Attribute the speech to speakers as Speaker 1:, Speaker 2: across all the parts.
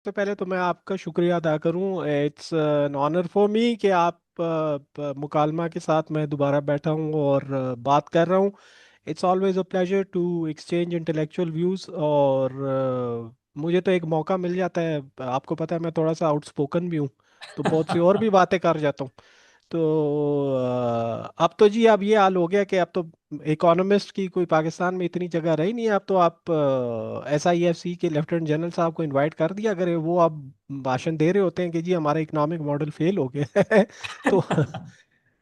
Speaker 1: सबसे पहले तो मैं आपका शुक्रिया अदा करूं। It's an honour for me कि आप मुकालमा के साथ मैं दोबारा बैठा हूं और बात कर रहा हूं। It's always a pleasure to exchange intellectual views और मुझे तो एक मौका मिल जाता है। आपको पता है मैं थोड़ा सा आउटस्पोकन भी हूं, तो बहुत सी और भी बातें कर जाता हूं। तो अब तो जी अब ये हाल हो गया कि अब तो इकोनॉमिस्ट की कोई पाकिस्तान में इतनी जगह रही नहीं है। अब तो आप SIFC के लेफ्टिनेंट जनरल साहब को इनवाइट कर दिया अगर वो अब भाषण दे रहे होते हैं कि जी हमारा इकोनॉमिक मॉडल फेल हो गया है तो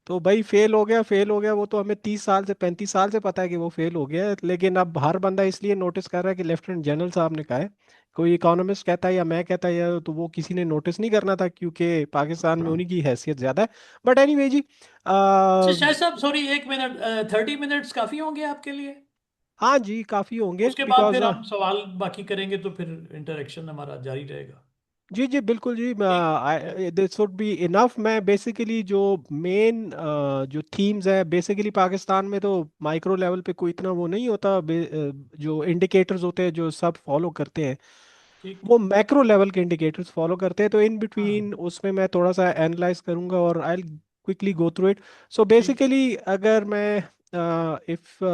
Speaker 1: तो भाई फेल हो गया, फेल हो गया, वो तो हमें 30 साल से 35 साल से पता है कि वो फेल हो गया है। लेकिन अब हर बंदा इसलिए नोटिस कर रहा है कि लेफ्टिनेंट जनरल साहब ने कहा है। कोई इकोनॉमिस्ट कहता है या मैं कहता है या तो वो किसी ने नोटिस नहीं करना था क्योंकि पाकिस्तान में उन्हीं की हैसियत ज्यादा है। बट एनीवे जी,
Speaker 2: अच्छा
Speaker 1: आ,
Speaker 2: शाह साहब, सॉरी, 1 मिनट। 30 मिनट्स काफी होंगे आपके लिए?
Speaker 1: हाँ जी काफी होंगे
Speaker 2: उसके बाद
Speaker 1: बिकॉज
Speaker 2: फिर हम सवाल बाकी करेंगे, तो फिर इंटरेक्शन हमारा जारी रहेगा।
Speaker 1: जी जी बिल्कुल जी,
Speaker 2: ठीक।
Speaker 1: This would be enough. मैं बेसिकली जो मेन जो थीम्स है बेसिकली पाकिस्तान में तो माइक्रो लेवल पे कोई इतना वो नहीं होता। जो इंडिकेटर्स होते हैं जो सब फॉलो करते हैं
Speaker 2: ठीक।
Speaker 1: वो मैक्रो लेवल के इंडिकेटर्स फॉलो करते हैं। तो इन
Speaker 2: हाँ।
Speaker 1: बिटवीन उसमें मैं थोड़ा सा एनालाइज करूंगा और I quickly go through it. So
Speaker 2: ठीक।
Speaker 1: बेसिकली अगर मैं इफ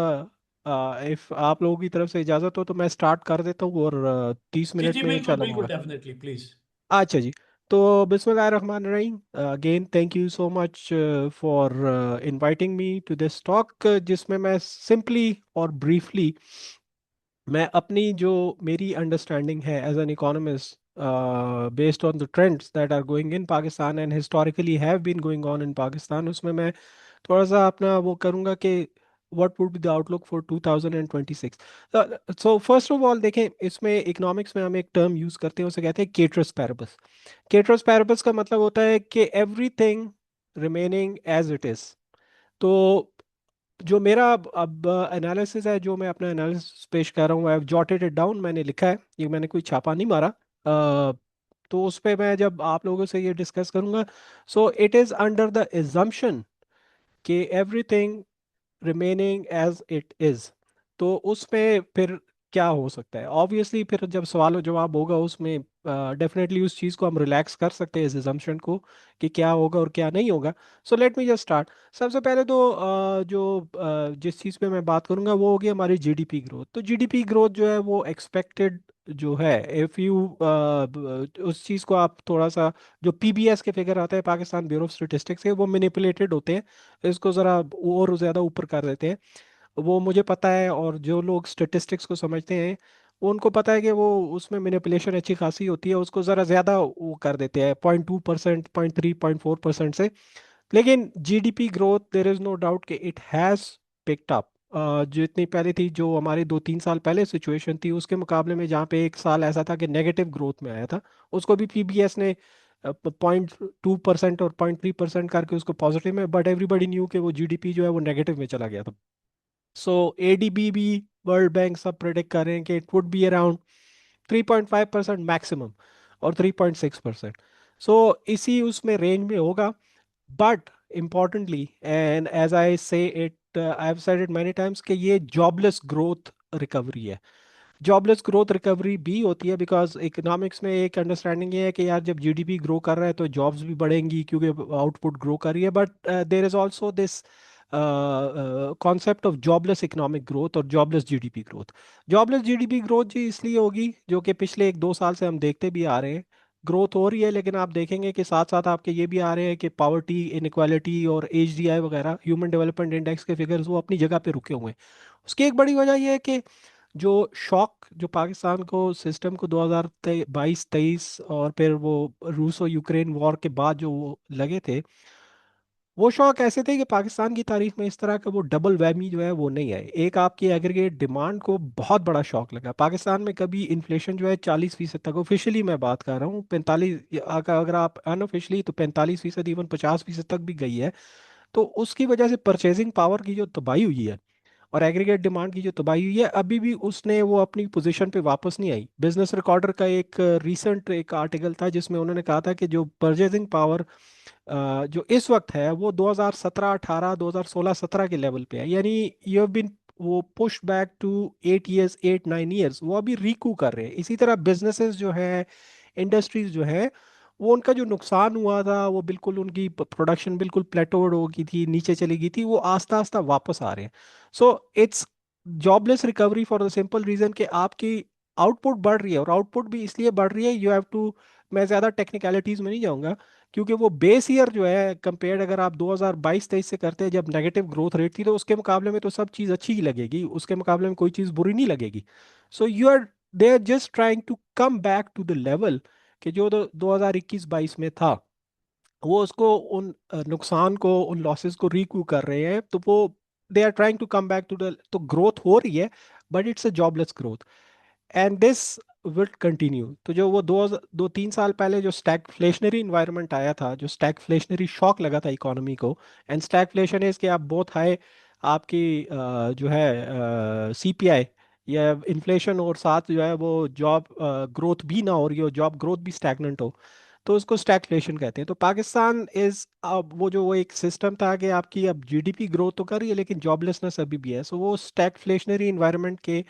Speaker 1: आप लोगों की तरफ से इजाज़त हो तो मैं स्टार्ट कर देता हूँ और 30 मिनट
Speaker 2: जी
Speaker 1: में
Speaker 2: बिल्कुल
Speaker 1: इंशाल्लाह
Speaker 2: बिल्कुल,
Speaker 1: होगा।
Speaker 2: Definitely, please.
Speaker 1: अच्छा जी। तो बिस्मिल्लाहिर्रहमानिर्रहीम, again thank you so much for inviting me to this talk, जिसमें मैं सिंपली और ब्रीफली मैं अपनी जो मेरी अंडरस्टैंडिंग है as an economist based on the trends that are going in Pakistan and historically have been going on in Pakistan, उसमें मैं थोड़ा सा अपना वो करूँगा कि what would be the outlook for 2026। So first of all देखें, इसमें इकोनॉमिक्स में हम एक टर्म यूज़ करते हैं, उसे कहते हैं केट्रस पैरेबस। केट्रस पैरेबस का मतलब होता है कि everything remaining as it is. तो जो मेरा अब एनालिसिस है, जो मैं अपना एनालिसिस पेश कर रहा हूँ, I have jotted it down, मैंने लिखा है, ये मैंने कोई छापा नहीं मारा। तो उस पे मैं जब आप लोगों से ये डिस्कस करूंगा, so it is under the assumption कि everything remaining as it is. तो उसमें फिर क्या हो सकता है? ऑब्वियसली फिर जब सवाल और जवाब होगा उसमें डेफिनेटली उस चीज़ को हम रिलैक्स कर सकते हैं, इस assumption को कि क्या होगा और क्या नहीं होगा। So let me just start. सबसे पहले तो जिस चीज़ पे मैं बात करूंगा वो होगी हमारी GDP ग्रोथ। तो GDP ग्रोथ जो है वो एक्सपेक्टेड जो है, इफ़ यू उस चीज़ को आप थोड़ा सा, जो PBS के फिगर आते हैं पाकिस्तान ब्यूरो ऑफ स्टेटिस्टिक्स के, वो मैनिपुलेटेड होते हैं, इसको ज़रा और ज़्यादा ऊपर कर देते हैं। वो मुझे पता है, और जो लोग स्टेटिस्टिक्स को समझते हैं उनको पता है कि वो उसमें मैनिपुलेशन अच्छी खासी होती है, उसको ज़रा ज़्यादा वो कर देते हैं 0.2%, 0.3, 0.4% से। लेकिन GDP growth there is no doubt कि इट हैज़ पिक्ड अप। जो इतनी पहले थी, जो हमारी 2-3 साल पहले सिचुएशन थी उसके मुकाबले में, जहाँ पे एक साल ऐसा था कि नेगेटिव ग्रोथ में आया था, उसको भी PBS ने 0.2% और 0.3% करके उसको पॉजिटिव में, बट एवरीबडी न्यू कि वो GDP जो है वो नेगेटिव में चला गया था। सो ADB भी, वर्ल्ड बैंक सब प्रेडिक्ट कर रहे हैं कि it would be around 3.5% maximum और 3.6%। सो इसी उसमें रेंज में होगा। But importantly, and as I say it, I have said it many times, कि ये जॉबलेस ग्रोथ रिकवरी है। जॉबलेस ग्रोथ रिकवरी भी होती है बिकॉज इकोनॉमिक्स में एक अंडरस्टैंडिंग ये है कि यार जब GDP ग्रो कर रहा है तो जॉब्स भी बढ़ेंगी क्योंकि आउटपुट ग्रो कर रही है। But there is also this concept of jobless economic growth और jobless GDP growth. Jobless GDP growth जी इसलिए होगी, जो कि पिछले 1-2 साल से हम देखते भी आ रहे हैं, ग्रोथ हो रही है, लेकिन आप देखेंगे कि साथ साथ आपके ये भी आ रहे हैं कि पावर्टी, इनक्वालिटी और HDI वगैरह, ह्यूमन डेवलपमेंट इंडेक्स के फिगर्स, वो अपनी जगह पे रुके हुए हैं। उसकी एक बड़ी वजह यह है कि जो शॉक जो पाकिस्तान को सिस्टम को 2022-23 और फिर वो रूस और यूक्रेन वॉर के बाद जो वो लगे थे, वो शौक ऐसे थे कि पाकिस्तान की तारीख में इस तरह का वो डबल वैमी जो है वो नहीं है। एक आपकी एग्रीगेट डिमांड को बहुत बड़ा शौक लगा। पाकिस्तान में कभी इन्फ्लेशन जो है 40% तक, ऑफिशियली मैं बात कर रहा हूँ 45, अगर आप अनऑफिशियली तो 45%, इवन 50% तक भी गई है। तो उसकी वजह से परचेजिंग पावर की जो तबाही हुई है और एग्रीगेट डिमांड की जो तबाही हुई है, अभी भी उसने वो अपनी पोजीशन पे वापस नहीं आई। बिजनेस रिकॉर्डर का एक रीसेंट एक आर्टिकल था जिसमें उन्होंने कहा था कि जो परचेजिंग पावर जो इस वक्त है वो 2017-18, 2016-17 के लेवल पे है। यानी यू हैव बीन वो push back to 8 years, 8-9 years, वो अभी रिकू कर रहे हैं। इसी तरह बिजनेसेस जो है इंडस्ट्रीज जो है वो उनका जो नुकसान हुआ था वो बिल्कुल उनकी प्रोडक्शन बिल्कुल प्लेटोड हो गई थी, नीचे चली गई थी, वो आस्ता आस्ता वापस आ रहे हैं। So it's jobless recovery for the simple reason कि आपकी आउटपुट बढ़ रही है, और आउटपुट भी इसलिए बढ़ रही है, यू हैव टू, मैं ज़्यादा टेक्निकलिटीज़ में नहीं जाऊंगा, क्योंकि वो बेस ईयर जो है कंपेयर्ड अगर आप 2022-23 से करते हैं जब नेगेटिव ग्रोथ रेट थी, तो उसके मुकाबले में तो सब चीज़ अच्छी ही लगेगी, उसके मुकाबले में कोई चीज़ बुरी नहीं लगेगी। So you are, they are just trying to come back to the level कि जो 2021-22 में था, वो उसको उन नुकसान को, उन लॉसेस को रिकू कर रहे हैं, तो वो they are trying to come back to the, तो ग्रोथ हो रही है, but it's a jobless growth and this will continue. तो जो वो 2-3 साल पहले जो स्टैगफ्लेशनरी इन्वायरमेंट आया था, जो स्टैगफ्लेशनरी शॉक लगा था इकोनॉमी को, एंड स्टैगफ्लेशन इज कि आप बहुत हाई आपकी जो है सीपीआई या इन्फ्लेशन, और साथ जो है वो जॉब ग्रोथ भी ना हो रही हो, जॉब ग्रोथ भी स्टैगनेंट हो, तो उसको स्टैगफ्लेशन कहते हैं। तो पाकिस्तान इज, अब वो जो वो एक सिस्टम था कि आपकी अब जीडीपी ग्रोथ तो कर रही है लेकिन जॉबलेसनेस अभी भी है, सो वो स्टैगफ्लेशनरी इन्वायरमेंट के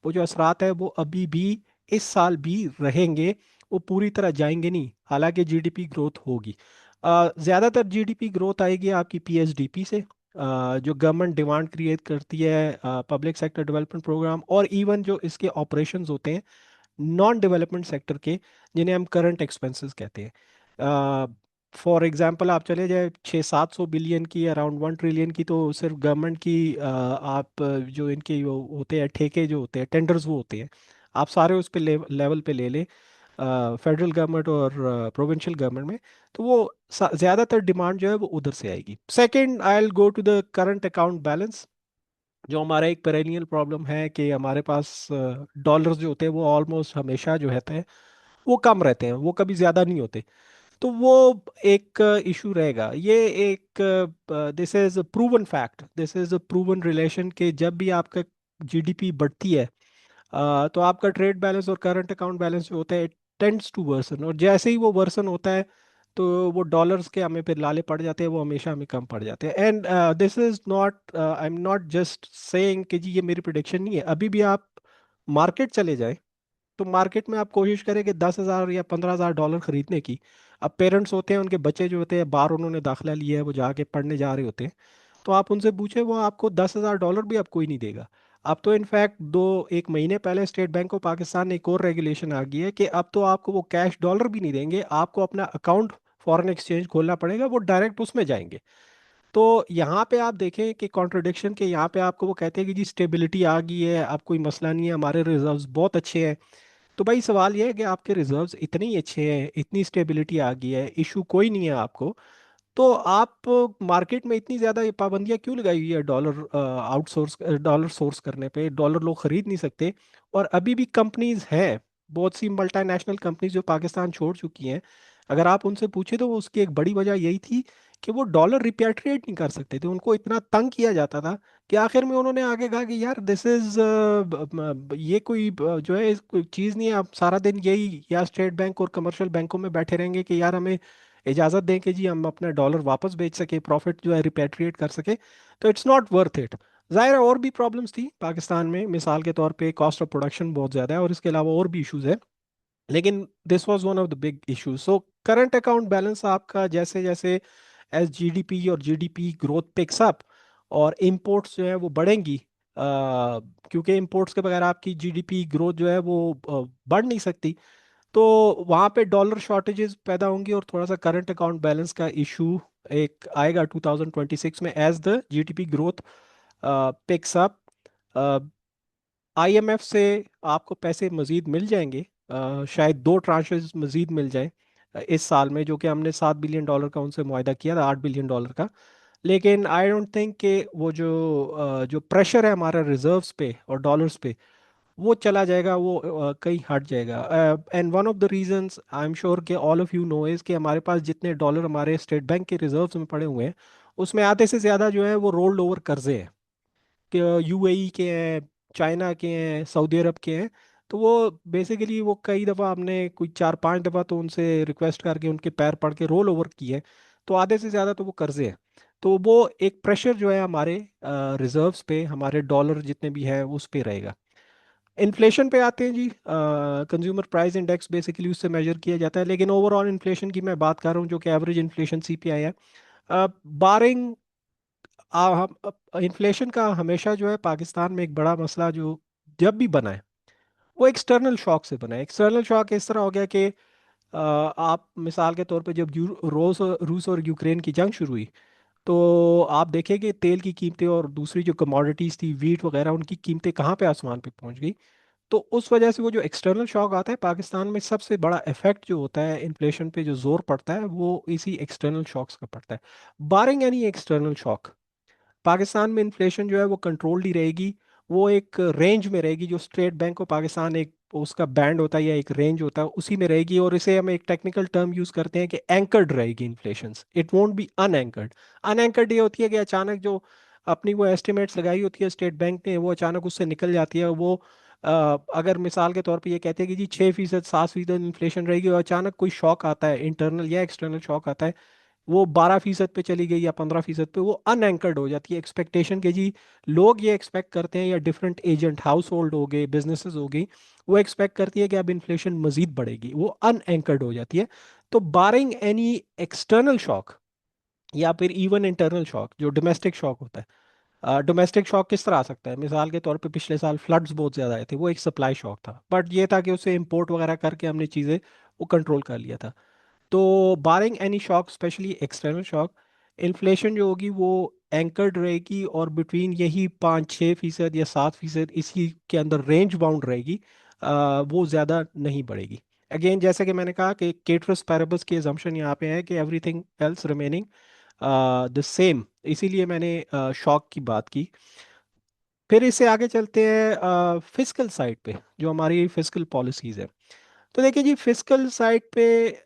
Speaker 1: वो जो असरात है वो अभी भी इस साल भी रहेंगे, वो पूरी तरह जाएंगे नहीं, हालांकि जीडीपी ग्रोथ होगी। ज़्यादातर जीडीपी ग्रोथ आएगी आपकी पीएसडीपी से, जो गवर्नमेंट डिमांड क्रिएट करती है, पब्लिक सेक्टर डेवलपमेंट प्रोग्राम, और इवन जो इसके ऑपरेशंस होते हैं नॉन डेवलपमेंट सेक्टर के, जिन्हें हम करंट एक्सपेंसेस कहते हैं। फॉर एग्जांपल आप चले जाए 600-700 बिलियन की, अराउंड 1 ट्रिलियन की, तो सिर्फ गवर्नमेंट की आप जो इनके वो होते हैं ठेके जो होते हैं, टेंडर्स वो होते हैं, आप सारे उस पे लेवल पे ले लें, फेडरल गवर्नमेंट और प्रोविंशियल गवर्नमेंट में, तो वो ज़्यादातर डिमांड जो है वो उधर से आएगी। Second, I will go to the current account balance. जो हमारा एक पेरेनियल प्रॉब्लम है कि हमारे पास डॉलर्स जो होते हैं वो ऑलमोस्ट हमेशा जो रहते हैं वो कम रहते हैं, वो कभी ज़्यादा नहीं होते, तो वो एक इशू रहेगा। ये एक, this is proven fact, this is a proven relation कि जब भी आपका जीडीपी बढ़ती है, तो आपका ट्रेड बैलेंस और करंट अकाउंट बैलेंस जो होता है टेंड्स टू वर्सन, और जैसे ही वो वर्सन होता है तो वो डॉलर्स के हमें फिर लाले पड़ जाते हैं, वो हमेशा हमें कम पड़ जाते हैं। And this is not, I am not just saying कि जी ये मेरी प्रिडिक्शन नहीं है, अभी भी आप मार्केट चले जाए तो मार्केट में आप कोशिश करें कि 10,000 या 15,000 डॉलर खरीदने की। अब पेरेंट्स होते हैं, उनके बच्चे जो होते हैं बाहर, उन्होंने दाखिला लिया है, वो जाके पढ़ने जा रहे होते हैं, तो आप उनसे पूछे वो आपको 10,000 डॉलर भी अब कोई नहीं देगा। अब तो इनफैक्ट 1 महीने पहले स्टेट बैंक ऑफ पाकिस्तान ने एक और रेगुलेशन आ गई है कि अब तो आपको वो कैश डॉलर भी नहीं देंगे, आपको अपना अकाउंट फॉरेन एक्सचेंज खोलना पड़ेगा, वो डायरेक्ट उसमें जाएंगे। तो यहाँ पे आप देखें कि कॉन्ट्रडिक्शन, के यहाँ पे आपको वो कहते हैं कि जी स्टेबिलिटी आ गई है, अब कोई मसला नहीं है, हमारे रिजर्व्स बहुत अच्छे हैं। तो भाई सवाल ये है कि आपके रिजर्व्स इतने ही अच्छे हैं, इतनी स्टेबिलिटी आ गई है, इशू कोई नहीं है आपको, तो आप मार्केट में इतनी ज़्यादा ये पाबंदियां क्यों लगाई हुई है डॉलर आउटसोर्स, डॉलर सोर्स करने पे? डॉलर लोग खरीद नहीं सकते, और अभी भी कंपनीज हैं, बहुत सी मल्टीनेशनल कंपनीज जो पाकिस्तान छोड़ चुकी हैं, अगर आप उनसे पूछे तो उसकी एक बड़ी वजह यही थी कि वो डॉलर रिपेट्रिएट नहीं कर सकते थे, उनको इतना तंग किया जाता था कि आखिर में उन्होंने आगे कहा कि यार दिस इज, ये कोई जो है कोई चीज़ नहीं है, आप सारा दिन यही या स्टेट बैंक और कमर्शियल बैंकों में बैठे रहेंगे कि यार हमें इजाज़त दें कि जी हम अपना डॉलर वापस बेच सके, प्रॉफिट जो है रिपेट्रिएट कर सके, तो इट्स नॉट वर्थ इट। ज़ाहिर है और भी प्रॉब्लम्स थी पाकिस्तान में, मिसाल के तौर पे कॉस्ट ऑफ प्रोडक्शन बहुत ज़्यादा है, और इसके अलावा और भी इश्यूज है, लेकिन this was one of the big issues. So current account balance आपका जैसे जैसे एस जीडीपी और जीडीपी ग्रोथ पिक्स अप और इंपोर्ट्स जो है वो बढ़ेंगी, क्योंकि इंपोर्ट्स के बगैर आपकी जीडीपी ग्रोथ जो है वो बढ़ नहीं सकती, तो वहाँ पे डॉलर शॉर्टेजेस पैदा होंगी, और थोड़ा सा करंट अकाउंट बैलेंस का इशू एक आएगा 2026 में as the GDP growth picks up. IMF से आपको पैसे मजीद मिल जाएंगे, शायद 2 ट्रांशेस मजीद मिल जाए इस साल में, जो कि हमने $7 बिलियन का उनसे मुआहदा किया था, $8 बिलियन का। लेकिन आई डोंट थिंक कि वो जो जो प्रेशर है हमारा रिजर्व्स पे और डॉलर्स पे, वो चला जाएगा, वो कहीं हट जाएगा। And one of the reasons I am sure कि all of you know is कि हमारे पास जितने डॉलर हमारे स्टेट बैंक के रिजर्व्स में पड़े हुए हैं, उसमें आधे से ज़्यादा जो है वो रोल्ड ओवर कर्जे हैं, कि यूएई के हैं, चाइना के हैं, सऊदी अरब के हैं। तो वो बेसिकली वो कई दफ़ा हमने कोई 4-5 दफ़ा तो उनसे रिक्वेस्ट करके उनके पैर पड़ के रोल ओवर किए, तो आधे से ज़्यादा तो वो कर्जे हैं। तो वो एक प्रेशर जो है हमारे रिजर्व्स पे, हमारे डॉलर जितने भी हैं उस पे रहेगा। इन्फ्लेशन पे आते हैं जी। कंज्यूमर प्राइस इंडेक्स बेसिकली उससे मेजर किया जाता है, लेकिन ओवरऑल इन्फ्लेशन की मैं बात कर रहा हूँ जो कि एवरेज इन्फ्लेशन सीपीआई है। बारिंग इन्फ्लेशन का हमेशा जो है पाकिस्तान में एक बड़ा मसला जो जब भी बना है वो एक्सटर्नल शॉक से बना है। एक्सटर्नल शॉक इस तरह हो गया कि आप मिसाल के तौर पे जब रूस और यूक्रेन की जंग शुरू हुई, तो आप देखें तेल की कीमतें और दूसरी जो कमोडिटीज़ थी वीट वगैरह उनकी कीमतें कहाँ पे आसमान पे पहुंच गई। तो उस वजह से वो जो एक्सटर्नल शॉक आता है पाकिस्तान में, सबसे बड़ा इफेक्ट जो होता है इन्फ्लेशन पे जो जोर पड़ता है वो इसी एक्सटर्नल शॉक्स का पड़ता है। बारिंग एनी एक्सटर्नल शॉक पाकिस्तान में इन्फ्लेशन जो है वो कंट्रोल्ड ही रहेगी। वो एक रेंज में रहेगी, जो स्टेट बैंक ऑफ पाकिस्तान एक उसका बैंड होता है या एक रेंज होता है उसी में रहेगी। और इसे हम एक टेक्निकल टर्म यूज करते हैं कि एंकर्ड रहेगी इन्फ्लेशन, इट वोंट बी अनएंकर्ड। अनएंकर्ड ये होती है कि अचानक जो अपनी वो एस्टिमेट्स लगाई होती है स्टेट बैंक ने वो अचानक उससे निकल जाती है। वो अगर मिसाल के तौर पे ये कहते हैं कि जी 6% 7% इन्फ्लेशन रहेगी और अचानक कोई शॉक आता है, इंटरनल या एक्सटर्नल शॉक आता है, वो 12% पे चली गई या 15% पे, वो अनएंकर्ड हो जाती है एक्सपेक्टेशन के जी। लोग ये एक्सपेक्ट करते हैं या डिफरेंट एजेंट हाउस होल्ड हो गए बिजनेसेस हो गई, वो एक्सपेक्ट करती है कि अब इन्फ्लेशन मजीद बढ़ेगी, वो अनएंकर्ड हो जाती है। तो बारिंग एनी एक्सटर्नल शॉक या फिर इवन इंटरनल शॉक जो डोमेस्टिक शॉक होता है, डोमेस्टिक शॉक किस तरह आ सकता है? मिसाल के तौर पे पिछले साल फ्लड्स बहुत ज़्यादा आए थे, वो एक सप्लाई शॉक था, बट ये था कि उसे इंपोर्ट वगैरह करके हमने चीज़ें वो कंट्रोल कर लिया था। तो barring any shock specially external shock, inflation जो होगी वो एंकर्ड रहेगी और बिटवीन यही 5-6% या 7% इसी के अंदर रेंज बाउंड रहेगी। वो ज़्यादा नहीं बढ़ेगी। अगेन जैसे कि मैंने कहा कि केटरस पैरेबल्स की एजम्पशन यहाँ पे है कि everything else remaining the same, इसीलिए मैंने शॉक की बात की। फिर इससे आगे चलते हैं फिस्कल साइड पे, जो हमारी फिस्कल पॉलिसीज़ है। तो देखिए जी फिस्कल साइड पे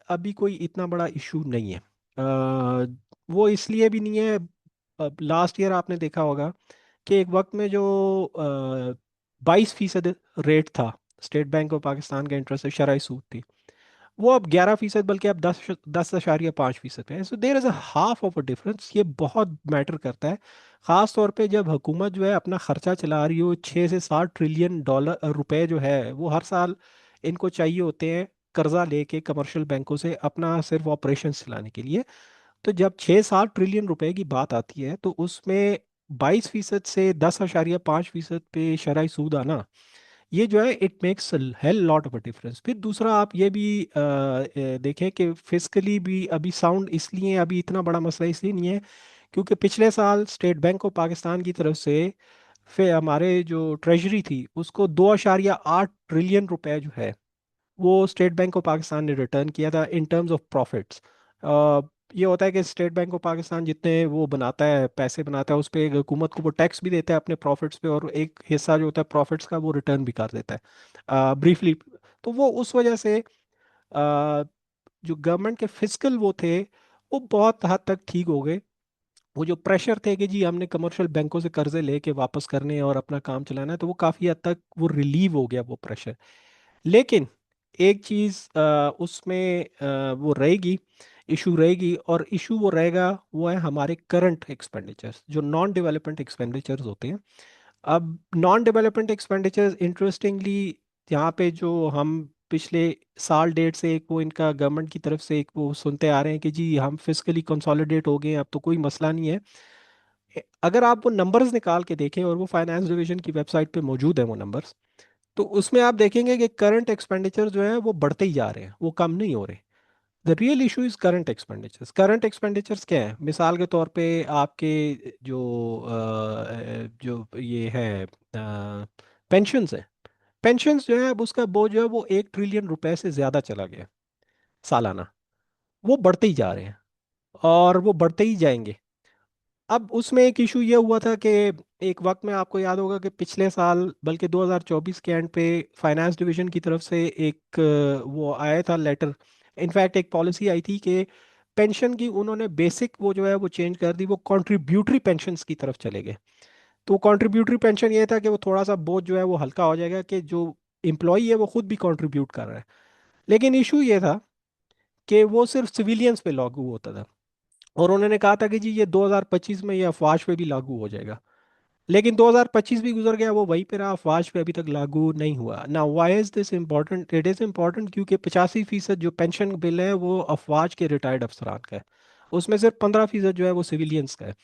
Speaker 1: अभी कोई इतना बड़ा इशू नहीं है। वो इसलिए भी नहीं है, लास्ट ईयर आपने देखा होगा कि एक वक्त में जो 22% रेट था स्टेट बैंक ऑफ पाकिस्तान का इंटरेस्ट शरई सूद थी, वो अब 11%, बल्कि अब 10.5% पे है। So there is a half of a difference, ये बहुत मैटर करता है। ख़ास तौर पे जब हुकूमत जो है अपना खर्चा चला रही हो, 6 से 7 ट्रिलियन डॉलर रुपए जो है वो हर साल इनको चाहिए होते हैं कर्जा लेके कमर्शियल बैंकों से अपना सिर्फ ऑपरेशन चलाने के लिए। तो जब 6-7 ट्रिलियन रुपए की बात आती है तो उसमें 22% से 10.5% पे शरई सूद आना, ये जो है it makes hell lot of a difference. फिर दूसरा आप ये भी देखें कि फिजिकली भी अभी साउंड इसलिए अभी इतना बड़ा मसला इसलिए नहीं है क्योंकि पिछले साल स्टेट बैंक ऑफ पाकिस्तान की तरफ से फिर हमारे जो ट्रेजरी थी उसको 2.8 ट्रिलियन रुपए जो है वो स्टेट बैंक ऑफ पाकिस्तान ने रिटर्न किया था इन टर्म्स ऑफ प्रॉफिट्स। ये होता है कि स्टेट बैंक ऑफ पाकिस्तान जितने वो बनाता है पैसे बनाता है उस पे हुकूमत को वो टैक्स भी देता है अपने प्रॉफिट्स पे, और एक हिस्सा जो होता है प्रॉफिट्स का वो रिटर्न भी कर देता है ब्रीफली। तो वो उस वजह से जो गवर्नमेंट के फिजिकल वो थे वो बहुत हद तक ठीक हो गए। वो जो प्रेशर थे कि जी हमने कमर्शियल बैंकों से कर्जे लेके वापस करने हैं और अपना काम चलाना है, तो वो काफ़ी हद तक वो रिलीव हो गया वो प्रेशर। लेकिन एक चीज़ उसमें वो रहेगी, इशू रहेगी, और इशू वो रहेगा वो है हमारे करंट एक्सपेंडिचर्स जो नॉन डेवलपमेंट एक्सपेंडिचर्स होते हैं। अब नॉन डेवलपमेंट एक्सपेंडिचर्स इंटरेस्टिंगली यहाँ पे जो हम पिछले साल डेढ़ से एक वो इनका गवर्नमेंट की तरफ से एक वो सुनते आ रहे हैं कि जी हम फिजिकली कंसोलिडेट हो गए हैं, अब तो कोई मसला नहीं है। अगर आप वो नंबर्स निकाल के देखें, और वो फाइनेंस डिवीजन की वेबसाइट पे मौजूद है वो नंबर्स, तो उसमें आप देखेंगे कि करंट एक्सपेंडिचर जो है वो बढ़ते ही जा रहे हैं, वो कम नहीं हो रहे। The real issue is current expenditures. Current expenditures क्या है? मिसाल के तौर पे आपके जो जो ये है पेंशन्स है, पेंशन्स जो है अब उसका बोझ जो है वो 1 ट्रिलियन रुपए से ज़्यादा चला गया सालाना। वो बढ़ते ही जा रहे हैं और वो बढ़ते ही जाएंगे। अब उसमें एक इशू ये हुआ था कि एक वक्त में आपको याद होगा कि पिछले साल बल्कि 2024 के एंड पे फाइनेंस डिवीजन की तरफ से एक वो आया था लेटर। इनफैक्ट एक पॉलिसी आई थी कि पेंशन की उन्होंने बेसिक वो जो है वो चेंज कर दी, वो कॉन्ट्रीब्यूटरी पेंशन्स की तरफ चले गए। तो कॉन्ट्रीब्यूटरी पेंशन ये था कि वो थोड़ा सा बोझ जो है वो हल्का हो जाएगा कि जो एम्प्लॉई है वो खुद भी कंट्रीब्यूट कर रहा है। लेकिन इशू ये था कि वो सिर्फ सिविलियंस पे लागू होता था, और उन्होंने कहा था कि जी ये 2025 में ये अफवाज पे भी लागू हो जाएगा। लेकिन 2025 भी गुजर गया, वो वहीं पे रहा, अफवाज पे अभी तक लागू नहीं हुआ ना। Why is this important? It is important क्योंकि 85% जो पेंशन बिल है वो अफवाज के रिटायर्ड अफसरान का है, उसमें सिर्फ 15% जो है वो सिविलियंस का है।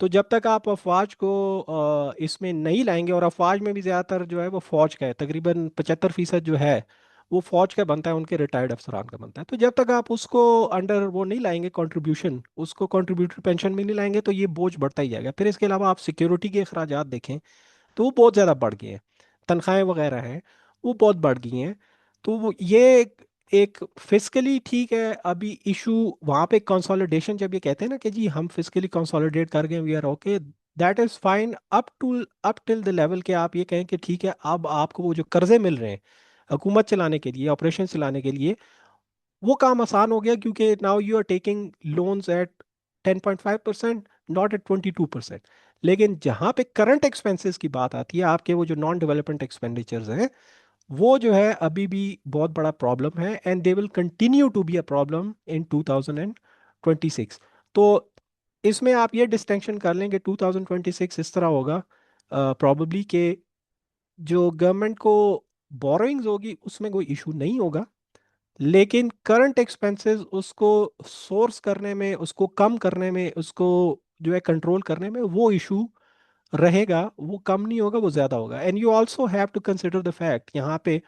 Speaker 1: तो जब तक आप अफवाज को इसमें नहीं लाएंगे, और अफवाज में भी ज़्यादातर जो है वो फौज का है, तकरीबन 75% जो है वो फौज का बनता है, उनके रिटायर्ड अफसरान का बनता है। तो जब तक आप उसको अंडर वो नहीं लाएंगे कंट्रीब्यूशन, उसको कंट्रीब्यूटरी पेंशन में नहीं लाएंगे, तो ये बोझ बढ़ता ही जाएगा। फिर इसके अलावा आप सिक्योरिटी के अखराजात देखें तो वो बहुत ज़्यादा बढ़ गए हैं, तनख्वाहें वगैरह हैं वो बहुत बढ़ गई हैं। तो ये एक फिजिकली ठीक है, अभी इशू वहाँ पे कंसोलिडेशन, जब ये कहते हैं ना कि जी हम फिजिकली कंसोलिडेट कर गए, we are okay, that is fine up till the level के आप ये कहें कि ठीक है, अब आपको वो जो कर्जे मिल रहे हैं हुकूमत चलाने के लिए, ऑपरेशन चलाने के लिए, वो काम आसान हो गया, क्योंकि now you are taking loans at 10.5%, not at 22%। लेकिन जहाँ पे करंट एक्सपेंसेस की बात आती है, आपके वो जो नॉन डेवलपमेंट एक्सपेंडिचर्स हैं, वो जो है अभी भी बहुत बड़ा प्रॉब्लम है, and they will continue to be a problem in 2026। तो इसमें आप ये डिस्टिंक्शन कर लें कि 2026 इस तरह होगा प्रॉब्लली कि जो गवर्नमेंट को बोरोइंग्स होगी उसमें कोई इशू नहीं होगा, लेकिन करंट एक्सपेंसेस उसको सोर्स करने में, उसको कम करने में, उसको जो है कंट्रोल करने में वो इशू रहेगा। वो कम नहीं होगा, वो ज़्यादा होगा। And you also have to consider the fact यहाँ पे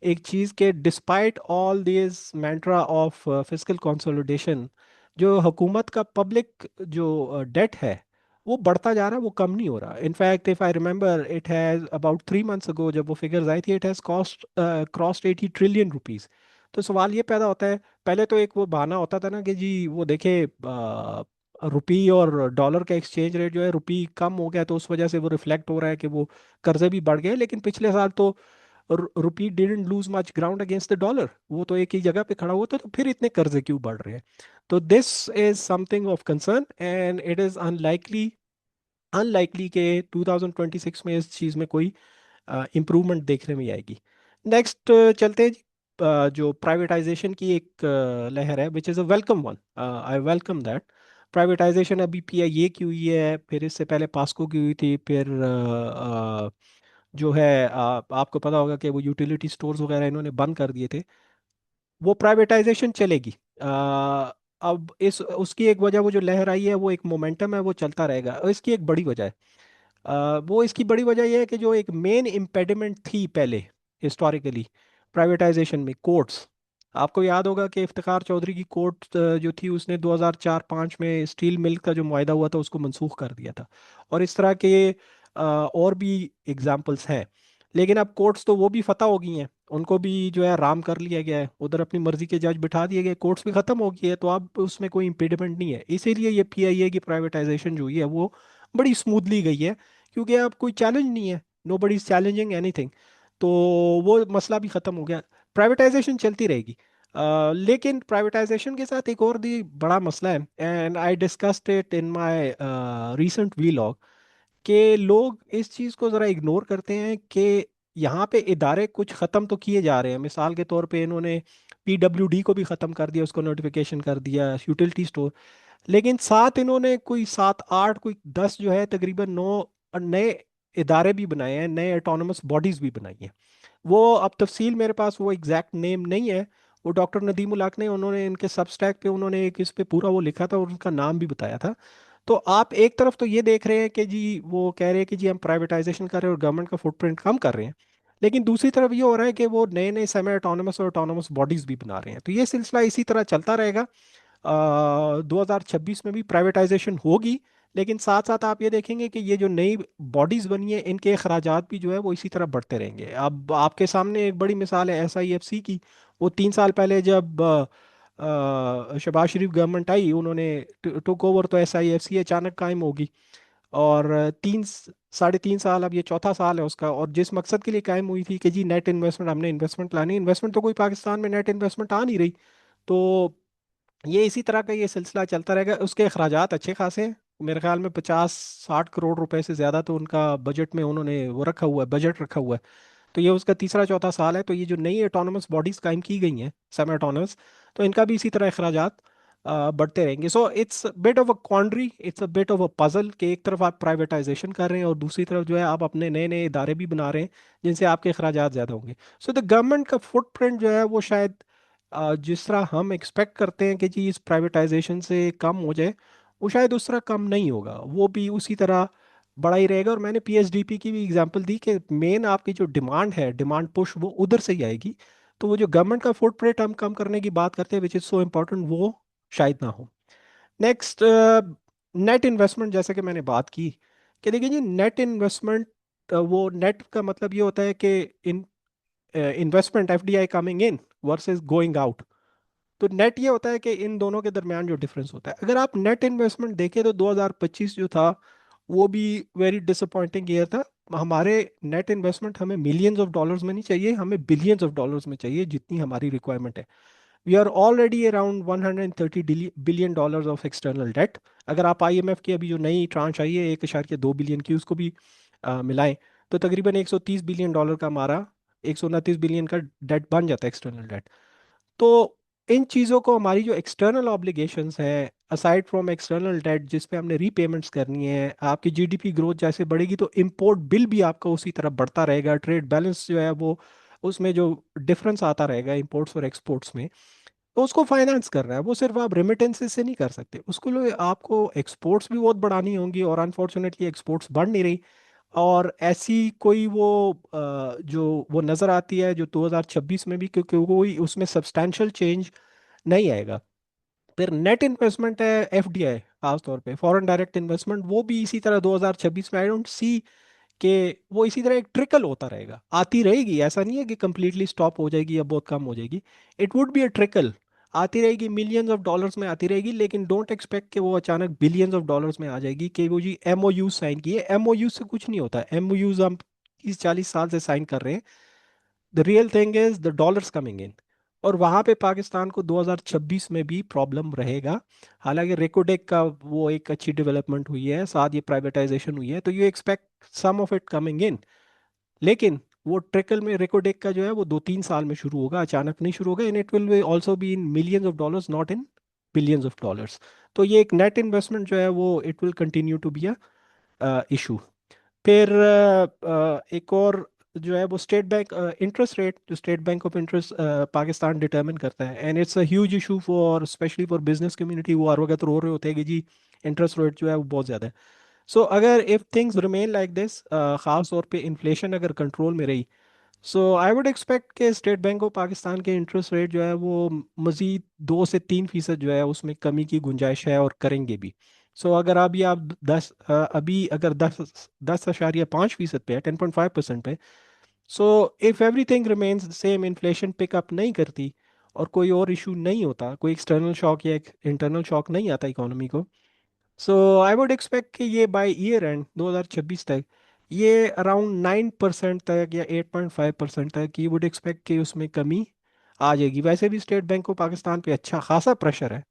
Speaker 1: एक चीज़ के, despite all this mantra of fiscal consolidation, जो हुकूमत का पब्लिक जो डेट है वो बढ़ता जा रहा है, वो कम नहीं हो रहा। In fact if I remember, it has about 3 months ago जब वो फिगर्स आई थी, it has cost crossed 80 trillion rupees. तो सवाल ये पैदा होता है, पहले तो एक वो बहाना होता था ना कि जी वो देखे रुपी और डॉलर का एक्सचेंज रेट जो है, रुपी कम हो गया तो उस वजह से वो रिफ्लेक्ट हो रहा है कि वो कर्जे भी बढ़ गए। लेकिन पिछले साल तो rupee didn't lose much ground against the dollar, वो तो एक ही जगह पे खड़ा हुआ था, तो फिर इतने कर्जे क्यों बढ़ रहे हैं? तो this is something of concern, and it is unlikely unlikely कि 2026 में इस चीज़ में कोई इम्प्रूवमेंट देखने में आएगी। नेक्स्ट चलते हैं जी। जो प्राइवेटाइजेशन की एक लहर है, which is a welcome one, I welcome that. Privatisation अभी पीआईए की हुई है, फिर इससे पहले पास्को की हुई थी, फिर जो है आपको पता होगा कि वो यूटिलिटी स्टोर्स वगैरह इन्होंने बंद कर दिए थे। वो प्राइवेटाइजेशन चलेगी। अब इस उसकी एक वजह, वो जो लहर आई है वो एक मोमेंटम है, वो चलता रहेगा। और इसकी एक बड़ी वजह है, वो इसकी बड़ी वजह यह है कि जो एक मेन इम्पेडिमेंट थी पहले हिस्टोरिकली प्राइवेटाइजेशन में, कोर्ट्स। आपको याद होगा कि इफ्तिखार चौधरी की कोर्ट जो थी, उसने 2004-5 में स्टील मिल का जो मुआहदा हुआ था उसको मनसूख कर दिया था। और इस तरह के और भी एग्जाम्पल्स हैं। लेकिन अब कोर्ट्स तो वो भी फतह हो गई हैं, उनको भी जो है आराम कर लिया गया है, उधर अपनी मर्जी के जज बिठा दिए गए, कोर्ट्स भी खत्म हो गई है, तो अब उसमें कोई इम्पीडिमेंट नहीं है। इसीलिए ये पीआईए की प्राइवेटाइजेशन जो हुई है वो बड़ी स्मूथली गई है, क्योंकि अब कोई चैलेंज नहीं है, nobody is challenging anything. तो वो मसला भी ख़त्म हो गया। प्राइवेटाइजेशन चलती रहेगी। लेकिन प्राइवेटाइजेशन के साथ एक और भी बड़ा मसला है, and I discussed it in my recent vlog, कि लोग इस चीज़ को ज़रा इग्नोर करते हैं कि यहाँ पे इदारे कुछ ख़त्म तो किए जा रहे हैं। मिसाल के तौर पे इन्होंने पीडब्ल्यूडी को भी ख़त्म कर दिया, उसको नोटिफिकेशन कर दिया, यूटिलिटी स्टोर। लेकिन साथ इन्होंने कोई 7-8, कोई 10 जो है, तकरीबन 9 नए इदारे भी बनाए हैं, नए ऑटोनमस बॉडीज़ भी बनाई हैं। वो अब तफसील मेरे पास वो एग्जैक्ट नेम नहीं है। वो डॉक्टर नदीम उल हक ने, उन्होंने इनके सबस्टैक पे उन्होंने एक इस पे पूरा वो लिखा था और उनका नाम भी बताया था। तो आप एक तरफ तो ये देख रहे हैं कि जी वो कह रहे हैं कि जी हम प्राइवेटाइजेशन कर रहे हैं और गवर्नमेंट का फुटप्रिंट कम कर रहे हैं, लेकिन दूसरी तरफ ये हो रहा है कि वो नए नए सेमी ऑटोनमस और ऑटोनमस बॉडीज भी बना रहे हैं। तो ये सिलसिला इसी तरह चलता रहेगा। 2026 में भी प्राइवेटाइजेशन होगी, लेकिन साथ साथ आप ये देखेंगे कि ये जो नई बॉडीज बनी है, इनके अखराजात भी जो है वो इसी तरह बढ़ते रहेंगे। अब आपके सामने एक बड़ी मिसाल है एसआईएफसी की। वो 3 साल पहले जब शहबाज शरीफ गवर्नमेंट आई, उन्होंने टुक ओवर, तो एसआईएफसी अचानक कायम होगी। और 3 साढ़े 3 साल, अब ये चौथा साल है उसका। और जिस मकसद के लिए कायम हुई थी कि जी नेट इन्वेस्टमेंट, हमने इन्वेस्टमेंट लानी, इन्वेस्टमेंट तो कोई पाकिस्तान में नेट इन्वेस्टमेंट आ नहीं रही। तो ये इसी तरह का ये सिलसिला चलता रहेगा। उसके अखराजात अच्छे खासे हैं, मेरे ख्याल में 50-60 करोड़ रुपए से ज़्यादा तो उनका बजट में उन्होंने वो रखा हुआ है, बजट रखा हुआ है। तो ये उसका तीसरा चौथा साल है। तो ये जो नई ऑटोनमस बॉडीज़ कायम की गई हैं, सेमी ऑटोनमस, तो इनका भी इसी तरह अखराजात बढ़ते रहेंगे। So it's bit of a quandary, it's a bit of a puzzle, कि एक तरफ आप प्राइवेटाइजेशन कर रहे हैं और दूसरी तरफ जो है आप अपने नए नए इदारे भी बना रहे हैं जिनसे आपके अखराजात ज़्यादा होंगे। सो द गवर्नमेंट का फुटप्रिंट जो है वो शायद जिस तरह हम एक्सपेक्ट करते हैं कि जी इस प्राइवेटाइजेशन से कम हो जाए, वो शायद उस तरह कम नहीं होगा, वो भी उसी तरह बड़ा ही रहेगा। और मैंने पीएचडीपी की भी एग्जांपल दी कि मेन आपकी जो डिमांड है, डिमांड पुश, वो उधर से ही आएगी। तो वो जो गवर्नमेंट का फुटप्रिंट हम कम करने की बात करते हैं विच इज़ सो इम्पोर्टेंट, वो शायद ना हो। नेक्स्ट, नेट इन्वेस्टमेंट, जैसे कि मैंने बात की कि देखिए जी नेट इन्वेस्टमेंट, वो नेट का मतलब ये होता है कि इन investment FDI coming in versus going out. तो नेट ये होता है कि इन दोनों के दरमियान जो डिफरेंस होता है। अगर आप नेट इन्वेस्टमेंट देखें तो 2025 जो था वो भी वेरी डिसअपॉइंटिंग ईयर था। हमारे नेट इन्वेस्टमेंट हमें मिलियंस ऑफ डॉलर्स में नहीं चाहिए, हमें बिलियंस ऑफ डॉलर्स में चाहिए जितनी हमारी रिक्वायरमेंट है। We are already around 130 billion dollars of external debt. अगर आप आईएमएफ की अभी जो नई ट्रांच आई है 1.2 बिलियन की, उसको भी मिलाएं तो तकरीबन 130 बिलियन डॉलर का हमारा 129 बिलियन का डेट बन जाता है, एक्सटर्नल डेट। तो इन चीज़ों को, हमारी जो एक्सटर्नल ऑब्लिगेशंस हैं असाइड फ्रॉम एक्सटर्नल डेट जिस पे हमने रीपेमेंट्स करनी है, आपकी जीडीपी ग्रोथ जैसे बढ़ेगी तो इंपोर्ट बिल भी आपका उसी तरह बढ़ता रहेगा, ट्रेड बैलेंस जो है वो उसमें जो डिफरेंस आता रहेगा इंपोर्ट्स और एक्सपोर्ट्स में, तो उसको फाइनेंस कर रहा है वो। सिर्फ आप रेमिटेंसेस से नहीं कर सकते, उसको लिए आपको एक्सपोर्ट्स भी बहुत बढ़ानी होंगी, और अनफॉर्चुनेटली एक्सपोर्ट्स बढ़ नहीं रही। और ऐसी कोई वो जो वो नज़र आती है जो 2026 में भी, क्योंकि कोई उसमें सब्सटैंशियल चेंज नहीं आएगा। फिर नेट इन्वेस्टमेंट है एफडीआई, खासतौर पे फॉरेन डायरेक्ट इन्वेस्टमेंट, वो भी इसी तरह 2026 में आई डोंट सी कि वो इसी तरह एक ट्रिकल होता रहेगा, आती रहेगी। ऐसा नहीं है कि कंप्लीटली स्टॉप हो जाएगी या बहुत कम हो जाएगी, it would be a trickle, आती रहेगी, मिलियंस ऑफ डॉलर्स में आती रहेगी। लेकिन डोंट एक्सपेक्ट कि वो अचानक बिलियंस ऑफ डॉलर्स में आ जाएगी, कि वो जी एमओयू साइन किए, एमओयू से कुछ नहीं होता। एमओयूज हम 30-40 साल से साइन कर रहे हैं। The real thing is the dollars coming in, और वहां पे पाकिस्तान को 2026 में भी प्रॉब्लम रहेगा। हालांकि रेकोडेक का वो एक अच्छी डेवलपमेंट हुई है, साथ ये प्राइवेटाइजेशन हुई है, तो you expect some of it coming in. लेकिन वो ट्रिकल में रेकोडेक का जो है वो 2-3 साल में शुरू होगा, अचानक नहीं शुरू होगा। And it will also be in millions of dollars, not in billions of dollars. तो ये एक नेट इन्वेस्टमेंट जो है वो it will continue to be a issue. फिर एक और जो है वो स्टेट बैंक इंटरेस्ट रेट, जो State Bank of interest Pakistan determine करता है, and it's a huge issue for specially for business community. वो हर वक्त रो रहे होते हैं कि जी इंटरेस्ट रेट जो है वो बहुत ज़्यादा है। सो अगर if things remain like this, ख़ास तौर पे इन्फ्लेशन अगर कंट्रोल में रही, सो आई वुड एक्सपेक्ट कि स्टेट बैंक ऑफ पाकिस्तान के इंटरेस्ट रेट जो है वो मज़ीद 2 से 3% जो है उसमें कमी की गुंजाइश है, और करेंगे भी। सो अगर अभी आप अभी अगर 10.5% पे है, 10.5% पे, so if everything remains same, inflation pickup नहीं करती और कोई और इशू नहीं होता, कोई एक्सटर्नल शॉक या इंटरनल शॉक नहीं आता इकोनॉमी को, सो आई वुड एक्सपेक्ट कि ये बाय ईयर एंड 2026 तक ये अराउंड 9% तक या 8.5% तक, ये वुड एक्सपेक्ट कि उसमें कमी आ जाएगी। वैसे भी स्टेट बैंक ऑफ पाकिस्तान पे अच्छा खासा प्रेशर है,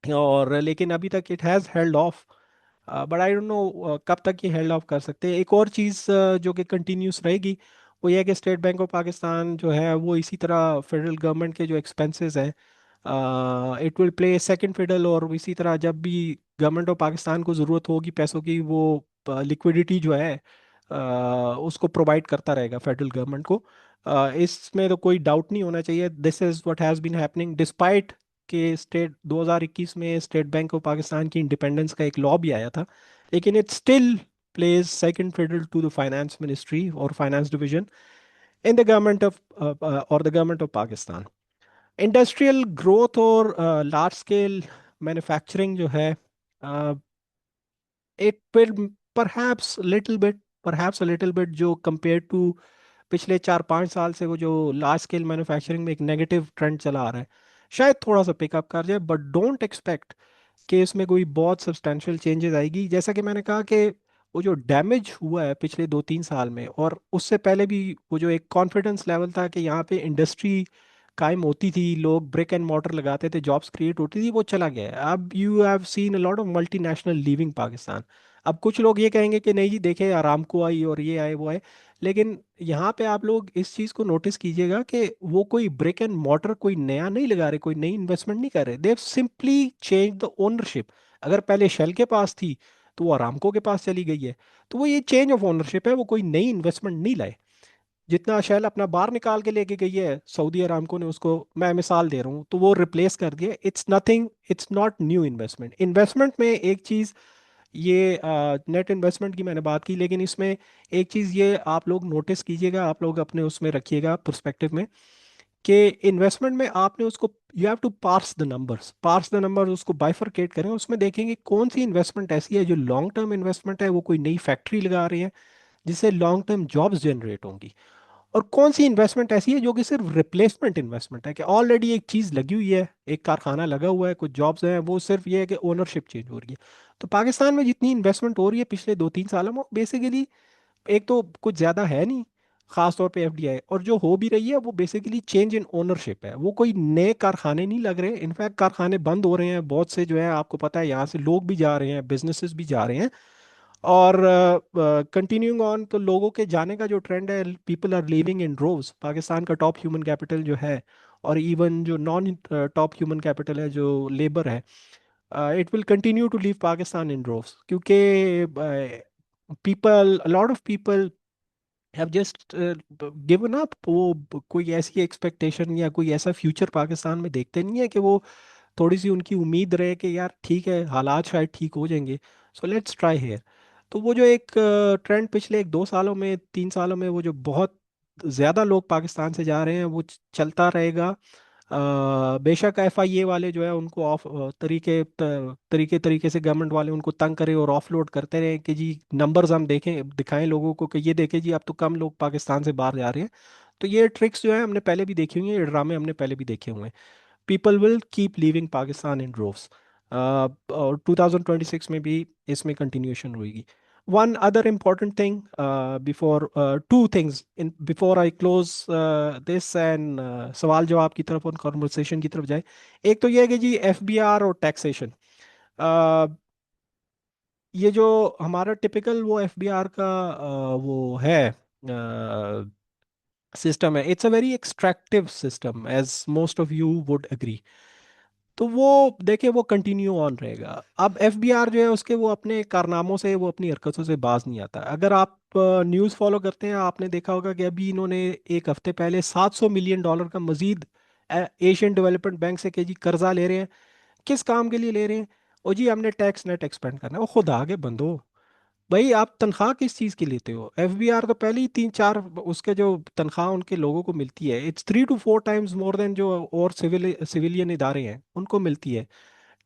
Speaker 1: और लेकिन अभी तक it has held of. But I don't no कब तक ये हेल्ड ऑफ कर सकते हैं। एक और चीज़ जो कि कंटिन्यूस रहेगी, वो ये है कि स्टेट बैंक ऑफ पाकिस्तान जो है वो इसी तरह फेडरल गवर्नमेंट के जो एक्सपेंसेस हैं, it will play second fiddle. और इसी तरह जब भी गवर्नमेंट ऑफ पाकिस्तान को ज़रूरत होगी पैसों की, वो लिक्विडिटी जो है उसको प्रोवाइड करता रहेगा फेडरल गवर्नमेंट को। इसमें तो कोई डाउट नहीं होना चाहिए, this is what has been happening despite कि स्टेट 2021 में स्टेट बैंक ऑफ पाकिस्तान की इंडिपेंडेंस का एक लॉ भी आया था, लेकिन it still plays second fiddle to the finance ministry और finance division in the government of और the government of Pakistan. Industrial growth और लार्ज स्केल मैन्युफैक्चरिंग जो है, it will perhaps little bit, जो कंपेयर टू पिछले 4-5 साल से वो जो लार्ज स्केल मैन्युफैक्चरिंग में एक नेगेटिव ट्रेंड चला आ रहा है, शायद थोड़ा सा पिकअप कर जाए। बट डोंट एक्सपेक्ट कि इसमें कोई बहुत सब्सटेंशियल चेंजेस आएगी। जैसा कि मैंने कहा कि वो जो डैमेज हुआ है पिछले 2-3 साल में, और उससे पहले भी वो जो एक कॉन्फिडेंस लेवल था कि यहाँ पे इंडस्ट्री कायम होती थी, लोग ब्रिक एंड मॉर्टर लगाते थे, जॉब्स क्रिएट होती थी, वो चला गया है। अब you have seen a lot of multinational leaving Pakistan. अब कुछ लोग ये कहेंगे कि नहीं जी देखे आरामको आई और ये आए वो आए, लेकिन यहाँ पे आप लोग इस चीज़ को नोटिस कीजिएगा कि वो कोई ब्रिक एंड मॉर्टर कोई नया नहीं लगा रहे, कोई नई इन्वेस्टमेंट नहीं कर रहे, दे सिंपली चेंज द ओनरशिप। अगर पहले शेल के पास थी तो वो अरामको के पास चली गई है, तो वो ये चेंज ऑफ ओनरशिप है, वो कोई नई इन्वेस्टमेंट नहीं लाए। जितना शेल अपना बाहर निकाल के लेके गई है सऊदी अरामको ने उसको, मैं मिसाल दे रहा हूँ, तो वो रिप्लेस कर दिया। It's nothing, it's not new investment. Investment में एक चीज़, ये नेट इन्वेस्टमेंट की मैंने बात की, लेकिन इसमें एक चीज़ ये आप लोग नोटिस कीजिएगा, आप लोग अपने उसमें रखिएगा पर्सपेक्टिव में, कि इन्वेस्टमेंट में आपने उसको, you have to parse the numbers, उसको बाइफरकेट करें, उसमें देखेंगे कौन सी इन्वेस्टमेंट ऐसी है जो लॉन्ग टर्म इन्वेस्टमेंट है, वो कोई नई फैक्ट्री लगा रही है जिससे लॉन्ग टर्म जॉब्स जनरेट होंगी, और कौन सी इन्वेस्टमेंट ऐसी है जो कि सिर्फ रिप्लेसमेंट इन्वेस्टमेंट है, कि ऑलरेडी एक चीज़ लगी हुई है, एक कारखाना लगा हुआ है, कुछ जॉब्स हैं, वो सिर्फ ये है कि ओनरशिप चेंज हो रही है। तो पाकिस्तान में जितनी इन्वेस्टमेंट हो रही है पिछले 2-3 सालों में, बेसिकली एक तो कुछ ज़्यादा है नहीं, खास तौर पे एफडीआई, और जो हो भी रही है वो बेसिकली चेंज इन ओनरशिप है, वो कोई नए कारखाने नहीं लग रहे। इनफैक्ट कारखाने बंद हो रहे हैं बहुत से, जो है आपको पता है, यहाँ से लोग भी जा रहे हैं, बिजनेसेस भी जा रहे हैं। और कंटिन्यूइंग ऑन, तो लोगों के जाने का जो ट्रेंड है, people are leaving in droves. Pakistan का टॉप ह्यूमन कैपिटल जो है, और इवन जो नॉन टॉप ह्यूमन कैपिटल है, जो लेबर है, it will continue to leave Pakistan in droves, क्योंकि people, a lot of people have just given up. वो कोई ऐसी एक्सपेक्टेशन या कोई ऐसा फ्यूचर पाकिस्तान में देखते नहीं है कि वो, थोड़ी सी उनकी उम्मीद रहे कि यार ठीक है हालात शायद ठीक हो जाएंगे, सो लेट्स ट्राई हेयर। तो वो जो एक ट्रेंड पिछले 1-2 सालों में 3 सालों में, वो जो बहुत ज़्यादा लोग पाकिस्तान से जा रहे हैं, वो चलता रहेगा। बेशक एफआईए वाले जो है उनको ऑफ तरीके तरीके से गवर्नमेंट वाले उनको तंग करें और ऑफलोड करते रहे कि जी नंबर्स हम देखें, दिखाएं लोगों को कि ये देखें जी अब तो कम लोग पाकिस्तान से बाहर जा रहे हैं। तो ये ट्रिक्स जो है हमने पहले भी देखी हुई हैं, ये ड्रामे हमने पहले भी देखे हुए हैं। People will keep leaving Pakistan in droves, और 2026 में भी इसमें कंटिन्यूएशन होगी। One other important thing, before two things in before I close this and सवाल जवाब की तरफ और कॉन्वर्सेशन की तरफ जाए। एक तो ये है कि जी एफबीआर और टैक्सेशन, ये जो हमारा टिपिकल वो एफबीआर का वो है सिस्टम है, it's a very extractive system as most of you would agree. तो वो देखिए वो कंटिन्यू ऑन रहेगा। अब एफबीआर जो है उसके वो अपने कारनामों से, वो अपनी हरकतों से बाज नहीं आता। अगर आप न्यूज़ फॉलो करते हैं, आपने देखा होगा कि अभी इन्होंने एक हफ्ते पहले $700 मिलियन का मजीद एशियन डेवलपमेंट बैंक से कि जी कर्जा ले रहे हैं। किस काम के लिए ले रहे हैं? और जी हमने टैक्स नेट एक्सपेंड करना है। वो खुदा के बंदो, भाई आप तनख्वाह किस चीज़ की लेते हो? एफबीआर तो पहले ही 3-4 उसके जो तनख्वाह उनके लोगों को मिलती है, it's 3 to 4 times more than जो और सिविलियन इदारे हैं उनको मिलती है।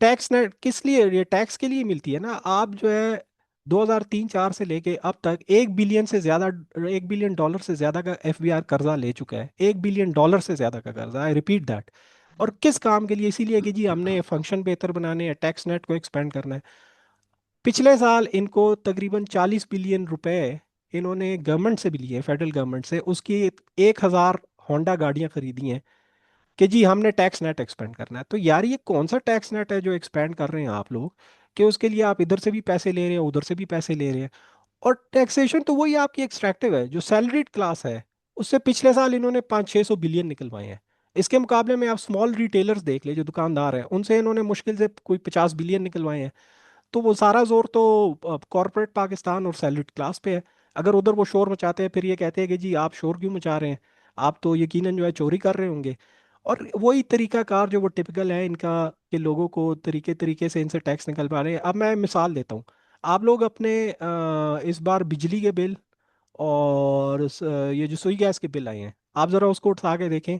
Speaker 1: टैक्स नेट किस लिए? ये टैक्स के लिए मिलती है ना। आप जो है 2003-4 से लेके अब तक 1 बिलियन से ज्यादा, $1 बिलियन से ज्यादा का एफबीआर कर्जा ले चुका है। $1 बिलियन से ज्यादा का कर्जा, आई रिपीट दैट। और किस काम के लिए? इसीलिए कि जी हमने फंक्शन बेहतर बनाने हैं, टैक्स नेट को एक्सपेंड करना है। पिछले साल इनको तकरीबन 40 बिलियन रुपए इन्होंने गवर्नमेंट से भी लिए, फेडरल गवर्नमेंट से, उसकी 1,000 होंडा गाड़ियां खरीदी हैं कि जी हमने टैक्स नेट एक्सपेंड करना है। तो यार ये कौन सा टैक्स नेट है जो एक्सपेंड कर रहे हैं आप लोग, कि उसके लिए आप इधर से भी पैसे ले रहे हैं, उधर से भी पैसे ले रहे हैं। और टैक्सेशन तो वही आपकी एक्सट्रैक्टिव है, जो सैलरीड क्लास है उससे पिछले साल इन्होंने 500-600 बिलियन निकलवाए हैं। इसके मुकाबले में आप स्मॉल रिटेलर्स देख ले, जो दुकानदार हैं, उनसे इन्होंने मुश्किल से कोई 50 बिलियन निकलवाए हैं। तो वो सारा जोर तो कॉरपोरेट पाकिस्तान और सैलरीड क्लास पे है। अगर उधर वो शोर मचाते हैं, फिर ये कहते हैं कि जी आप शोर क्यों मचा रहे हैं, आप तो यकीनन जो है चोरी कर रहे होंगे। और वही तरीका कार जो वो टिपिकल है इनका, कि लोगों को तरीके तरीके से इनसे टैक्स निकल पा रहे हैं। अब मैं मिसाल देता हूँ, आप लोग अपने इस बार बिजली के बिल और ये जो सुई गैस के बिल आए हैं, आप ज़रा उसको उठा के देखें।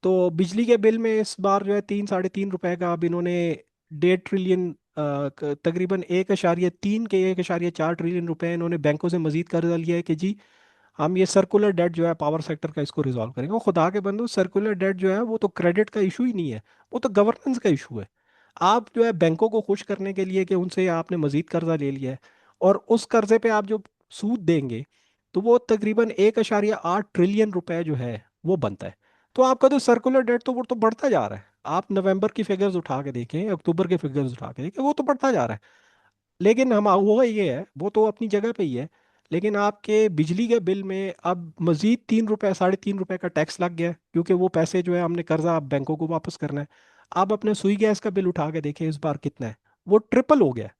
Speaker 1: तो बिजली के बिल में इस बार जो है 3-3.5 रुपए का, अब इन्होंने 1.5 ट्रिलियन, तकरीबन 1.4 इन्होंने बैंकों से मजीद कर्जा लिया है कि जी हम ये सर्कुलर डेट जो है पावर सेक्टर का, इसको रिजॉल्व करेंगे। वो खुदा के बंदो, सर्कुलर डेट जो है वो तो क्रेडिट का इशू ही नहीं है, वो तो गवर्नेंस का इशू है। आप जो है बैंकों को खुश करने के लिए कि उनसे आपने मजीद कर्जा ले लिया है, और उस कर्जे पे आप जो सूद देंगे, तो वो तकरीबन 1.8 ट्रिलियन रुपए जो है वो बनता है। तो आपका तो सर्कुलर डेट तो वो तो बढ़ता जा रहा है। आप नवंबर की फिगर्स उठा के देखें, अक्टूबर के फिगर्स उठा के देखें, वो तो बढ़ता जा रहा है। लेकिन हम वो ये है, वो तो अपनी जगह पे ही है। लेकिन आपके बिजली के बिल में अब मजीद 3 रुपए, ₹3.5 का टैक्स लग गया है, क्योंकि वो पैसे जो है हमने कर्जा अब बैंकों को वापस करना है। आप अपने सुई गैस का बिल उठा के देखें इस बार कितना है, वो ट्रिपल हो गया है।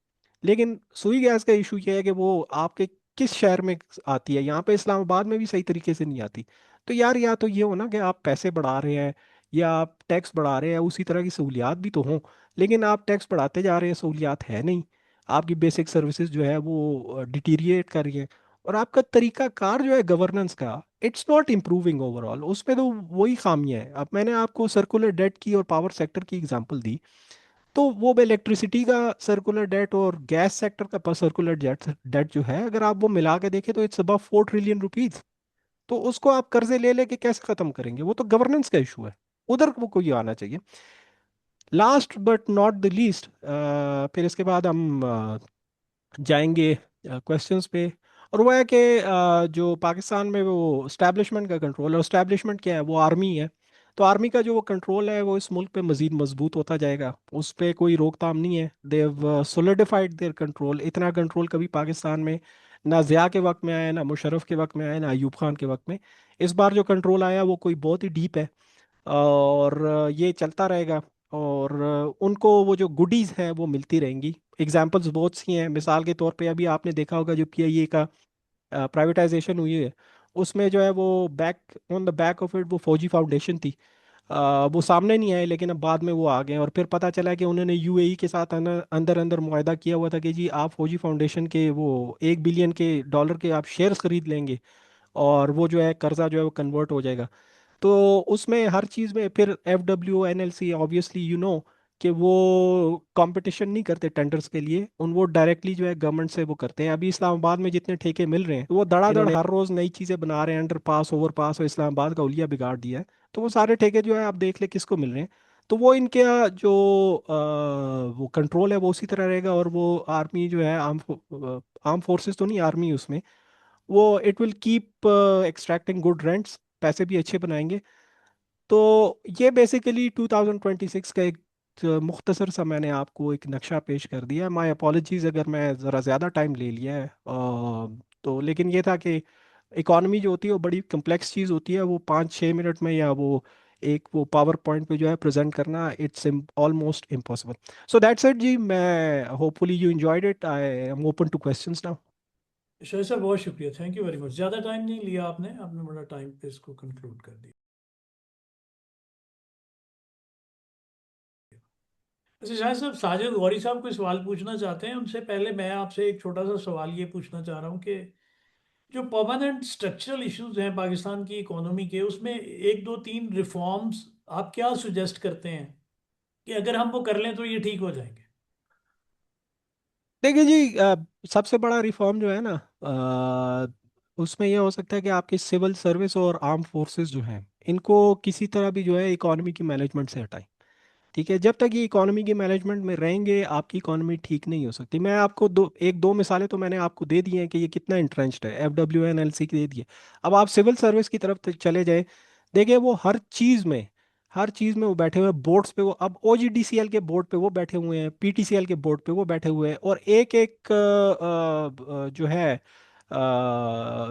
Speaker 1: लेकिन सुई गैस का इशू ये है कि वो आपके किस शहर में आती है, यहाँ पे इस्लामाबाद में भी सही तरीके से नहीं आती। तो यार, या तो ये हो ना कि आप पैसे बढ़ा रहे हैं या आप टैक्स बढ़ा रहे हैं, उसी तरह की सहूलियात भी तो हों। लेकिन आप टैक्स बढ़ाते जा रहे हैं, सहूलियात है नहीं। आपकी बेसिक सर्विसेज जो है वो डिटीरिएट कर रही है। और आपका तरीका कार जो है गवर्नेंस का, इट्स नॉट इम्प्रूविंग ओवरऑल, उसमें तो वही खामियां है। अब मैंने आपको सर्कुलर डेट की और पावर सेक्टर की एग्जांपल दी, तो वो इलेक्ट्रिसिटी का सर्कुलर डेट और गैस सेक्टर का सर्कुलर डेट डेट जो है, अगर आप वो मिला के देखें तो इट्स अबव ₹4 ट्रिलियन। तो उसको आप कर्जे ले लेके कैसे खत्म करेंगे? वो तो गवर्नेंस का इशू है, उधर वो कोई आना चाहिए। Last but not the least, फिर इसके बाद हम जाएंगे क्वेश्चंस पे। और वो है कि जो पाकिस्तान में वो स्टैब्लिशमेंट का कंट्रोल है, स्टैब्लिशमेंट क्या है? वो आर्मी है। तो आर्मी का जो वो कंट्रोल है वो इस मुल्क पे मजीद मजबूत होता जाएगा, उस पे कोई रोकथाम नहीं है। देव सोलिडिफाइड देयर कंट्रोल। इतना कंट्रोल कभी पाकिस्तान में ना ज़िया के वक्त में आया, ना मुशर्रफ के वक्त में आया, ना अयूब खान के वक्त में। इस बार जो कंट्रोल आया वो कोई बहुत ही डीप है, और ये चलता रहेगा। और उनको वो जो गुडीज़ हैं वो मिलती रहेंगी। एग्जाम्पल्स बहुत सी हैं, मिसाल के तौर पे अभी आपने देखा होगा जो पीआईए का प्राइवेटाइजेशन हुई है, उसमें जो है वो back on the back of it वो फौजी फाउंडेशन थी। वो सामने नहीं आए, लेकिन अब बाद में वो आ गए, और फिर पता चला कि उन्होंने यूएई के साथ अंदर अंदर मुआहदा किया हुआ था कि जी आप फौजी फाउंडेशन के वो $1 बिलियन के आप शेयर्स खरीद लेंगे, और वो जो है कर्जा जो है वो कन्वर्ट हो जाएगा। तो उसमें हर चीज़ में फिर FWNLC ऑब्वियसली कि वो कंपटीशन नहीं करते टेंडर्स के लिए, उन वो डायरेक्टली जो है गवर्नमेंट से वो करते हैं। अभी इस्लामाबाद में जितने ठेके मिल रहे हैं, तो वो धड़ाधड़ हर रोज नई चीज़ें बना रहे हैं, अंडर पास ओवर पास, और इस्लामाबाद का हुलिया बिगाड़ दिया है। तो वो सारे ठेके जो है आप देख ले किसको मिल रहे हैं। तो वो इनके जो वो कंट्रोल है वो उसी तरह रहेगा। और वो आर्मी जो है आर्म फोर्सेस तो नहीं, आर्मी उसमें वो it will keep extracting good rents, पैसे भी अच्छे बनाएंगे। तो ये बेसिकली 2026 का एक मुख्तसर सा मैंने आपको एक नक्शा पेश कर दिया। माय अपॉलॉजीज अगर मैं ज़रा ज़्यादा टाइम ले लिया है, तो लेकिन ये था कि इकॉनमी जो होती है वो बड़ी कम्प्लेक्स चीज़ होती है, वो 5-6 मिनट में या वो एक वो पावर पॉइंट पे जो है प्रेजेंट करना, it's almost impossible. So that's it जी। मैं hopefully you enjoyed it. I am open to questions now.
Speaker 2: Shoaib sir बहुत शुक्रिया, थैंक यू वेरी मच। ज़्यादा टाइम नहीं लिया आपने, आपने बड़ा टाइम पे इसको कंक्लूड कर दिया। अच्छा शायद साहब, साजिद गौरी साहब कोई सवाल पूछना चाहते हैं, उनसे पहले मैं आपसे एक छोटा सा सवाल ये पूछना चाह रहा हूँ कि जो परमानेंट स्ट्रक्चरल इश्यूज हैं पाकिस्तान की इकोनॉमी के, उसमें एक दो तीन रिफॉर्म्स आप क्या सुजेस्ट करते हैं कि अगर हम वो कर लें तो ये ठीक हो जाएंगे?
Speaker 1: देखिए जी, सबसे बड़ा रिफॉर्म जो है ना, उसमें यह हो सकता है कि आपकी सिविल सर्विस और आर्म फोर्सेस जो हैं, इनको किसी तरह भी जो है इकोनॉमी की मैनेजमेंट से हटाएं। ठीक है, जब तक ये इकोनॉमी की मैनेजमेंट में रहेंगे आपकी इकोनॉमी ठीक नहीं हो सकती। मैं आपको दो मिसालें तो मैंने आपको दे दी हैं कि ये कितना इंट्रेंच्ड है, FWNLC की दे दी है। अब आप सिविल सर्विस की तरफ चले जाए, देखिए वो हर चीज़ में वो बैठे हुए हैं बोर्ड्स पे। वो अब OGDCL के बोर्ड पे वो बैठे हुए हैं, PTCL के बोर्ड पे वो बैठे हुए हैं, और एक एक जो है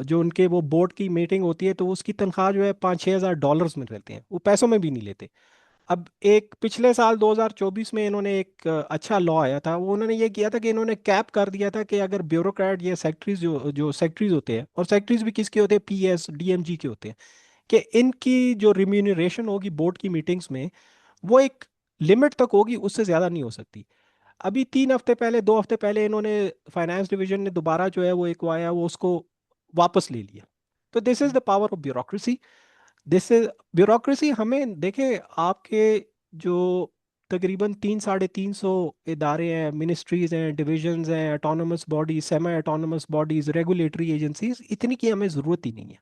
Speaker 1: जो उनके वो बोर्ड की मीटिंग होती है तो उसकी तनख्वाह जो है $5-6 हज़ार में रहते हैं, वो पैसों में भी नहीं लेते। अब एक पिछले साल 2024 में इन्होंने एक अच्छा लॉ आया था, वो उन्होंने ये किया था कि इन्होंने कैप कर दिया था कि अगर ब्यूरोक्रेट या सेक्रेटरीज जो जो सेक्रेटरीज होते हैं, और सेक्रेटरीज भी किसके होते हैं, PS DMG के होते हैं, कि इनकी जो रिम्यूनरेशन होगी बोर्ड की मीटिंग्स में, वो एक लिमिट तक होगी, उससे ज़्यादा नहीं हो सकती। अभी 3 हफ्ते पहले, 2 हफ्ते पहले इन्होंने फाइनेंस डिवीजन ने दोबारा जो है वो एक वो आया, वो उसको वापस ले लिया। तो this is the power of bureaucracy. This is bureaucracy. हमें देखें, आपके जो तकरीबन 300-350 इदारे हैं, मिनिस्ट्रीज हैं, डिविजन्स हैं, autonomous bodies, semi autonomous bodies, regulatory agencies, इतनी की हमें ज़रूरत ही नहीं है।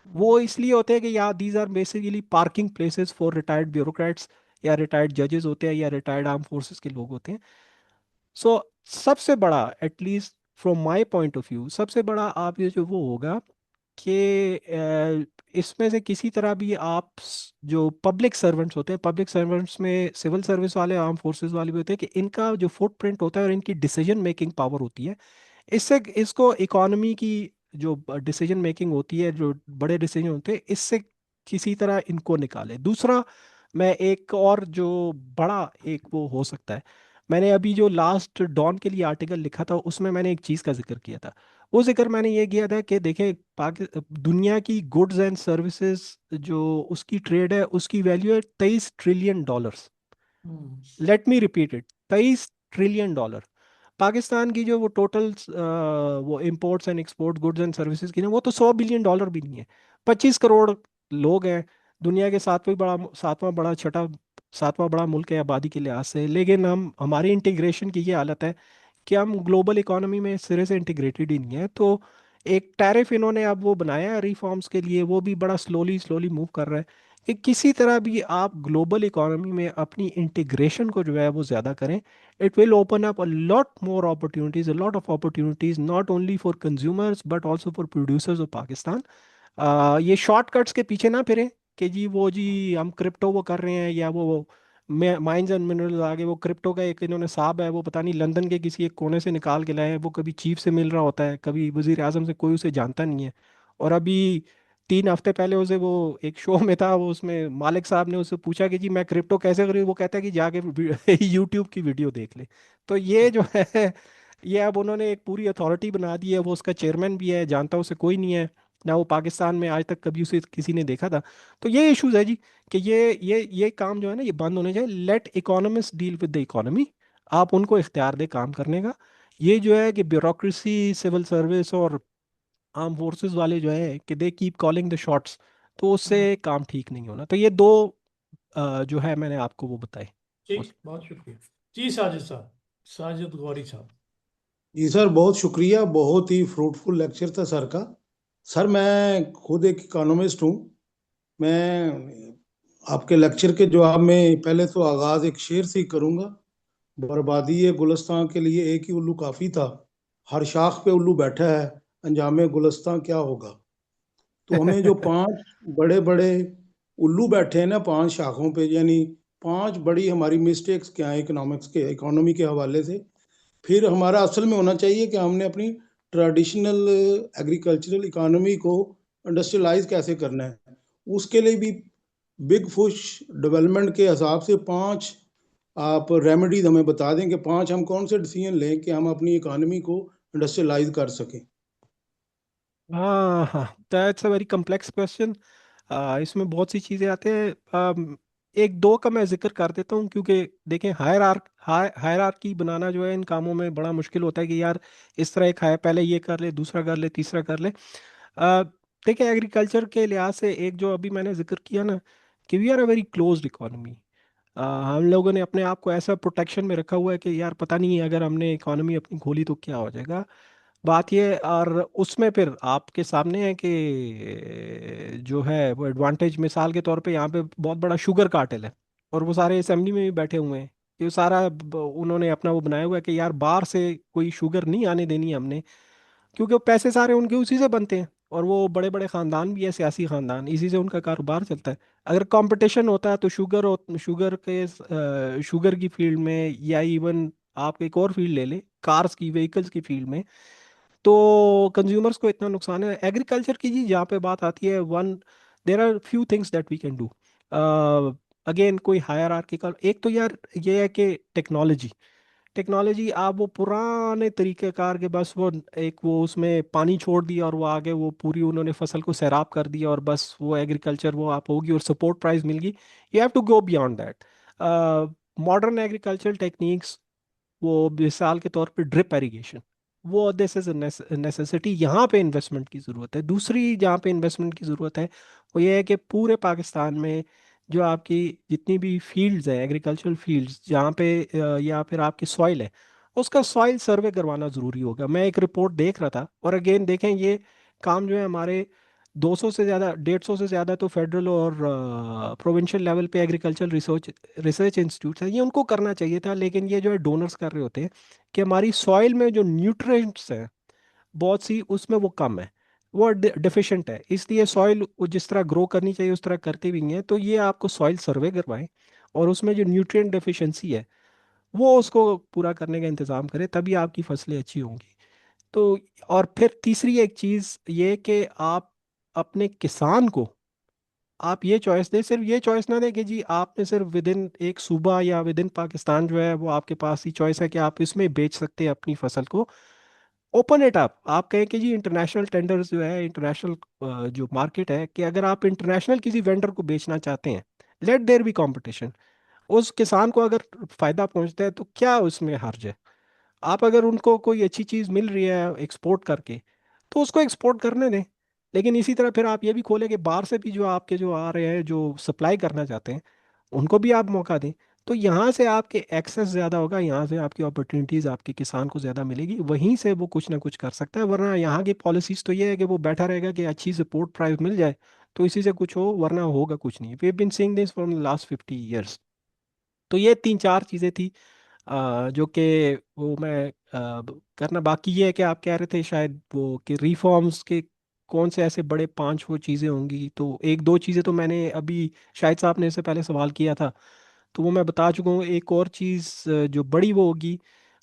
Speaker 1: वो इसलिए होते हैं कि या these are basically parking places for retired bureaucrats, या रिटायर्ड जजेस होते हैं, या रिटायर्ड आर्म फोर्सेस के लोग होते हैं। सो सबसे बड़ा, at least from my point of view, सबसे बड़ा आप ये जो वो होगा कि इसमें से किसी तरह भी आप जो पब्लिक सर्वेंट्स होते हैं, पब्लिक सर्वेंट्स में सिविल सर्विस वाले, आर्म फोर्सेस वाले भी होते हैं, कि इनका जो फुटप्रिंट होता है और इनकी डिसीजन मेकिंग पावर होती है, इससे इसको इकोनॉमी की जो डिसीजन मेकिंग होती है, जो बड़े डिसीजन होते हैं, इससे किसी तरह इनको निकाले। दूसरा, मैं एक और जो बड़ा एक वो हो सकता है, मैंने अभी जो लास्ट डॉन के लिए आर्टिकल लिखा था उसमें मैंने एक चीज़ का जिक्र किया था। वो जिक्र मैंने ये किया था कि देखें, दुनिया की गुड्स एंड सर्विसेज जो उसकी ट्रेड है, उसकी वैल्यू है $23 trillion.
Speaker 2: Hmm.
Speaker 1: Let me repeat it, $23 trillion. Pakistan की जो वो टोटल वो imports and export goods and services की ना, वो तो $100 बिलियन भी नहीं है। 25 करोड़ लोग हैं, दुनिया के सातवां बड़ा छठा सातवां बड़ा मुल्क है आबादी के लिहाज से, लेकिन हमारी इंटीग्रेशन की ये हालत है कि हम ग्लोबल इकोनॉमी में सिरे से इंटीग्रेटेड ही नहीं है। तो एक टैरिफ इन्होंने अब वो बनाया है रिफॉर्म्स के लिए, वो भी बड़ा स्लोली स्लोली मूव कर रहा है कि किसी तरह भी आप ग्लोबल इकोनॉमी में अपनी इंटीग्रेशन को जो है वो ज़्यादा करें। It will open up a lot more opportunities, a lot of opportunities, not only for consumers but also for producers of Pakistan. ये शॉर्टकट्स के पीछे ना फिरें कि जी हम क्रिप्टो वो कर रहे हैं, या वो माइंस एंड मिनरल्स आगे वो क्रिप्टो का एक इन्होंने साहब है, वो पता नहीं लंदन के किसी एक कोने से निकाल के लाए हैं, वो कभी चीफ से मिल रहा होता है, कभी वजीर आजम से, कोई उसे जानता नहीं है। और अभी 3 हफ्ते पहले उसे वो एक शो में था, वो उसमें मालिक साहब ने उससे पूछा कि जी मैं क्रिप्टो कैसे करूँ, वो कहता है कि जाके यूट्यूब की वीडियो देख ले। तो ये जो है, ये अब उन्होंने एक पूरी अथॉरिटी बना दी है, वो उसका चेयरमैन भी है, जानता उसे कोई नहीं है ना, वो पाकिस्तान में आज तक कभी उसे किसी ने देखा था। तो ये इश्यूज है जी, कि ये काम जो है ना, ये बंद होने चाहिए। Let economist deal with the economy, आप उनको इख्तियार दे काम करने का। ये जो है कि ब्यूरोक्रेसी, सिविल सर्विस और आर्म फोर्सेस वाले जो है कि they keep calling the shots, तो उससे
Speaker 2: हम्म।
Speaker 1: काम ठीक नहीं होना। तो ये दो जो है मैंने आपको वो बताए।
Speaker 2: ठीक, बहुत शुक्रिया। जी साजिद साहब, साजिद गौरी साहब।
Speaker 3: जी सर, बहुत शुक्रिया। बहुत ही फ्रूटफुल लेक्चर था सर का। सर, मैं खुद एक इकोनॉमिस्ट हूँ। मैं आपके लेक्चर के जवाब में पहले तो आगाज एक शेर से ही करूँगा। बर्बादी ये गुलस्तान के लिए एक ही उल्लू काफी था, हर शाख पे उल्लू बैठा है, अंजामे गुलस्तान क्या होगा। तो हमें जो पांच बड़े बड़े उल्लू बैठे हैं ना 5 शाखों पे, यानी 5 बड़ी हमारी मिस्टेक्स क्या है इकोनॉमिक्स के, इकोनॉमी के हवाले से। फिर हमारा असल में होना चाहिए कि हमने अपनी ट्रेडिशनल एग्रीकल्चरल इकोनॉमी को इंडस्ट्रियलाइज कैसे करना है। उसके लिए भी बिग पुश डेवलपमेंट के हिसाब से 5 आप रेमेडीज हमें बता दें कि 5 हम कौन से डिसीजन लें कि हम अपनी इकोनॉमी को इंडस्ट्रियलाइज कर सकें।
Speaker 1: हाँ हाँ, that's a very complex question. इसमें बहुत सी चीज़ें आते हैं। एक दो का मैं जिक्र कर देता हूँ, क्योंकि देखें, हायरार्की बनाना जो है इन कामों में बड़ा मुश्किल होता है कि यार इस तरह एक है, पहले ये कर ले, दूसरा कर ले, तीसरा कर ले। अ, देखिए, एग्रीकल्चर के लिहाज से एक जो अभी मैंने जिक्र किया ना, कि we are a very closed economy. हम लोगों ने अपने आप को ऐसा प्रोटेक्शन में रखा हुआ है कि यार पता नहीं अगर हमने इकोनॉमी अपनी खोली तो क्या हो जाएगा। बात ये, और उसमें फिर आपके सामने है कि जो है वो एडवांटेज, मिसाल के तौर पे यहाँ पे बहुत बड़ा शुगर कार्टेल है, और वो सारे असेंबली में भी बैठे हुए हैं। ये सारा उन्होंने अपना वो बनाया हुआ है कि यार बाहर से कोई शुगर नहीं आने देनी है हमने, क्योंकि वो पैसे सारे उनके उसी से बनते हैं, और वो बड़े बड़े खानदान भी है, सियासी खानदान, इसी से उनका कारोबार चलता है। अगर कंपटीशन होता है तो शुगर की फील्ड में, या इवन आप एक और फील्ड ले लें, कार्स की, व्हीकल्स की फील्ड में, तो कंज्यूमर्स को इतना नुकसान है। एग्रीकल्चर की जी जहाँ पे बात आती है, one, there are few things that we can do. Again, कोई हायरार्किकल, एक तो यार ये है कि टेक्नोलॉजी, आप वो पुराने तरीक़ेकार के, बस वो एक वो उसमें पानी छोड़ दिया और वो आगे वो पूरी उन्होंने फसल को सैराब कर दिया, और बस वो एग्रीकल्चर वो आप होगी और सपोर्ट प्राइस मिल गई। You have to go beyond that. Modern agricultural techniques, वो मिसाल के तौर पे ड्रिप एरिगेशन, वो दिस इज नेसेसिटी, यहाँ पे इन्वेस्टमेंट की ज़रूरत है। दूसरी जहाँ पे इन्वेस्टमेंट की ज़रूरत है, वो ये है कि पूरे पाकिस्तान में जो आपकी जितनी भी फील्ड्स हैं, एग्रीकल्चरल फील्ड्स जहाँ पे या फिर आपकी सॉइल है, उसका सॉइल सर्वे करवाना ज़रूरी होगा। मैं एक रिपोर्ट देख रहा था, और अगेन देखें, ये काम जो है हमारे 200 से ज़्यादा, 150 से ज़्यादा तो फेडरल और प्रोविंशियल लेवल पे एग्रीकल्चर रिसर्च रिसर्च इंस्टीट्यूट है, ये उनको करना चाहिए था, लेकिन ये जो है डोनर्स कर रहे होते हैं कि हमारी सॉइल में जो न्यूट्रिएंट्स हैं बहुत सी, उसमें वो कम है। वो डिफिशिएंट है, इसलिए सॉइल जिस तरह ग्रो करनी चाहिए उस तरह करती भी नहीं है। तो ये आपको सॉइल सर्वे करवाएं और उसमें जो न्यूट्रिएंट डेफिशिएंसी है वो उसको पूरा करने का इंतजाम करें, तभी आपकी फसलें अच्छी होंगी। तो और फिर तीसरी एक चीज़ ये कि आप अपने किसान को आप ये चॉइस दें, सिर्फ ये चॉइस ना दें कि जी आपने सिर्फ विद इन एक सूबा या विद इन पाकिस्तान जो है वो आपके पास ही चॉइस है कि आप इसमें बेच सकते हैं अपनी फसल को। ओपन इट अप, आप कहें कि जी इंटरनेशनल टेंडर्स जो है, इंटरनेशनल जो मार्केट है, कि अगर आप इंटरनेशनल किसी वेंडर को बेचना चाहते हैं, लेट देयर बी कंपटीशन। उस किसान को अगर फायदा पहुंचता है तो क्या उसमें हर्ज है? आप अगर उनको कोई अच्छी चीज़ मिल रही है एक्सपोर्ट करके तो उसको एक्सपोर्ट करने दें। लेकिन इसी तरह फिर आप ये भी खोलें कि बाहर से भी जो आपके जो आ रहे हैं जो सप्लाई करना चाहते हैं उनको भी आप मौका दें। तो यहाँ से आपके एक्सेस ज़्यादा होगा, यहाँ से आपकी अपॉर्चुनिटीज़ आपके किसान को ज़्यादा मिलेगी, वहीं से वो कुछ ना कुछ कर सकता है। वरना यहाँ की पॉलिसीज़ तो ये है कि वो बैठा रहेगा कि अच्छी सपोर्ट प्राइस मिल जाए तो इसी से कुछ हो, वरना होगा कुछ नहीं। We been seeing this for last 50 years. तो ये तीन चार चीज़ें थी जो कि वो मैं करना बाकी ये है कि आप कह रहे थे शायद वो कि रिफॉर्म्स के कौन से ऐसे बड़े पांच वो चीज़ें होंगी, तो एक दो चीज़ें तो मैंने अभी शायद साहब ने इससे पहले सवाल किया था तो वो मैं बता चुका हूँ। एक और चीज़ जो बड़ी वो होगी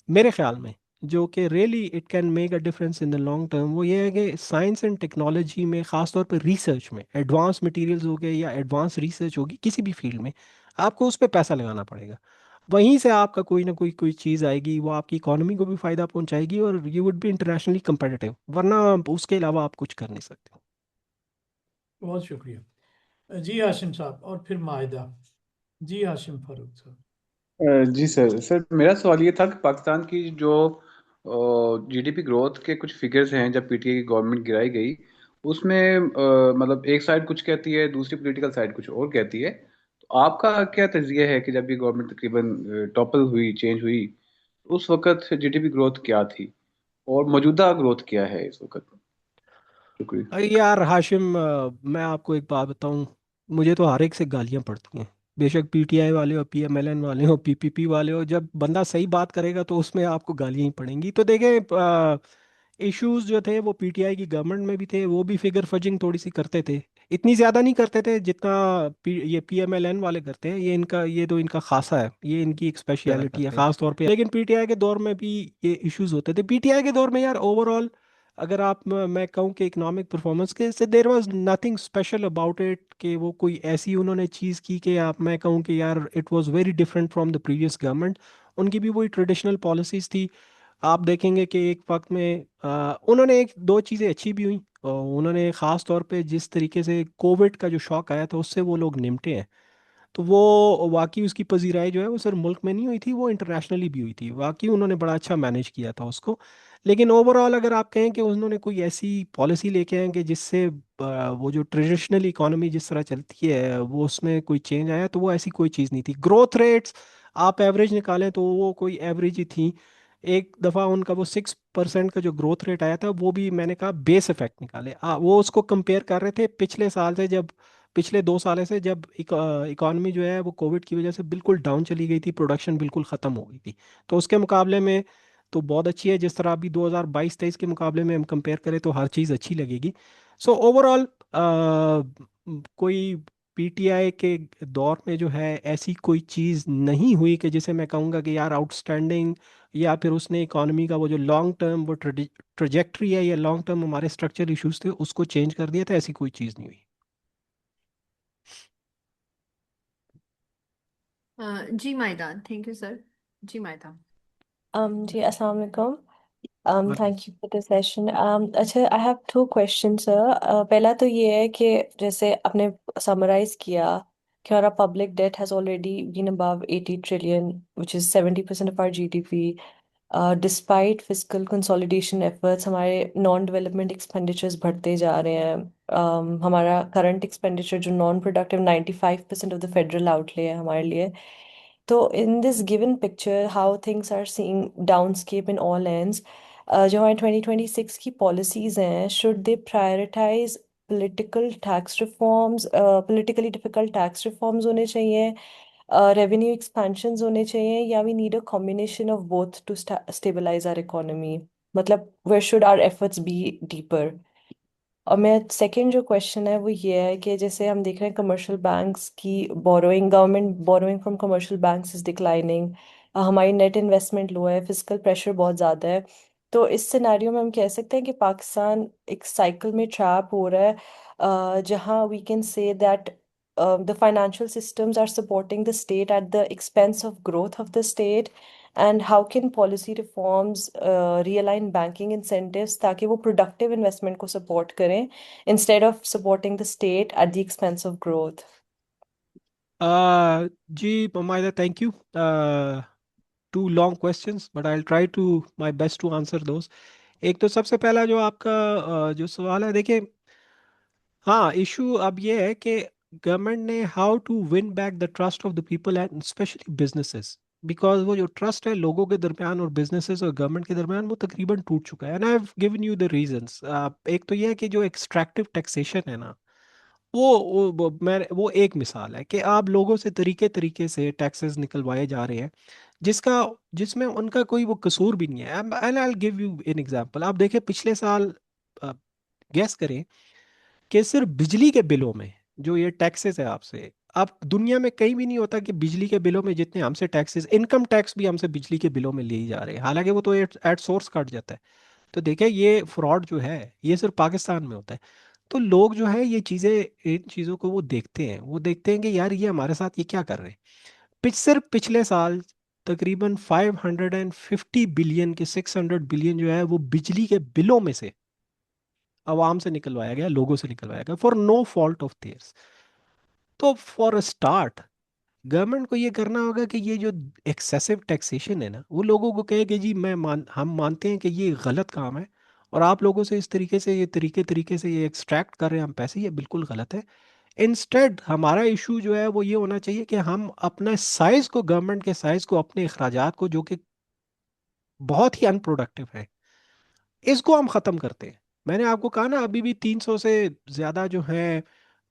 Speaker 1: मेरे ख्याल में, जो कि really it can make a difference in the long term, वो ये है कि साइंस एंड टेक्नोलॉजी में ख़ासतौर पर रिसर्च में एडवांस मटेरियल्स हो गए या एडवांस रिसर्च होगी किसी भी फील्ड में, आपको उस पर पैसा लगाना पड़ेगा। वहीं से आपका कोई ना कोई कोई चीज़ आएगी, वो आपकी इकोनॉमी को भी फ़ायदा पहुंचाएगी और you would be internationally competitive, वरना उसके अलावा आप कुछ कर नहीं सकते।
Speaker 2: बहुत शुक्रिया। जी हाशिम साहब और फिर माहिदा। जी हाशिम फारूक साहब।
Speaker 4: जी सर। मेरा सवाल ये था कि पाकिस्तान की जो जीडीपी ग्रोथ के कुछ फिगर्स हैं जब पीटीआई की गवर्नमेंट गिराई गई, उसमें मतलब एक साइड कुछ कहती है, दूसरी पॉलिटिकल साइड कुछ और कहती है। तो आपका क्या तजज़िया है कि जब ये गवर्नमेंट तकरीबन टॉपल हुई, चेंज हुई, उस वक्त जीडीपी ग्रोथ क्या थी और मौजूदा ग्रोथ क्या है इस वक्त? शुक्रिया।
Speaker 1: यार हाशिम, मैं आपको एक बात बताऊं, मुझे तो हर एक से गालियां पड़ती हैं, बेशक पीटीआई वाले हो, पीएमएलएन वाले हो, पीपीपी वाले हो। जब बंदा सही बात करेगा तो उसमें आपको गालियां ही पड़ेंगी। तो देखें, इश्यूज जो थे वो पीटीआई की गवर्नमेंट में भी थे, वो भी फिगर फजिंग थोड़ी सी करते थे, इतनी ज़्यादा नहीं करते थे जितना ये पीएमएलएन वाले करते हैं। ये इनका, ये तो इनका खासा है, ये इनकी एक
Speaker 4: ज़्यादा
Speaker 1: स्पेशलिटी है
Speaker 4: करते हैं।
Speaker 1: खास तौर पे। लेकिन पीटीआई के दौर में भी ये इश्यूज होते थे। पीटीआई के दौर में यार ओवरऑल अगर आप मैं कहूँ कि इकोनॉमिक परफॉर्मेंस के से there was nothing special about it, कि वो कोई ऐसी उन्होंने चीज़ की कि आप मैं कहूँ कि यार it was very different from the previous government. उनकी भी वही ट्रेडिशनल पॉलिसीज थी। आप देखेंगे कि एक वक्त में उन्होंने एक दो चीज़ें अच्छी भी हुई, और उन्होंने ख़ास तौर पे जिस तरीके से कोविड का जो शौक आया था उससे वो लोग निपटे हैं। तो वो वाकई उसकी पजीराई जो है वो सिर्फ मुल्क में नहीं हुई थी, वो इंटरनेशनली भी हुई थी। वाकई उन्होंने बड़ा अच्छा मैनेज किया था उसको। लेकिन ओवरऑल अगर आप कहें कि उन्होंने कोई ऐसी पॉलिसी लेके आए कि जिससे वो जो ट्रेडिशनल इकोनॉमी जिस तरह चलती है वो उसमें कोई चेंज आया, तो वो ऐसी कोई चीज़ नहीं थी। ग्रोथ रेट्स आप एवरेज निकालें तो वो कोई एवरेज ही थी। एक दफ़ा उनका वो 6% का जो ग्रोथ रेट आया था वो भी मैंने कहा बेस इफेक्ट निकाले, वो उसको कंपेयर कर रहे थे पिछले साल से, जब पिछले 2 साल से जब इकॉनमी जो है वो कोविड की वजह से बिल्कुल डाउन चली गई थी, प्रोडक्शन बिल्कुल ख़त्म हो गई थी। तो उसके मुकाबले में तो बहुत अच्छी है। जिस तरह अभी 2022-23 के मुकाबले में हम कंपेयर करें तो हर चीज़ अच्छी लगेगी। सो ओवरऑल कोई पीटीआई के दौर में जो है ऐसी कोई चीज़ नहीं हुई कि जिसे मैं कहूँगा कि यार आउटस्टैंडिंग, या फिर उसने इकोनॉमी का वो जो लॉन्ग टर्म वो ट्रजेक्ट्री है या लॉन्ग टर्म हमारे स्ट्रक्चरल इश्यूज थे उसको चेंज कर दिया था, ऐसी कोई चीज़ नहीं हुई।
Speaker 5: जी मायदा, थैंक यू सर। जी मायदा।
Speaker 6: जी अस्सलाम वालेकुम। Thank you for the session. अच्छा, I have two questions, sir. पहला तो ये है कि जैसे आपने summarize किया कि हमारा public debt has already been above 80 trillion, which is 70% of our GDP. Despite fiscal consolidation efforts, हमारे non-development expenditures बढ़ते जा रहे हैं। हमारा current expenditure जो non-productive 95% of the federal outlay है हमारे लिए। तो in this given picture, how things are seeing downscape in all ends, जो हमारे 2026 की policies हैं, should they prioritize political tax reforms, politically difficult tax reforms होने चाहिए, revenue expansions होने चाहिए, या we need a combination of both to stabilize our economy? मतलब where should our efforts be deeper? और मैं सेकंड जो क्वेश्चन है वो ये है कि जैसे हम देख रहे हैं कमर्शियल बैंक्स की borrowing, government borrowing from commercial banks is declining, हमारी नेट इन्वेस्टमेंट लो है, फिजिकल प्रेशर बहुत ज़्यादा है। तो इस सिनेरियो में हम कह सकते हैं कि पाकिस्तान एक साइकिल में ट्रैप हो रहा है, जहाँ we can say that the financial systems are supporting the state at the expense of growth of the state, and how can policy reforms realign banking incentives ताकि वो productive investment को support करें instead of supporting the state at the expense of growth.
Speaker 1: Ji Maida, thank you. Two long questions, but I'll try to my best to answer those. एक तो सबसे पहला जो आपका जो सवाल है, देखिए, हाँ, इशू अब ये है कि गवर्नमेंट ने how to win back the trust of the people and specially businesses, because वो जो ट्रस्ट है लोगों के दरमियान और बिजनेसेस और गवर्नमेंट के दरमियान वो तकरीबन टूट चुका है। And I have given you the reasons. एक तो ये है कि जो एक्सट्रैक्टिव टैक्सेशन है ना, वो एक मिसाल है कि आप लोगों से तरीके तरीके से टैक्सेस निकलवाए जा रहे हैं, जिसका जिसमें उनका कोई वो कसूर भी नहीं है। And I give you an example. आप देखें पिछले साल, गैस करें कि सिर्फ बिजली के बिलों में जो ये टैक्सेस है आपसे, आप दुनिया में कहीं भी नहीं होता कि बिजली के बिलों में जितने हमसे टैक्सेस, इनकम टैक्स भी हमसे बिजली के बिलों में लिए जा रहे हैं, हालांकि वो तो एट सोर्स कट जाता है। तो देखिए ये फ्रॉड जो है ये सिर्फ पाकिस्तान में होता है। तो लोग जो है ये चीज़ें, इन चीज़ों को वो देखते हैं कि यार ये हमारे साथ ये क्या कर रहे हैं। सिर्फ पिछले साल तकरीबन 550 बिलियन के 600 बिलियन जो है वो बिजली के बिलों में से आवाम से निकलवाया गया, लोगों से निकलवाया गया, for no fault of theirs. तो फॉर अ स्टार्ट गवर्नमेंट को ये करना होगा कि ये जो एक्सेसिव टैक्सेशन है ना, वो लोगों को कहे कि जी हम मानते हैं कि ये गलत काम है, और आप लोगों से इस तरीके से ये तरीके तरीके से ये एक्सट्रैक्ट कर रहे हैं हम पैसे, ये बिल्कुल गलत है। इंस्टेड हमारा इशू जो है वो ये होना चाहिए कि हम अपने साइज को, गवर्नमेंट के साइज को, अपने अखराजात को जो कि बहुत ही अनप्रोडक्टिव है, इसको हम ख़त्म करते हैं। मैंने आपको कहा ना, अभी भी 300 से ज़्यादा जो है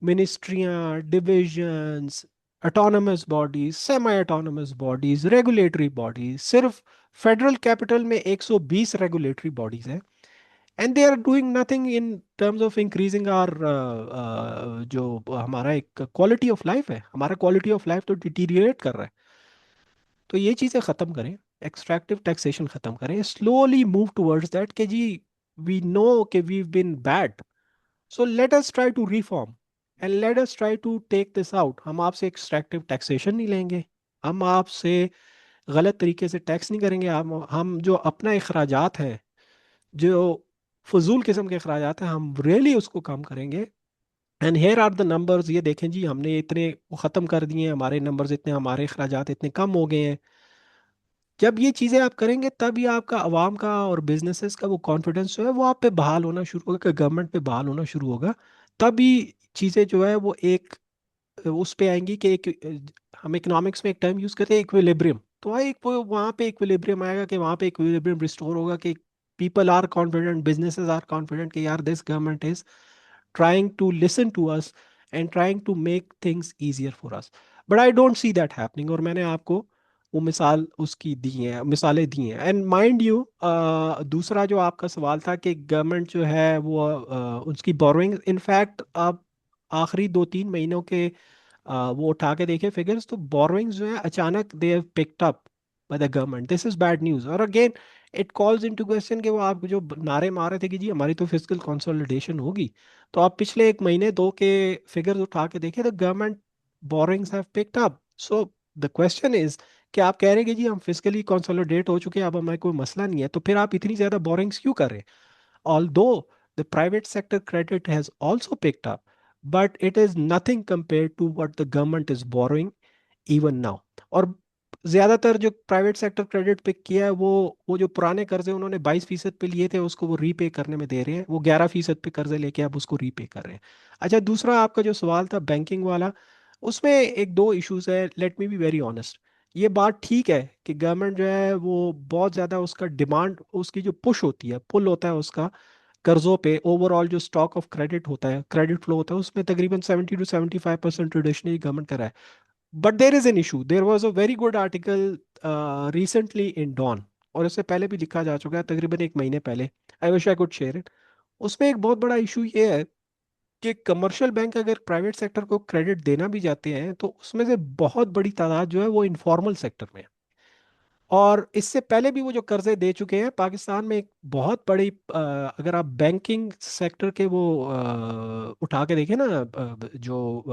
Speaker 1: मिनिस्ट्रियाँ, divisions, autonomous bodies, semi autonomous bodies, regulatory bodies, सिर्फ फेडरल कैपिटल में 120 रेगुलेटरी बॉडीज हैं, and they are doing nothing in terms of increasing or जो हमारा एक क्वालिटी ऑफ लाइफ है, हमारा क्वालिटी ऑफ लाइफ तो डिटीरियरेट कर रहा है। तो ये चीज़ें ख़त्म करें, एक्सट्रैक्टिव टैक्सेशन ख़त्म करें, स्लोली मूव टुवर्ड्स दैट कि जी वी नो कि we been bad, so let us try to reform and let us try to take this out. हम आपसे एक्सट्रैक्टिव टैक्सेशन नहीं लेंगे, हम आपसे गलत तरीके से टैक्स नहीं करेंगे, हम जो अपना अखराजात है, जो फजूल किस्म के अखराजात हैं, हम रियली उसको कम करेंगे। And here are the numbers, ये देखें जी, हमने इतने वो ख़त्म कर दिए हैं, हमारे नंबर्स इतने, हमारे अखराजात इतने कम हो गए हैं। जब ये चीज़ें आप करेंगे तब ये आपका आवाम का और बिजनेसेस का वो कॉन्फिडेंस जो है वो आप पे बहाल होना शुरू होगा, कि गवर्नमेंट पे बहाल होना शुरू होगा। तभी चीज़ें जो है वो एक उस पे आएंगी कि एक हम इकोनॉमिक्स में एक टर्म यूज़ करते हैं इक्विलिब्रियम। तो वहाँ एक वो वहाँ पे इक्विलिब्रियम आएगा कि वहाँ पे इक्विलिब्रियम रिस्टोर होगा, कि people are confident, businesses are confident कि यार this government is trying to listen to us and trying to make things easier for us. But I don't see that happening, और मैंने आपको वो मिसाल उसकी दी हैं, मिसालें दी हैं। एंड माइंड यू, दूसरा जो आपका सवाल था कि गवर्नमेंट जो है वो उसकी बोरोइंग, इनफैक्ट आप आखिरी 2-3 महीनों के वो उठा के देखे फिगर्स, तो बोरोइंग्स जो है अचानक they have picked up by the government. This is bad news. और again it calls into question कि वो आप जो नारे मार रहे थे कि जी हमारी तो फिजिकल कंसोलिडेशन होगी, तो आप पिछले 1 महीने 2 के फिगर्स उठा के देखें, तो government borrowings have picked up. So the question is कि आप कह रहे हैं कि जी हम फिजिकली कंसोलिडेट हो चुके हैं, अब हमें कोई मसला नहीं है, तो फिर आप इतनी ज़्यादा बोरोइंग्स क्यों कर रहे हैं? Although the private sector credit has also picked up, but it is nothing compared to what the government is borrowing even now. और ज्यादातर जो प्राइवेट सेक्टर क्रेडिट पिक किया है वो जो पुराने कर्जे उन्होंने 22% पे लिए थे उसको वो रीपे करने में दे रहे हैं, वो 11% पे कर्जे लेके अब उसको रीपे कर रहे हैं। अच्छा, दूसरा आपका जो सवाल था बैंकिंग वाला, उसमें एक दो इश्यूज है। Let me be very honest, ये बात ठीक है कि गवर्नमेंट जो है वो बहुत ज़्यादा उसका डिमांड, उसकी जो पुश होती है, पुल होता है उसका कर्जों पे, ओवरऑल जो स्टॉक ऑफ क्रेडिट होता है, क्रेडिट फ्लो होता है, उसमें तकरीबन 70 to 75% ट्रेडिशनली गवर्नमेंट कर रहा है। But there is an issue, there was a very good article recently in Dawn, और इससे पहले भी लिखा जा चुका है तकरीबन 1 महीने पहले। I wish I could share it. उसमें एक बहुत बड़ा इशू ये है कि कमर्शियल बैंक अगर प्राइवेट सेक्टर को क्रेडिट देना भी जाते हैं तो उसमें से बहुत बड़ी तादाद जो है वो इनफॉर्मल सेक्टर में है। और इससे पहले भी वो जो कर्जे दे चुके हैं पाकिस्तान में एक बहुत बड़ी अगर आप बैंकिंग सेक्टर के वो उठा के देखें ना, जो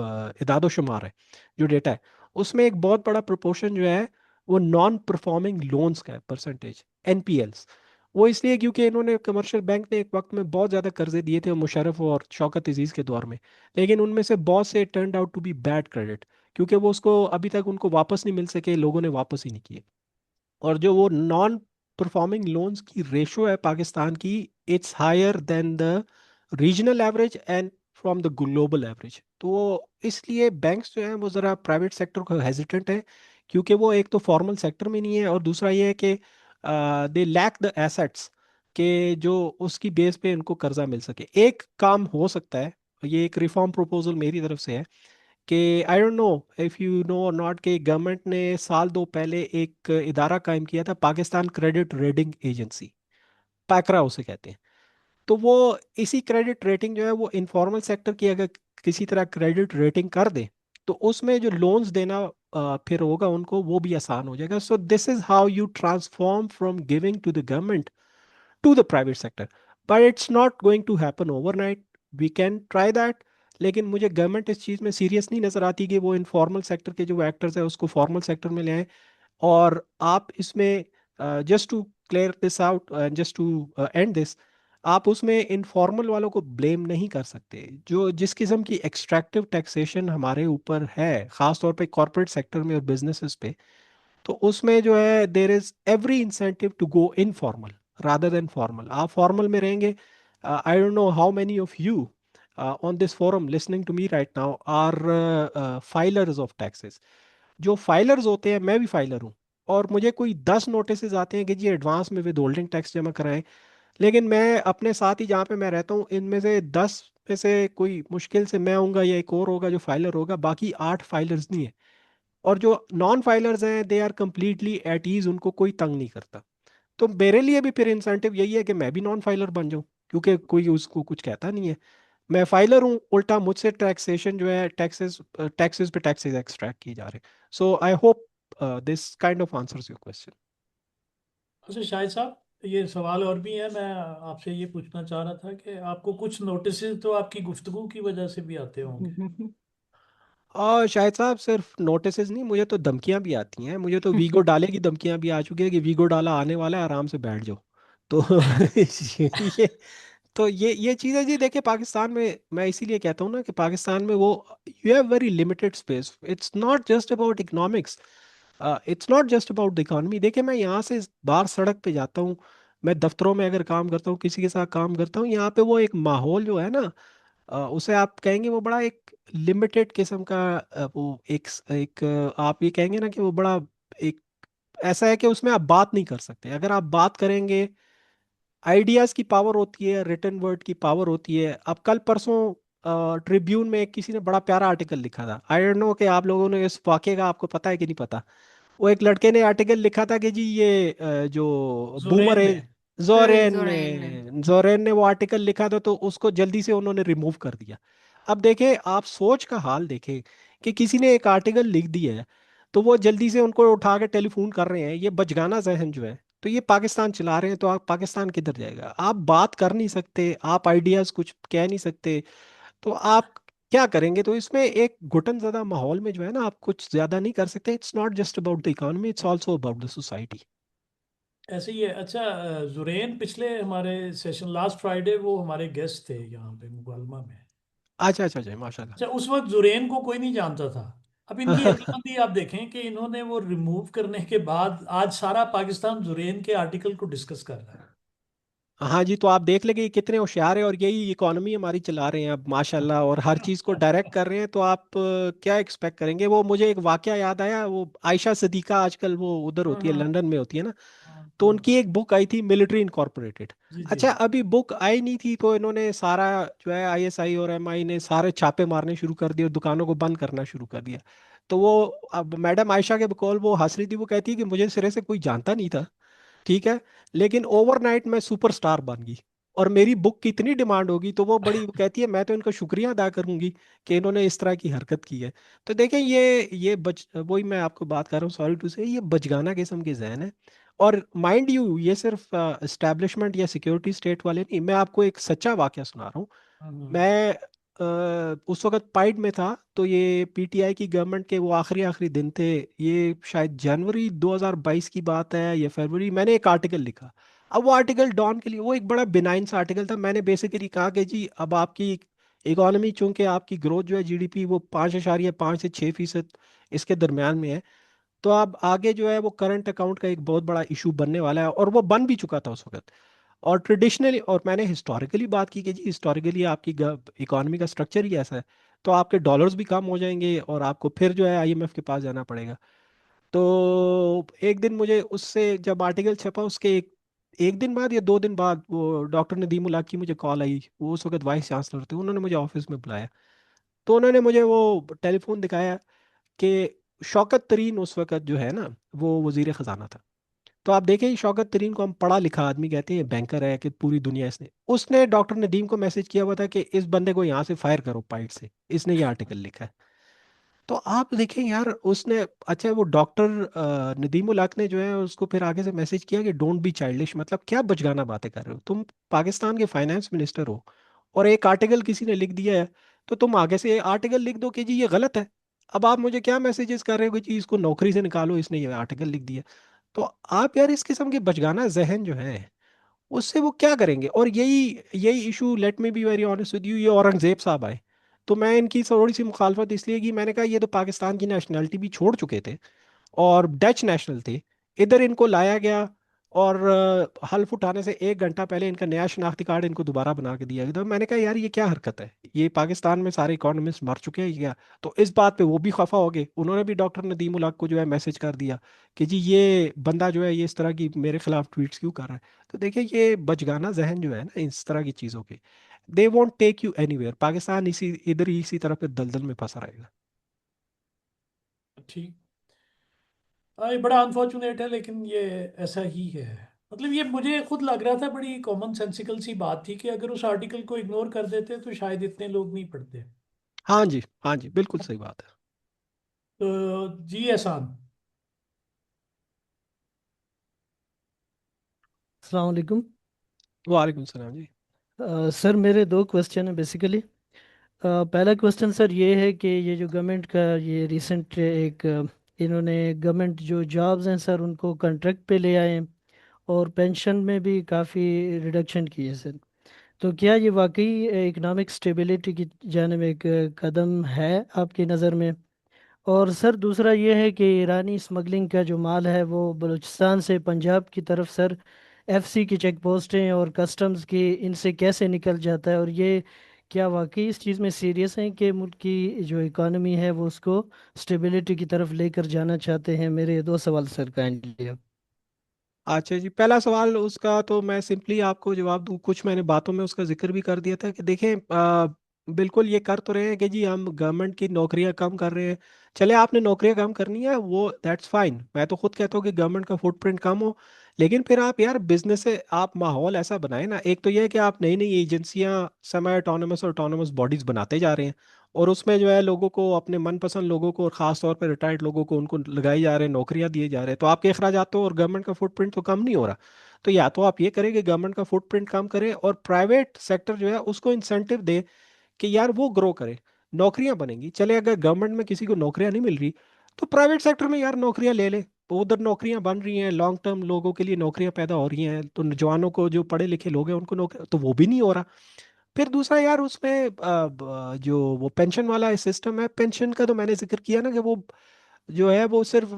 Speaker 1: इदादो शुमार है, जो डेटा है, उसमें एक बहुत बड़ा प्रोपोर्शन जो है वो नॉन परफॉर्मिंग लोन्स का है, परसेंटेज, एनपीएल्स। वो इसलिए क्योंकि इन्होंने कमर्शियल बैंक ने एक वक्त में बहुत ज़्यादा कर्जे दिए थे मुशर्रफ और शौकत अजीज़ के दौर में, लेकिन उनमें से बहुत से turn out to be bad credit, क्योंकि वो उसको अभी तक उनको वापस नहीं मिल सके, लोगों ने वापस ही नहीं किए। और जो वो नॉन परफॉर्मिंग लोन्स की रेशो है पाकिस्तान की, it's higher than the regional average and from the global average. तो इसलिए बैंक्स जो हैं वो ज़रा प्राइवेट सेक्टर को हेजिटेंट है, क्योंकि वो एक तो फॉर्मल सेक्टर में नहीं है, और दूसरा ये है कि दे लैक द एसेट्स के जो उसकी बेस पे इनको कर्जा मिल सके। एक काम हो सकता है, ये एक रिफॉर्म प्रपोजल मेरी तरफ से है, कि आई don't know if you know और नॉट, कि गवर्नमेंट ने साल दो पहले एक इदारा कायम किया था, Pakistan credit rating agency, Paikra उसे कहते हैं। तो वो इसी क्रेडिट रेटिंग जो है वो इनफॉर्मल सेक्टर की अगर किसी तरह क्रेडिट रेटिंग कर दे तो उसमें जो लोन्स देना फिर होगा उनको, वो भी आसान हो जाएगा। So this is how you transform from giving to the government to the private sector, but it's not going to happen overnight. We can try that, लेकिन मुझे गवर्नमेंट इस चीज़ में सीरियस नहीं नज़र आती कि वो इनफॉर्मल सेक्टर के जो एक्टर्स है उसको फॉर्मल सेक्टर में ले आए। और आप इसमें just to clear this out, just to end this, आप उसमें इनफॉर्मल वालों को ब्लेम नहीं कर सकते। जो जिस किस्म की एक्सट्रैक्टिव टैक्सेशन हमारे ऊपर है, ख़ास तौर पे कॉरपोरेट सेक्टर में और बिजनेसेस पे, तो उसमें जो है there is every incentive to go informal rather than formal. आप फॉर्मल में रहेंगे, I don't know how many of you on this forum listening to me right now are filers of taxes. जो filers होते हैं, मैं भी filer हूँ, और मुझे कोई 10 नोटिस आते हैं कि जी एडवांस में विद होल्डिंग टैक्स जमा कराएं, लेकिन मैं अपने साथ ही जहाँ पे मैं रहता हूँ इनमें से 10 में से कोई मुश्किल से मैं होऊंगा या एक और होगा जो फाइलर होगा, बाकी 8 फाइलर्स नहीं है। और जो नॉन फाइलर्स हैं they are completely at ease, उनको कोई तंग नहीं करता। तो मेरे लिए भी फिर इंसेंटिव यही है कि मैं भी नॉन फाइलर बन जाऊं, क्योंकि कोई उसको कुछ कहता नहीं है। मैं फाइलर हूँ, उल्टा मुझसे टैक्सेशन जो है, टैक्सेस टैक्सेस पे टैक्सेस एक्सट्रैक्ट किए जा रहे हैं। So I hope this kind of answers your question.
Speaker 2: अच्छा शाहिद साहब, ये सवाल और भी है। मैं आपसे ये पूछना चाह रहा था कि आपको कुछ नोटिस तो आपकी गुफ्तगू की वजह से भी आते होंगे।
Speaker 1: और शायद साहब सिर्फ नोटिसेस नहीं, मुझे तो धमकियां भी आती हैं। मुझे तो वीगो डाले की धमकियां भी आ चुकी है कि वीगो डाला आने वाला है, आराम से बैठ जाओ। तो ये तो ये चीज़ है जी। देखिए पाकिस्तान में, मैं इसीलिए कहता हूँ ना कि पाकिस्तान में वो you have very limited space. It's not just about economics, it's not just about the economy. देखिए मैं यहाँ से बाहर सड़क पे जाता हूँ, मैं दफ्तरों में अगर काम करता हूँ, किसी के साथ काम करता हूँ, यहाँ पे वो एक माहौल जो है ना, उसे आप कहेंगे वो बड़ा एक लिमिटेड किस्म का, वो एक आप ये कहेंगे ना कि वो बड़ा एक ऐसा है कि उसमें आप बात नहीं कर सकते। अगर आप बात करेंगे, आइडियाज की पावर होती है, रिटन वर्ड की पावर होती है। अब कल परसों ट्रिब्यून में किसी ने बड़ा प्यारा आर्टिकल लिखा था, आई डोंट नो कि आप लोगों ने इस वाक़े का आपको पता है कि नहीं पता। वो एक लड़के ने आर्टिकल लिखा था कि जी ये जो बूमर
Speaker 2: जोरेन
Speaker 1: है,
Speaker 2: ने।
Speaker 1: जोरेन
Speaker 5: जोराइन ने।
Speaker 1: ने, जोरेन ने वो आर्टिकल लिखा था, तो उसको जल्दी से उन्होंने रिमूव कर दिया। अब देखें, आप सोच का हाल देखें कि किसी ने एक आर्टिकल लिख दिया है तो वो जल्दी से उनको उठा के टेलीफोन कर रहे हैं। ये बचगाना जहन जो है, तो ये पाकिस्तान चला रहे हैं। तो आप पाकिस्तान किधर जाएगा? आप बात कर नहीं सकते, आप आइडियाज कुछ कह नहीं सकते, तो आप क्या करेंगे? तो इसमें एक घुटन ज़्यादा माहौल में जो है ना, आप कुछ ज़्यादा नहीं कर सकते। It's not just about the economy, it's also about the society.
Speaker 2: ऐसे ही है। अच्छा, जुरेन पिछले हमारे सेशन लास्ट फ्राइडे वो हमारे गेस्ट थे यहाँ पे मुकालमा में।
Speaker 1: अच्छा अच्छा अच्छा, माशाल्लाह।
Speaker 2: अच्छा, उस वक्त जुरेन को कोई नहीं जानता था। अब इनकी अक्लमंदी आप देखें कि इन्होंने वो रिमूव करने के बाद आज सारा पाकिस्तान जुरेन के आर्टिकल को डिस्कस कर रहा है।
Speaker 1: हाँ जी, तो आप देख लेंगे ये कितने होशियार हैं, और यही इकोनॉमी हमारी चला रहे हैं अब माशाल्लाह, और हर चीज़ को डायरेक्ट कर रहे हैं। तो आप क्या एक्सपेक्ट करेंगे? वो मुझे एक वाकया याद आया, वो आयशा सिद्दीका आजकल वो उधर
Speaker 2: हाँ
Speaker 1: होती है,
Speaker 2: हाँ
Speaker 1: लंदन में होती है ना।
Speaker 2: हाँ
Speaker 1: तो
Speaker 2: हाँ।
Speaker 1: उनकी एक बुक आई थी, मिलिट्री इनकॉर्पोरेटेड।
Speaker 2: जी जी।
Speaker 1: अच्छा, अभी बुक आई नहीं थी तो इन्होंने सारा जो है आईएसआई और एमआई ने सारे छापे मारने शुरू कर दिए और दुकानों को बंद करना शुरू कर दिया। तो वो अब मैडम आयशा के बकौल वो हंस रही थी, वो कहती है कि मुझे सिरे से कोई जानता नहीं था, ठीक है, लेकिन ओवरनाइट मैं सुपरस्टार बन गई। और मेरी बुक की इतनी डिमांड होगी, तो वो बड़ी कहती है मैं तो इनका शुक्रिया अदा करूंगी कि इन्होंने इस तरह की हरकत की है। तो देखें, ये बच वही मैं आपको बात कर रहा हूँ, सॉरी टू से, ये बचगाना किस्म के जहन है। और माइंड यू, ये सिर्फ एस्टैब्लिशमेंट या सिक्योरिटी स्टेट वाले नहीं, मैं आपको एक सच्चा वाकया सुना रहा हूँ। मैं उस वक्त पाइड में था, तो ये पीटीआई की गवर्नमेंट के वो आखिरी आखिरी दिन थे। ये शायद जनवरी 2022 की बात है या फरवरी। मैंने एक आर्टिकल लिखा। अब वो आर्टिकल डॉन के लिए वो एक बड़ा बिनाइन सा आर्टिकल था। मैंने बेसिकली कहा कि जी अब आपकी इकोनॉमी, चूंकि आपकी ग्रोथ जो है जीडीपी वो 5.5 से 6% इसके दरमियान में है, तो अब आगे जो है वो करंट अकाउंट का एक बहुत बड़ा इशू बनने वाला है, और वो बन भी चुका था उस वक्त। और ट्रेडिशनली, और मैंने हिस्टोरिकली बात की कि जी हिस्टोरिकली आपकी इकोनॉमी का स्ट्रक्चर ही ऐसा है, तो आपके डॉलर्स भी कम हो जाएंगे और आपको फिर जो है आईएमएफ के पास जाना पड़ेगा। तो एक दिन मुझे उससे जब आर्टिकल छपा, उसके एक दिन बाद या 2 दिन बाद वो डॉक्टर नदीम उल हक की मुझे कॉल आई। वो उस वक्त वाइस चांसलर थे, उन्होंने मुझे ऑफिस में बुलाया। तो उन्होंने मुझे वो टेलीफोन दिखाया कि शौकत तरीन उस वक्त जो है ना, वो वजीर खजाना था। तो आप देखें, शौकत तरीन को हम पढ़ा लिखा आदमी कहते हैं, बैंकर है कि पूरी दुनिया, इसने उसने डॉक्टर नदीम को मैसेज किया हुआ था कि इस बंदे को यहाँ से फायर करो पाइट से, इसने ये आर्टिकल लिखा है। तो आप देखें यार, उसने, अच्छा वो डॉक्टर नदीम उल हक ने जो है उसको फिर आगे से मैसेज किया कि डोंट बी चाइल्डिश। मतलब क्या बचगाना बातें कर रहे हो तुम, पाकिस्तान के फाइनेंस मिनिस्टर हो, और एक आर्टिकल किसी ने लिख दिया है, तो तुम आगे से आर्टिकल लिख दो कि जी ये गलत है। अब आप मुझे क्या मैसेजेस कर रहे हो कि जी इसको नौकरी से निकालो, इसने ये आर्टिकल लिख दिया। तो आप यार इस किस्म के बचगाना जहन जो है, उससे वो क्या करेंगे। और यही यही issue, let me be very honest with you, ये औरंगजेब साहब आए, तो मैं इनकी थोड़ी सी मुखालफत इसलिए की, मैंने कहा ये तो पाकिस्तान की नेशनैलिटी भी छोड़ चुके थे और डच नेशनल थे। इधर इनको लाया गया, और हल्फ उठाने से 1 घंटा पहले इनका नया शनाख्ती कार्ड इनको दोबारा बना के दिया गया। तो मैंने कहा यार ये क्या हरकत है, ये पाकिस्तान में सारे इकोनॉमिस्ट मर चुके हैं क्या। तो इस बात पे वो भी खफा हो गए, उन्होंने भी डॉक्टर नदीम उल हक को जो है मैसेज कर दिया कि जी ये बंदा जो है ये इस तरह की मेरे खिलाफ ट्वीट्स क्यों कर रहा है। तो देखिए, ये बचगाना जहन जो है ना इस तरह की चीज़ों के, they won't take you anywhere. Pakistan इसी इधर ही इसी तरह पे दलदल में फंसा रहेगा।
Speaker 2: ठीक। हाँ, ये बड़ा अनफॉर्चुनेट है, लेकिन ये ऐसा ही है। मतलब ये मुझे खुद लग रहा था, बड़ी कॉमन सेंसिकल सी बात थी कि अगर उस आर्टिकल को इग्नोर कर देते तो शायद इतने लोग नहीं पढ़ते।
Speaker 1: हाँ जी, हाँ जी, बिल्कुल सही बात है।
Speaker 2: तो जी एहसान।
Speaker 7: अस्सलाम वालेकुम।
Speaker 1: वालेकुम सलाम जी।
Speaker 7: सर मेरे दो क्वेश्चन है बेसिकली। पहला क्वेश्चन सर ये है कि ये जो गवर्नमेंट का ये रिसेंट एक इन्होंने गवर्नमेंट जो जॉब्स हैं सर उनको कॉन्ट्रैक्ट पे ले आए हैं, और पेंशन में भी काफ़ी रिडक्शन की है सर। तो क्या ये वाकई इकोनॉमिक स्टेबिलिटी की जानिब एक कदम है आपकी नज़र में? और सर दूसरा ये है कि ईरानी स्मगलिंग का जो माल है वो बलूचिस्तान से पंजाब की तरफ सर एफसी की चेक पोस्टें और कस्टम्स की इनसे कैसे निकल जाता है, और ये क्या वाकई इस चीज़ में सीरियस हैं कि मुल्क की जो इकॉनमी है वो उसको स्टेबिलिटी की तरफ लेकर जाना चाहते हैं? मेरे दो सवाल सर काइंडली अब।
Speaker 1: अच्छा जी, पहला सवाल उसका तो मैं सिंपली आपको जवाब दूं, कुछ मैंने बातों में उसका जिक्र भी कर दिया था कि देखें, बिल्कुल ये कर तो रहे हैं कि जी हम गवर्नमेंट की नौकरियां कम कर रहे हैं। चले, आपने नौकरियां कम करनी है वो दैट्स फाइन, मैं तो खुद कहता हूँ कि गवर्नमेंट का फुटप्रिंट कम हो। लेकिन फिर आप यार बिजनेस से आप माहौल ऐसा बनाए ना, एक तो ये है कि आप नई नई एजेंसियां, सेमी ऑटोनोमस और ऑटोनोमस बॉडीज बनाते जा रहे हैं, और उसमें जो है लोगों को, अपने मनपसंद लोगों को, और ख़ास तौर पर रिटायर्ड लोगों को, उनको लगाए जा रहे हैं, नौकरियां दिए जा रहे हैं, तो आपके अखराजात तो और गवर्नमेंट का फुटप्रिंट तो कम नहीं हो रहा। तो या तो आप ये करें कि गवर्नमेंट का फुटप्रिंट कम करें, और प्राइवेट सेक्टर जो है उसको इंसेंटिव दे कि यार वो ग्रो करे, नौकरियां बनेंगी। चले, अगर गवर्नमेंट में किसी को नौकरियां नहीं मिल रही, तो प्राइवेट सेक्टर में यार नौकरियां ले ले। तो उधर नौकरियां बन रही हैं, लॉन्ग टर्म लोगों के लिए नौकरियां पैदा हो रही हैं, तो जवानों को, जो पढ़े लिखे लोग हैं उनको नौकरी, तो वो भी नहीं हो रहा। फिर दूसरा यार उसमें जो वो पेंशन वाला सिस्टम है, पेंशन का तो मैंने जिक्र किया ना कि वो जो है वो सिर्फ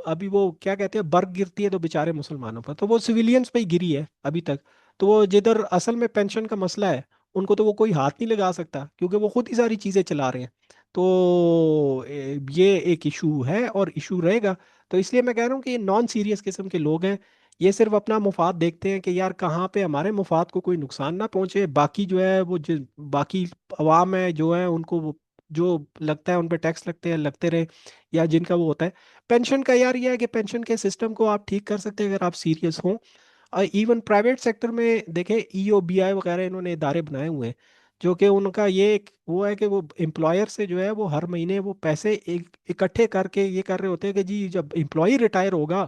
Speaker 1: अभी वो क्या कहते हैं, बर्ग गिरती है तो बेचारे मुसलमानों पर, तो वो सिविलियंस पे ही गिरी है अभी तक। तो वो जिधर असल में पेंशन का मसला है, उनको तो वो कोई हाथ नहीं लगा सकता, क्योंकि वो खुद ही सारी चीज़ें चला रहे हैं। तो ये एक इशू है और इशू रहेगा। तो इसलिए मैं कह रहा हूँ कि ये नॉन सीरियस किस्म के लोग हैं, ये सिर्फ अपना मुफाद देखते हैं कि यार कहाँ पे हमारे मुफाद को कोई नुकसान ना पहुंचे, बाकी जो है वो बाकी अवाम है जो है उनको जो लगता है उन पे टैक्स लगते हैं, लगते रहे, या जिनका वो होता है। पेंशन का यार ये है कि पेंशन के सिस्टम को आप ठीक कर सकते हैं अगर आप सीरियस हों। और इवन प्राइवेट सेक्टर में देखें, EOBI वगैरह इन्होंने इदारे बनाए हुए हैं, जो कि उनका ये वो है कि वो एम्प्लॉयर से जो है वो हर महीने वो पैसे इकट्ठे करके ये कर रहे होते हैं कि जी जब एम्प्लॉय रिटायर होगा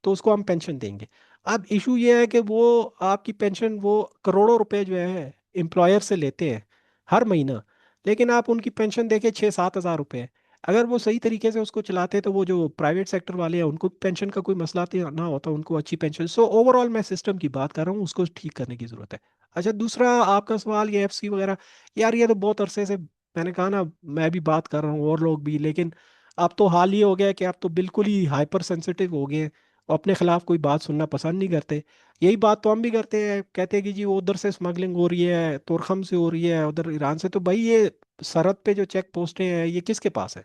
Speaker 1: तो उसको हम पेंशन देंगे। अब इशू ये है कि वो आपकी पेंशन वो करोड़ों रुपए जो है एम्प्लॉयर से लेते हैं हर महीना, लेकिन आप उनकी पेंशन देखें 6-7 हज़ार रुपए। अगर वो सही तरीके से उसको चलाते तो वो जो प्राइवेट सेक्टर वाले हैं उनको पेंशन का कोई मसला ना होता, उनको अच्छी पेंशन। सो ओवरऑल मैं सिस्टम की बात कर रहा हूँ, उसको ठीक करने की ज़रूरत है। अच्छा, दूसरा आपका सवाल ये FC वगैरह, यार ये तो बहुत अरसे से मैंने कहा ना, मैं भी बात कर रहा हूँ और लोग भी, लेकिन अब तो हाल ही हो गया है कि आप तो बिल्कुल ही हाइपर सेंसिटिव हो गए हैं, अपने खिलाफ कोई बात सुनना पसंद नहीं करते। यही बात तो हम भी करते हैं, कहते हैं कि जी वो उधर से स्मगलिंग हो रही है, तुरखम से हो रही है, उधर ईरान से, तो भाई ये सरहद पे जो चेक पोस्टें हैं ये किसके पास है?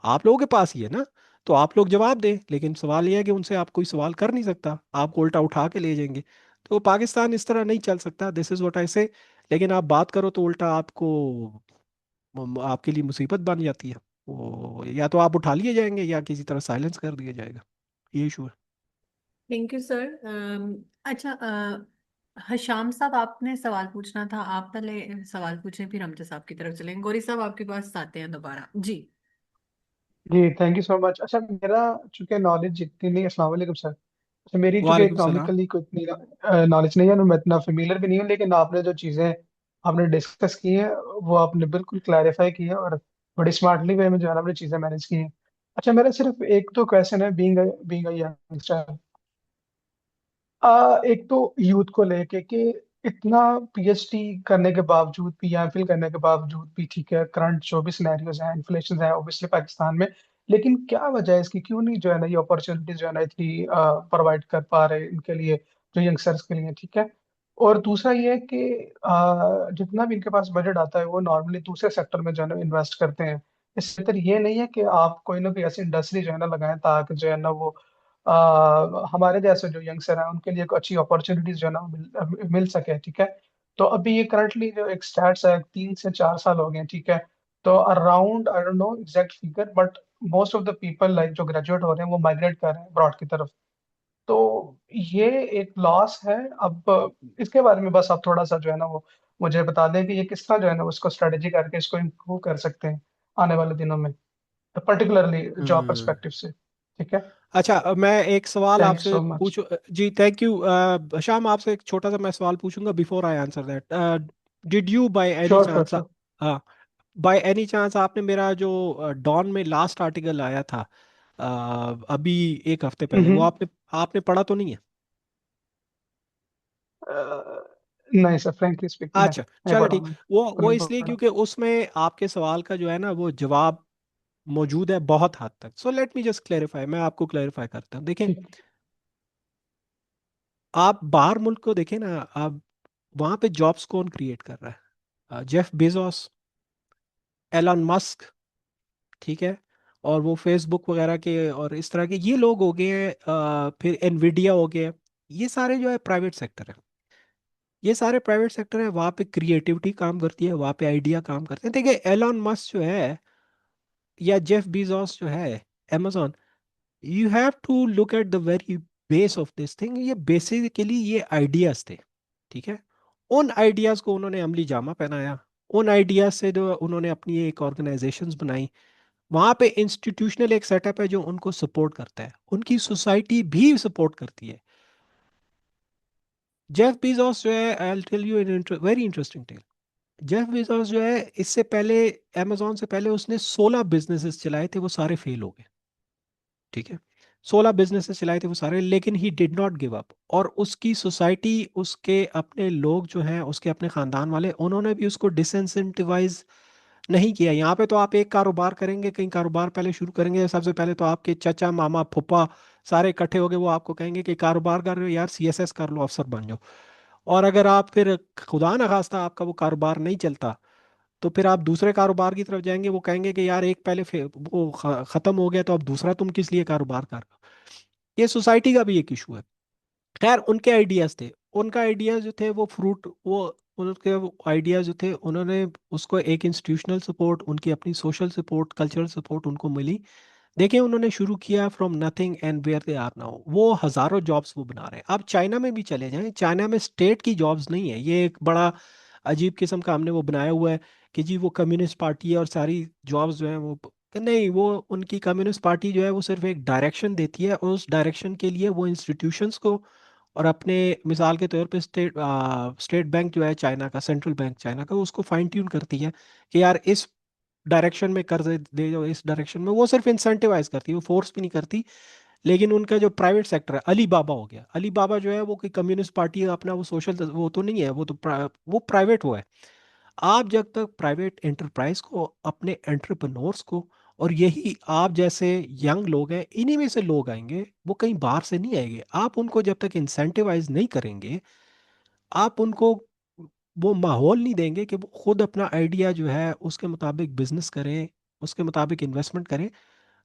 Speaker 1: आप लोगों के पास ही है ना। तो आप लोग जवाब दें, लेकिन सवाल ये है कि उनसे आप कोई सवाल कर नहीं सकता, आपको उल्टा उठा के ले जाएंगे। तो पाकिस्तान इस तरह नहीं चल सकता, दिस इज व्हाट आई से। लेकिन आप बात करो तो उल्टा आपको आपके लिए मुसीबत बन जाती है। वो या तो आप उठा लिए जाएंगे या किसी तरह साइलेंस कर दिया जाएगा, ये इशू है।
Speaker 5: Thank you sir. अच्छा, हशाम साहब आपने सवाल पूछना था, आप पहले सवाल पूछें फिर हमजा साहब की तरफ चलेंगे। गौरी साहब आपके पास आते हैं दोबारा जी।
Speaker 8: जी थैंक यू सो मच। अच्छा मेरा चूंकि नॉलेज इतनी नहीं, अस्सलाम वालेकुम सर। अच्छा मेरी चूंकि
Speaker 1: वालेकुम सलाम।
Speaker 8: इकोनॉमिकली कोई इतनी नॉलेज नहीं है ना, मैं इतना फेमिलियर भी नहीं हूँ, लेकिन आपने जो चीज़ें आपने डिस्कस की हैं वो आपने बिल्कुल क्लैरिफाई की है और बड़ी स्मार्टली वे में जो है ना आपने चीज़ें मैनेज की हैं। अच्छा मेरा सिर्फ एक तो क्वेश्चन है, बीइंग अ यंगस्टर, एक तो यूथ को लेके कि इतना PhD करने के बावजूद भी या फिल करने के बावजूद भी, ठीक है करंट जो भी सिनेरियोज हैं, इन्फ्लेशन है ऑब्वियसली पाकिस्तान में, लेकिन क्या वजह है इसकी, क्यों नहीं जो है ना ये अपॉर्चुनिटीज जो है ना इतनी प्रोवाइड कर पा रहे इनके लिए, जो यंगस्टर्स के लिए, ठीक है। और दूसरा ये है कि जितना भी इनके पास बजट आता है वो नॉर्मली दूसरे सेक्टर में जो है ना इन्वेस्ट करते हैं। इससे बेहतर ये नहीं है कि आप कोई ना कोई ऐसी इंडस्ट्री जो है ना लगाएं ताकि जो है ना वो हमारे जैसे जो यंगस्टर हैं उनके लिए एक अच्छी अपॉर्चुनिटीज जो है ना मिल सके, ठीक है। तो अभी ये करंटली जो एक स्टैट्स है 3 से 4 साल हो गए हैं, ठीक है। तो around I don't no exact figure, but most of the people like जो ग्रेजुएट हो रहे हैं वो माइग्रेट कर रहे हैं अब्रॉड की तरफ। तो ये एक लॉस है। अब इसके बारे में बस आप थोड़ा सा जो है ना वो मुझे बता दें कि ये किस तरह जो है ना उसको स्ट्रेटेजी करके इसको इम्प्रूव कर सकते हैं आने वाले दिनों में, पर्टिकुलरली जॉब
Speaker 1: हम्म।
Speaker 8: परस्पेक्टिव से, ठीक है।
Speaker 1: अच्छा, मैं एक सवाल
Speaker 8: थैंक यू
Speaker 1: आपसे
Speaker 8: सो मच।
Speaker 1: पूछूं? जी थैंक यू। शाम, आपसे एक छोटा सा मैं सवाल पूछूंगा before I answer that. Did you by any
Speaker 8: sure sure
Speaker 1: chance,
Speaker 8: sure.
Speaker 1: हाँ, बाय एनी चांस आपने मेरा जो डॉन में लास्ट आर्टिकल आया था अभी एक हफ्ते पहले, वो
Speaker 8: हम्म।
Speaker 1: आपने आपने पढ़ा तो नहीं है?
Speaker 8: नहीं सर, फ्रेंकली स्पीकिंग
Speaker 1: अच्छा
Speaker 8: नहीं
Speaker 1: चलो
Speaker 8: पढ़ा
Speaker 1: ठीक।
Speaker 8: मैंने, बिल्कुल
Speaker 1: वो
Speaker 8: नहीं
Speaker 1: इसलिए
Speaker 8: पढ़ा।
Speaker 1: क्योंकि उसमें आपके सवाल का जो है ना वो जवाब मौजूद है बहुत हद तक। So let me just clarify, मैं आपको क्लेरिफाई करता हूँ। देखें,
Speaker 8: ठीक।
Speaker 1: आप बाहर मुल्क को देखें ना, आप वहां पे जॉब्स कौन क्रिएट कर रहा है? जेफ बेजोस, एलन मस्क, ठीक है, और वो फेसबुक वगैरह के और इस तरह के ये लोग हो गए हैं, फिर एनविडिया हो गया। ये सारे जो है प्राइवेट सेक्टर है, ये सारे प्राइवेट सेक्टर है, वहाँ पे क्रिएटिविटी काम करती है, वहाँ पे आइडिया काम करते हैं। देखिए एलन मस्क जो है या जेफ बीजोस जो है, amazon, you have to look at the very base of this thing. ये बेसिकली ये आइडियाज थे, ठीक है। उन आइडियाज को उन्होंने अमली जामा पहनाया, उन आइडियाज से जो उन्होंने अपनी एक ऑर्गेनाइजेशंस बनाई, वहां पे इंस्टीट्यूशनल एक सेटअप है जो उनको सपोर्ट करता है, उनकी सोसाइटी भी सपोर्ट करती है। जेफ बीजोस जो है, I will tell you an very interesting tale. Jeff Bezos जो है, इससे पहले, amazon से पहले उसने 16 बिजनेसेस चलाए थे, वो सारे फेल हो गए, ठीक है। 16 बिजनेसेस चलाए थे वो सारे, लेकिन he did not give up. और उसकी सोसाइटी, उसके अपने लोग जो हैं, उसके अपने खानदान वाले, उन्होंने भी उसको डिसइंसेंटिवाइज नहीं किया। यहाँ पे तो आप एक कारोबार करेंगे, कहीं कारोबार पहले शुरू करेंगे, सबसे पहले तो आपके चाचा मामा फूफा सारे इकट्ठे हो गए, वो आपको कहेंगे कि कारोबार कर रहे हो यार, CSS कर लो, अफसर बन जाओ। और अगर आप फिर खुदा न खास्ता आपका वो कारोबार नहीं चलता, तो फिर आप दूसरे कारोबार की तरफ जाएंगे, वो कहेंगे कि यार एक पहले वो खत्म हो गया, तो अब दूसरा तुम किस लिए कारोबार कर रहे हो? ये सोसाइटी का भी एक इशू है। खैर, उनके आइडियाज थे, उनका आइडियाज जो थे वो फ्रूट, वो उनके आइडियाज जो थे, उन्होंने उसको एक इंस्टीट्यूशनल सपोर्ट, उनकी अपनी सोशल सपोर्ट, कल्चरल सपोर्ट उनको मिली। देखिए उन्होंने शुरू किया from nothing and where they are now, वो हजारों जॉब्स वो बना रहे हैं। आप चाइना में भी चले जाएं, चाइना में स्टेट की जॉब्स नहीं है, ये एक बड़ा अजीब किस्म का हमने वो बनाया हुआ है कि जी वो कम्युनिस्ट पार्टी है और सारी जॉब्स जो है वो, नहीं, वो उनकी कम्युनिस्ट पार्टी जो है वो सिर्फ एक डायरेक्शन देती है, और उस डायरेक्शन के लिए वो इंस्टीट्यूशंस को और अपने, मिसाल के तौर पे स्टेट बैंक जो है चाइना का, सेंट्रल बैंक चाइना का, उसको फाइन ट्यून करती है कि यार इस डायरेक्शन में कर्ज दे दो, इस डायरेक्शन में। वो सिर्फ इंसेंटिवाइज करती है, वो फोर्स भी नहीं करती। लेकिन उनका जो प्राइवेट सेक्टर है, अली बाबा हो गया, अली बाबा जो है वो कोई कम्युनिस्ट पार्टी है अपना, वो सोशल वो तो नहीं है, वो तो वो प्राइवेट वो है। आप जब तक प्राइवेट एंटरप्राइज को, अपने एंटरप्रेन्योर्स को, और यही आप जैसे यंग लोग हैं, इन्हीं में से लोग आएंगे, वो कहीं बाहर से नहीं आएंगे। आप उनको जब तक इंसेंटिवाइज नहीं करेंगे, आप उनको वो माहौल नहीं देंगे कि वो खुद अपना आइडिया जो है उसके मुताबिक बिजनेस करें, उसके मुताबिक इन्वेस्टमेंट करें,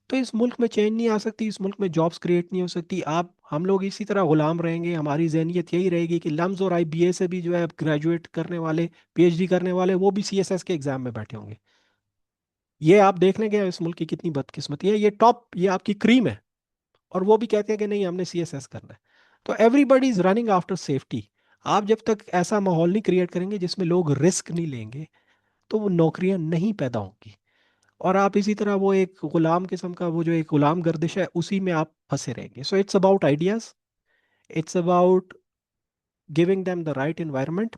Speaker 1: तो इस मुल्क में चेंज नहीं आ सकती, इस मुल्क में जॉब्स क्रिएट नहीं हो सकती। आप हम लोग इसी तरह गुलाम रहेंगे, हमारी जहनीत यही रहेगी कि लम्स और आईबीए से भी जो है ग्रेजुएट करने वाले, पीएचडी करने वाले, वो भी सीएसएस के एग्जाम में बैठे होंगे। ये आप देख लेंगे इस मुल्क की कितनी बदकिस्मती है, ये टॉप, ये आपकी क्रीम है, और वो भी कहते हैं कि नहीं हमने सीएसएस करना है। तो everybody is running after safety. आप जब तक ऐसा माहौल नहीं क्रिएट करेंगे जिसमें लोग रिस्क नहीं लेंगे, तो वो नौकरियां नहीं पैदा होंगी। और आप इसी तरह वो एक गुलाम किस्म का, वो जो एक गुलाम गर्दिश है, उसी में आप फंसे रहेंगे। So it's about ideas, it's about giving them the right environment,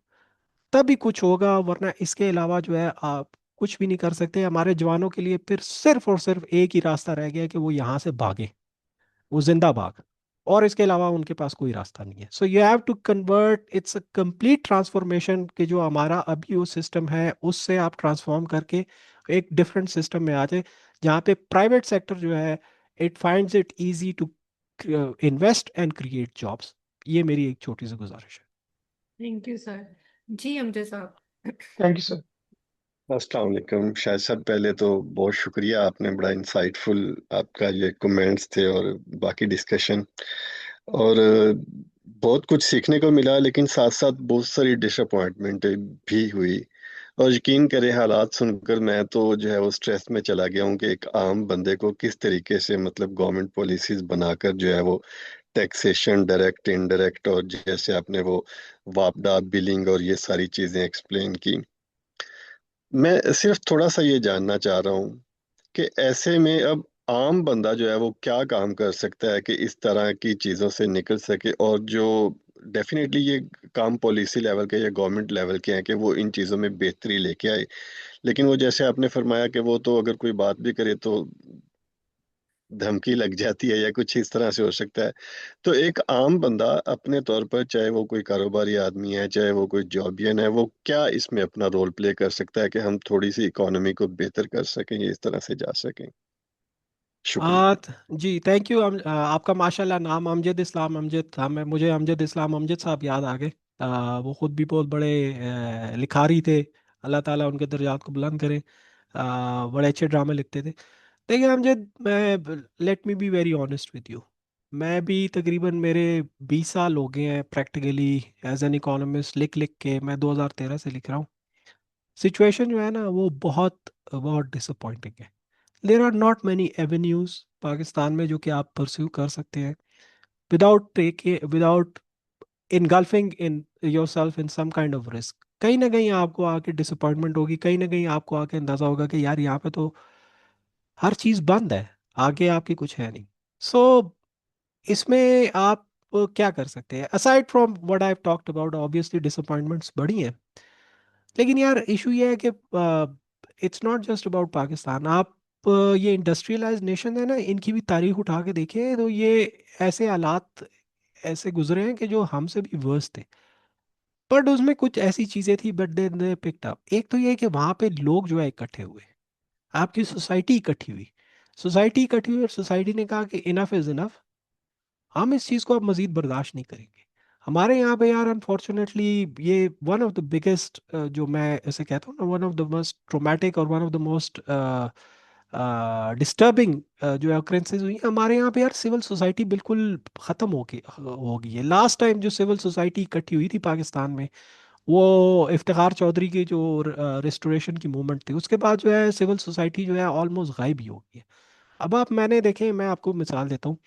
Speaker 1: तभी कुछ होगा, वरना इसके अलावा जो है आप कुछ भी नहीं कर सकते। हमारे जवानों के लिए फिर सिर्फ और सिर्फ एक ही रास्ता रह गया कि वो यहाँ से भागे, वो जिंदा भाग, और इसके अलावा उनके पास कोई रास्ता नहीं है। So you have to convert, it's a complete transformation, कि जो हमारा अभी वो सिस्टम है उससे आप ट्रांसफॉर्म करके एक डिफरेंट सिस्टम में आ जाए, जहाँ पे प्राइवेट सेक्टर जो है it finds it easy to invest and create jobs. ये मेरी एक छोटी सी गुजारिश है।
Speaker 5: Thank you sir. जी अमजद साहब।
Speaker 8: Thank you sir.
Speaker 9: अस्सलाम वालेकुम शाहिद साहब, पहले तो बहुत शुक्रिया, आपने बड़ा इंसाइटफुल आपका ये कमेंट्स थे और बाकी डिस्कशन, और बहुत कुछ सीखने को मिला, लेकिन साथ साथ बहुत सारी डिसअपॉइंटमेंट भी हुई। और यकीन करें, हालात सुनकर मैं तो जो है वो स्ट्रेस में चला गया हूँ कि एक आम बंदे को किस तरीके से मतलब गवर्नमेंट पॉलिसीज बनाकर जो है वो टैक्सेशन, डायरेक्ट इनडायरेक्ट, और जैसे आपने वो वापडा बिलिंग और ये सारी चीजें एक्सप्लेन की। मैं सिर्फ थोड़ा सा ये जानना चाह रहा हूँ कि ऐसे में अब आम बंदा जो है वो क्या काम कर सकता है कि इस तरह की चीज़ों से निकल सके, और जो डेफिनेटली ये काम पॉलिसी लेवल के या गवर्नमेंट लेवल के हैं कि वो इन चीज़ों में बेहतरी लेके आए, लेकिन वो जैसे आपने फरमाया कि वो तो अगर कोई बात भी करे तो धमकी लग जाती है या कुछ इस तरह से हो सकता है। तो एक आम बंदा अपने तौर पर, चाहे वो कोई कारोबारी आदमी है, चाहे वो कोई जॉबियन है, वो क्या इसमें अपना रोल प्ले कर सकता है कि हम थोड़ी सी इकोनॉमी को बेहतर कर सकें, इस तरह से जा सकें? शुक्रिया।
Speaker 1: जी थैंक यू। आपका माशाल्लाह नाम अमजद इस्लाम अमजद था, मैं मुझे अमजद इस्लाम अमजद साहब याद आ गए। वो खुद भी बहुत बड़े लिखारी थे, अल्लाह ताला उनके दर्जात को बुलंद करे। बड़े अच्छे ड्रामे लिखते थे। देखिए अमजद, मैं, let me be very honest with you, मैं भी तकरीबन मेरे 20 साल हो गए हैं प्रैक्टिकली एज एन इकोनॉमिस्ट, लिख लिख के। मैं 2013 से लिख रहा हूँ। सिचुएशन जो है ना वो बहुत बहुत डिसअपॉइंटिंग है। There are not many avenues Pakistan में जो कि आप परस्यू कर सकते हैं without taking, without engulfing in yourself in some kind of risk. कहीं ना कहीं आपको आके डिसअपॉइंटमेंट होगी, कहीं ना कहीं आपको आके अंदाजा होगा कि यार यहाँ पे तो हर चीज़ बंद है, आगे आपकी कुछ है नहीं। सो इसमें आप क्या कर सकते हैं aside from what I have talked about? Obviously disappointments बड़ी हैं, लेकिन यार इशू ये है कि it's not just about Pakistan. आप ये इंडस्ट्रियलाइज नेशन है ना, इनकी भी तारीख उठा के देखें तो ये ऐसे हालात ऐसे गुजरे हैं कि जो हमसे भी वर्स थे, बट उसमें कुछ ऐसी चीज़ें थी बट दे पिक्ड अप। एक तो ये है कि वहाँ पे लोग जो है इकट्ठे हुए, आपकी सोसाइटी इकट्ठी हुई, सोसाइटी इकट्ठी हुई, और सोसाइटी ने कहा कि इनफ इज़ इनफ, हम इस चीज़ को अब मज़ीद बर्दाश्त नहीं करेंगे। हमारे यहाँ पे यार अनफॉर्चुनेटली ये वन ऑफ द बिगेस्ट, जो मैं ऐसे कहता हूँ ना, one of the most traumatic और one of the most disturbing जो ऑकरेंसेज हुई हैं हमारे यहाँ पे यार, सिविल सोसाइटी बिल्कुल ख़त्म हो गई है। लास्ट टाइम जो सिविल सोसाइटी इकट्ठी हुई थी पाकिस्तान में, वो इफ्तिखार चौधरी की जो रेस्टोरेशन की मूवमेंट थी, उसके बाद जो है सिविल सोसाइटी जो है ऑलमोस्ट गायब ही हो गई है। अब आप मैंने देखें, मैं आपको मिसाल देता हूँ।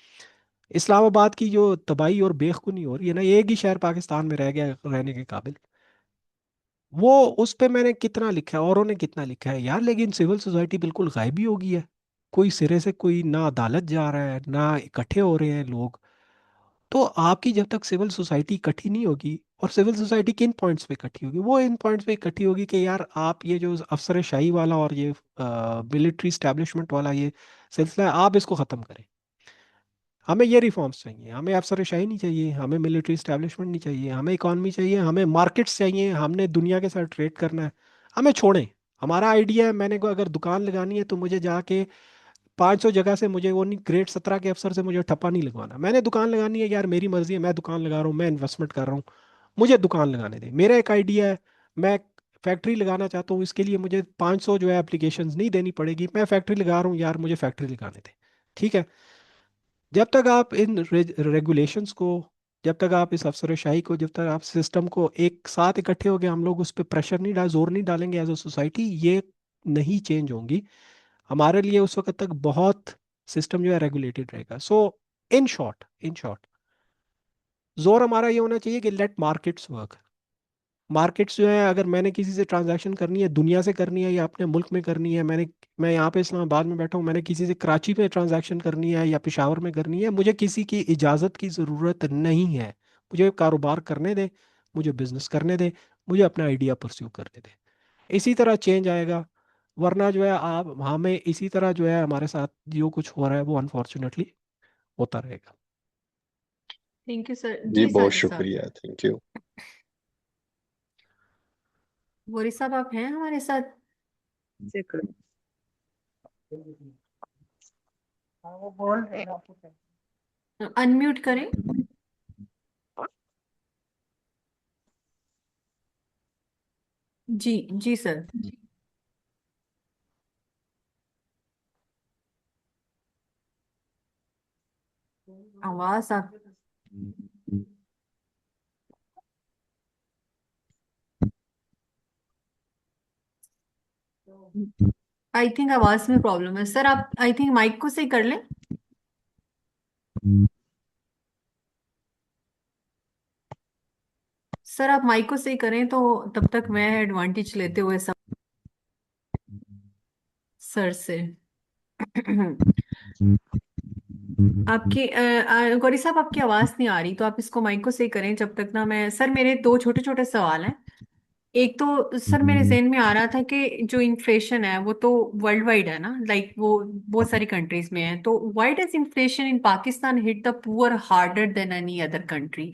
Speaker 1: इस्लामाबाद की जो तबाही और बेखुनी हो रही है ना, एक ही शहर पाकिस्तान में रह गया रहने के काबिल। वो उस पे मैंने कितना लिखा है, औरों ने कितना लिखा है यार, लेकिन सिविल सोसाइटी बिल्कुल गायब ही हो गई है। कोई सिरे से कोई ना अदालत जा रहा है ना इकट्ठे हो रहे हैं लोग। तो आपकी जब तक सिविल सोसाइटी इकट्ठी नहीं होगी, और सिविल सोसाइटी किन पॉइंट्स पे इकट्ठी होगी, वो इन पॉइंट्स पे इकट्ठी होगी कि यार आप ये जो अफसरशाही वाला और ये मिलिट्री स्टैब्लिशमेंट वाला ये सिलसिला है, आप इसको ख़त्म करें। हमें ये रिफॉर्म्स चाहिए, हमें अफसरशाही नहीं चाहिए, हमें मिलिट्री स्टैब्लिशमेंट नहीं चाहिए, हमें इकॉनमी चाहिए, हमें मार्केट्स चाहिए, हमने दुनिया के साथ ट्रेड करना है। हमें छोड़ें। हमारा आइडिया है, मैंने को अगर दुकान लगानी है तो मुझे जाके 500 जगह से मुझे वो नहीं, ग्रेड 17 के अफसर से मुझे ठप्पा नहीं लगवाना। मैंने दुकान लगानी है यार, मेरी मर्जी है, मैं दुकान लगा रहा हूँ, मैं इन्वेस्टमेंट कर रहा हूँ, मुझे दुकान लगाने दें। मेरा एक आइडिया है, मैं फैक्ट्री लगाना चाहता हूँ, इसके लिए मुझे 500 जो है एप्लीकेशंस नहीं देनी पड़ेगी, मैं फैक्ट्री लगा रहा हूँ यार, मुझे फैक्ट्री लगाने दें। ठीक है। जब तक आप इन रेगुलेशंस को, जब तक आप इस अफसरशाही को, जब तक आप सिस्टम को एक साथ इकट्ठे हो गए, हम लोग उस पर प्रेशर नहीं डाल, जोर नहीं डालेंगे एज अ सोसाइटी, ये नहीं चेंज होंगी हमारे लिए उस वक्त तक। बहुत सिस्टम जो है रेगुलेटेड रहेगा। सो इन शॉर्ट जोर हमारा ये होना चाहिए कि लेट मार्केट्स वर्क। मार्केट्स जो है, अगर मैंने किसी से ट्रांजैक्शन करनी है, दुनिया से करनी है या अपने मुल्क में करनी है, मैं यहाँ पे इस्लामाबाद में बैठा हूँ, मैंने किसी से कराची में ट्रांजैक्शन करनी है या पेशावर में करनी है, मुझे किसी की इजाज़त की ज़रूरत नहीं है। मुझे कारोबार करने दें, मुझे बिजनेस करने दें, मुझे अपना आइडिया परस्यू करने दें। इसी तरह चेंज आएगा। वरना जो है आप हमें इसी तरह जो है हमारे साथ जो कुछ हो रहा है वो अनफॉर्चुनेटली होता रहेगा।
Speaker 5: Thank you sir.
Speaker 9: जी
Speaker 5: जी
Speaker 9: बहुत
Speaker 5: साजिद साहब।
Speaker 9: शुक्रिया, थैंक यू।
Speaker 5: गौरी साहब आप हैं हमारे साथ? अनम्यूट करें। जी जी सर। आवाज आप, आई थिंक आवाज में प्रॉब्लम है सर। आप आई थिंक माइक को सही कर लें। सर आप माइक को सही करें तो तब तक मैं एडवांटेज लेते हुए सब सर से आपकी गौरी साहब आपकी आवाज नहीं आ रही, तो आप इसको माइक को सही करें जब तक ना मैं। सर मेरे दो छोटे छोटे सवाल हैं। एक तो सर मेरे जहन में आ रहा था कि जो इन्फ्लेशन है वो तो वर्ल्ड वाइड है ना, लाइक वो बहुत सारी कंट्रीज में है, तो why does inflation in Pakistan hit the poor harder than any other country?